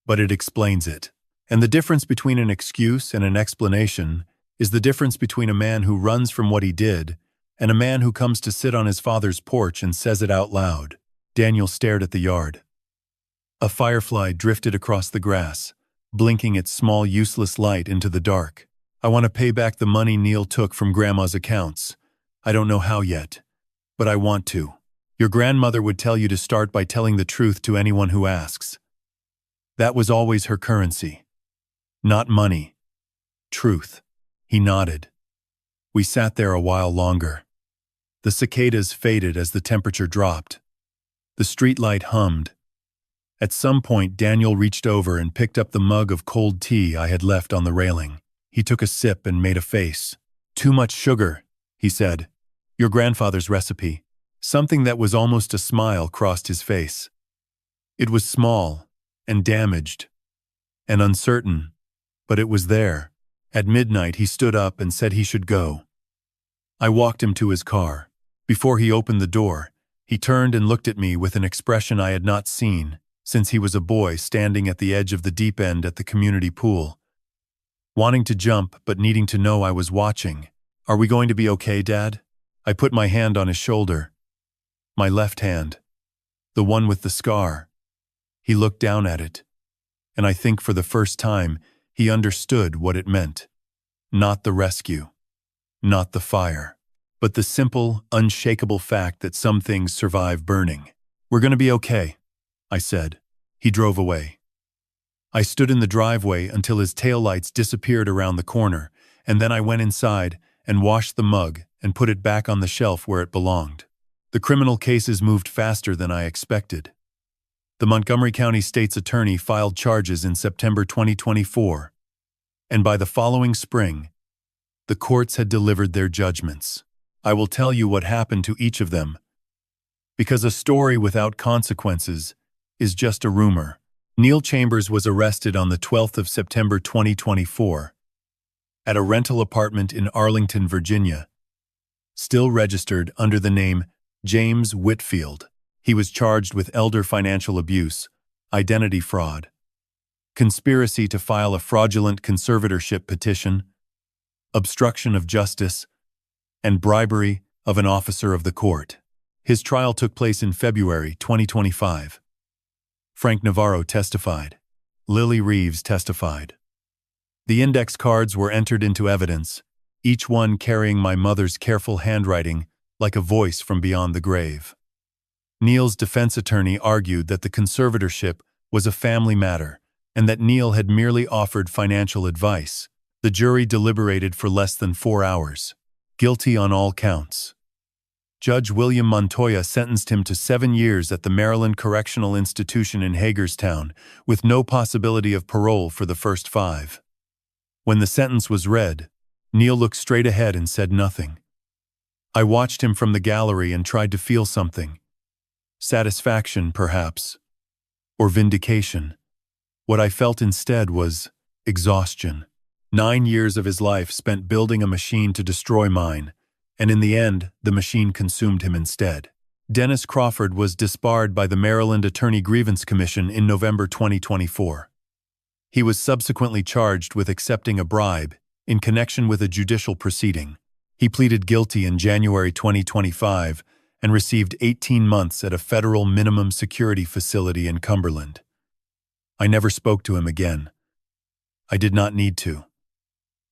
But it explains it. And the difference between an excuse and an explanation is the difference between a man who runs from what he did and a man who comes to sit on his father's porch and says it out loud. Daniel stared at the yard. A firefly drifted across the grass, blinking its small useless light into the dark. I want to pay back the money Neal took from Grandma's accounts. I don't know how yet, but I want to. Your grandmother would tell you to start by telling the truth to anyone who asks. That was always her currency. Not money. Truth. He nodded. We sat there a while longer. The cicadas faded as the temperature dropped. The streetlight hummed. At some point, Daniel reached over and picked up the mug of cold tea I had left on the railing. He took a sip and made a face. Too much sugar, he said. Your grandfather's recipe. Something that was almost a smile crossed his face. It was small and damaged and uncertain, but it was there. At midnight, he stood up and said he should go. I walked him to his car. Before he opened the door, he turned and looked at me with an expression I had not seen since he was a boy standing at the edge of the deep end at the community pool, wanting to jump but needing to know I was watching. Are we going to be okay, Dad? I put my hand on his shoulder. My left hand. The one with the scar. He looked down at it, and I think for the first time he understood what it meant. Not the rescue, not the fire, but the simple, unshakable fact that some things survive burning. We're going to be okay, I said. He drove away. I stood in the driveway until his taillights disappeared around the corner, and then I went inside and washed the mug and put it back on the shelf where it belonged. The criminal cases moved faster than I expected. The Montgomery County State's Attorney filed charges in September 2024, and by the following spring, the courts had delivered their judgments. I will tell you what happened to each of them, because a story without consequences is just a rumor. Neal Chambers was arrested on the 12th of September 2024 at a rental apartment in Arlington, Virginia, still registered under the name James Whitfield. He was charged with elder financial abuse, identity fraud, conspiracy to file a fraudulent conservatorship petition, obstruction of justice, and bribery of an officer of the court. His trial took place in February 2025. Frank Navarro testified. Lily Reeves testified. The index cards were entered into evidence, each one carrying my mother's careful handwriting like a voice from beyond the grave. Neal's defense attorney argued that the conservatorship was a family matter and that Neal had merely offered financial advice. The jury deliberated for less than 4 hours. Guilty on all counts. Judge William Montoya sentenced him to 7 years at the Maryland Correctional Institution in Hagerstown, with no possibility of parole for the first 5. When the sentence was read, Neal looked straight ahead and said nothing. I watched him from the gallery and tried to feel something. Satisfaction, perhaps, or vindication. What I felt instead was exhaustion. 9 years of his life spent building a machine to destroy mine, and in the end, the machine consumed him instead. Dennis Crawford was disbarred by the Maryland Attorney Grievance Commission in November 2024. He was subsequently charged with accepting a bribe in connection with a judicial proceeding. He pleaded guilty in January 2025 and received 18 months at a federal minimum security facility in Cumberland. I never spoke to him again. I did not need to.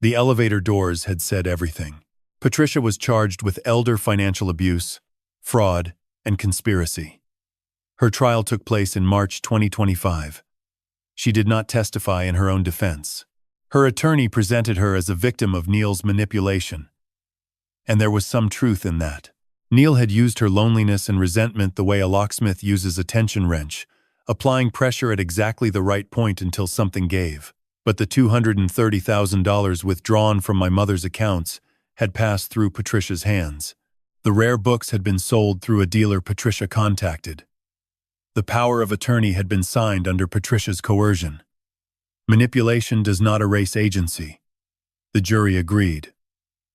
The elevator doors had said everything. Patricia was charged with elder financial abuse, fraud, and conspiracy. Her trial took place in March 2025. She did not testify in her own defense. Her attorney presented her as a victim of Neil's manipulation. And there was some truth in that. Neil had used her loneliness and resentment the way a locksmith uses a tension wrench, applying pressure at exactly the right point until something gave. But the $230,000 withdrawn from my mother's accounts had passed through Patricia's hands. The rare books had been sold through a dealer Patricia contacted. The power of attorney had been signed under Patricia's coercion. Manipulation does not erase agency. The jury agreed.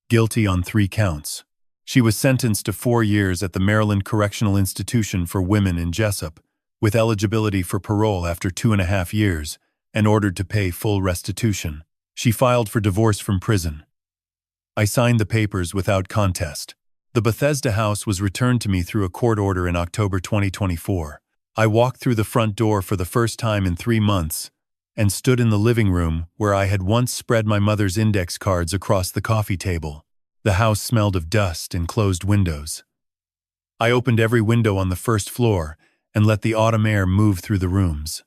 Guilty on 3 counts. She was sentenced to 4 years at the Maryland Correctional Institution for Women in Jessup, with eligibility for parole after 2.5 years, and ordered to pay full restitution. She filed for divorce from prison. I signed the papers without contest. The Bethesda house was returned to me through a court order in October 2024. I walked through the front door for the first time in 3 months and stood in the living room where I had once spread my mother's index cards across the coffee table. The house smelled of dust and closed windows. I opened every window on the first floor and let the autumn air move through the rooms.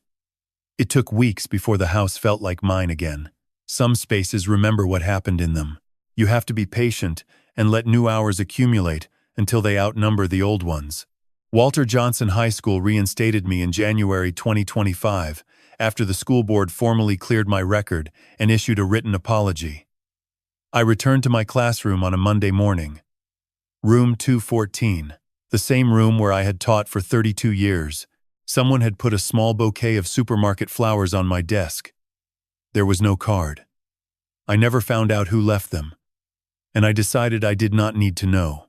It took weeks before the house felt like mine again. Some spaces remember what happened in them. You have to be patient and let new hours accumulate until they outnumber the old ones. Walter Johnson High School reinstated me in January 2025 after the school board formally cleared my record and issued a written apology. I returned to my classroom on a Monday morning. Room 214, the same room where I had taught for 32 years. Someone had put a small bouquet of supermarket flowers on my desk. There was no card. I never found out who left them, and I decided I did not need to know.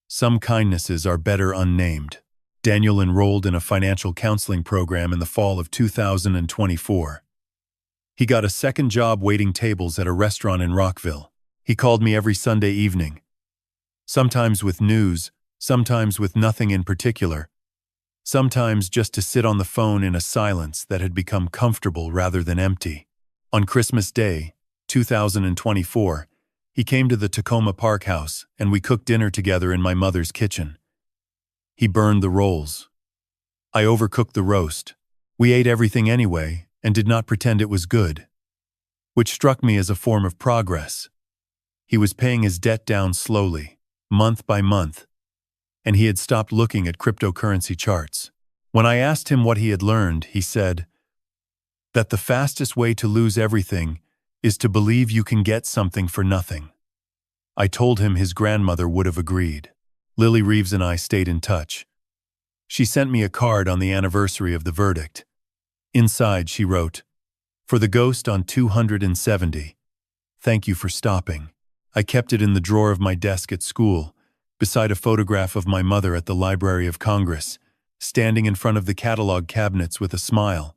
Some kindnesses are better unnamed. Daniel enrolled in a financial counseling program in the fall of 2024. He got a second job waiting tables at a restaurant in Rockville. He called me every Sunday evening, sometimes with news, sometimes with nothing in particular, sometimes just to sit on the phone in a silence that had become comfortable rather than empty. On Christmas Day, 2024, he came to the Tacoma Park house and we cooked dinner together in my mother's kitchen. He burned the rolls. I overcooked the roast. We ate everything anyway and did not pretend it was good, which struck me as a form of progress. He was paying his debt down slowly, month by month, and he had stopped looking at cryptocurrency charts. When I asked him what he had learned, he said that the fastest way to lose everything is to believe you can get something for nothing. I told him his grandmother would have agreed. Lily Reeves and I stayed in touch. She sent me a card on the anniversary of the verdict. Inside, she wrote, "For the ghost on 270, thank you for stopping." I kept it in the drawer of my desk at school, beside a photograph of my mother at the Library of Congress, standing in front of the catalog cabinets with a smile.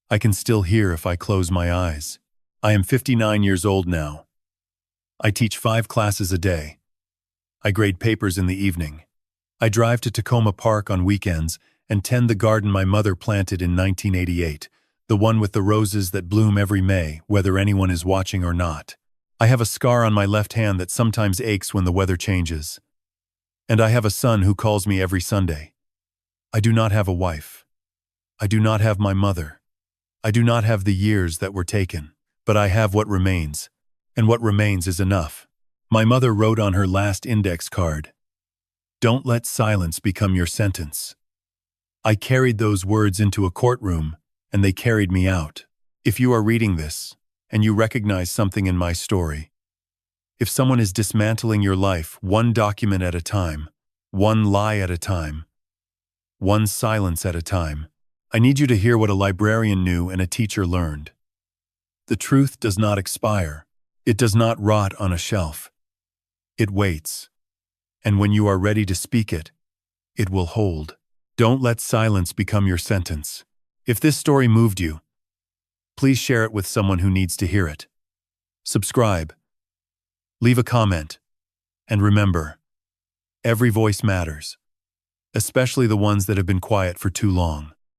I can still hear if I close my eyes. I am 59 years old now. I teach 5 classes a day. I grade papers in the evening. I drive to Tacoma Park on weekends and tend the garden my mother planted in 1988, the one with the roses that bloom every May, whether anyone is watching or not. I have a scar on my left hand that sometimes aches when the weather changes. And I have a son who calls me every Sunday. I do not have a wife. I do not have my mother. I do not have the years that were taken, but I have what remains, and what remains is enough. My mother wrote on her last index card, "Don't let silence become your sentence." I carried those words into a courtroom, and they carried me out. If you are reading this, and you recognize something in my story, if someone is dismantling your life one document at a time, one lie at a time, one silence at a time, I need you to hear what a librarian knew and a teacher learned. The truth does not expire. It does not rot on a shelf. It waits. And when you are ready to speak it, it will hold. Don't let silence become your sentence. If this story moved you, please share it with someone who needs to hear it. Subscribe. Leave a comment. And remember, every voice matters, especially the ones that have been quiet for too long.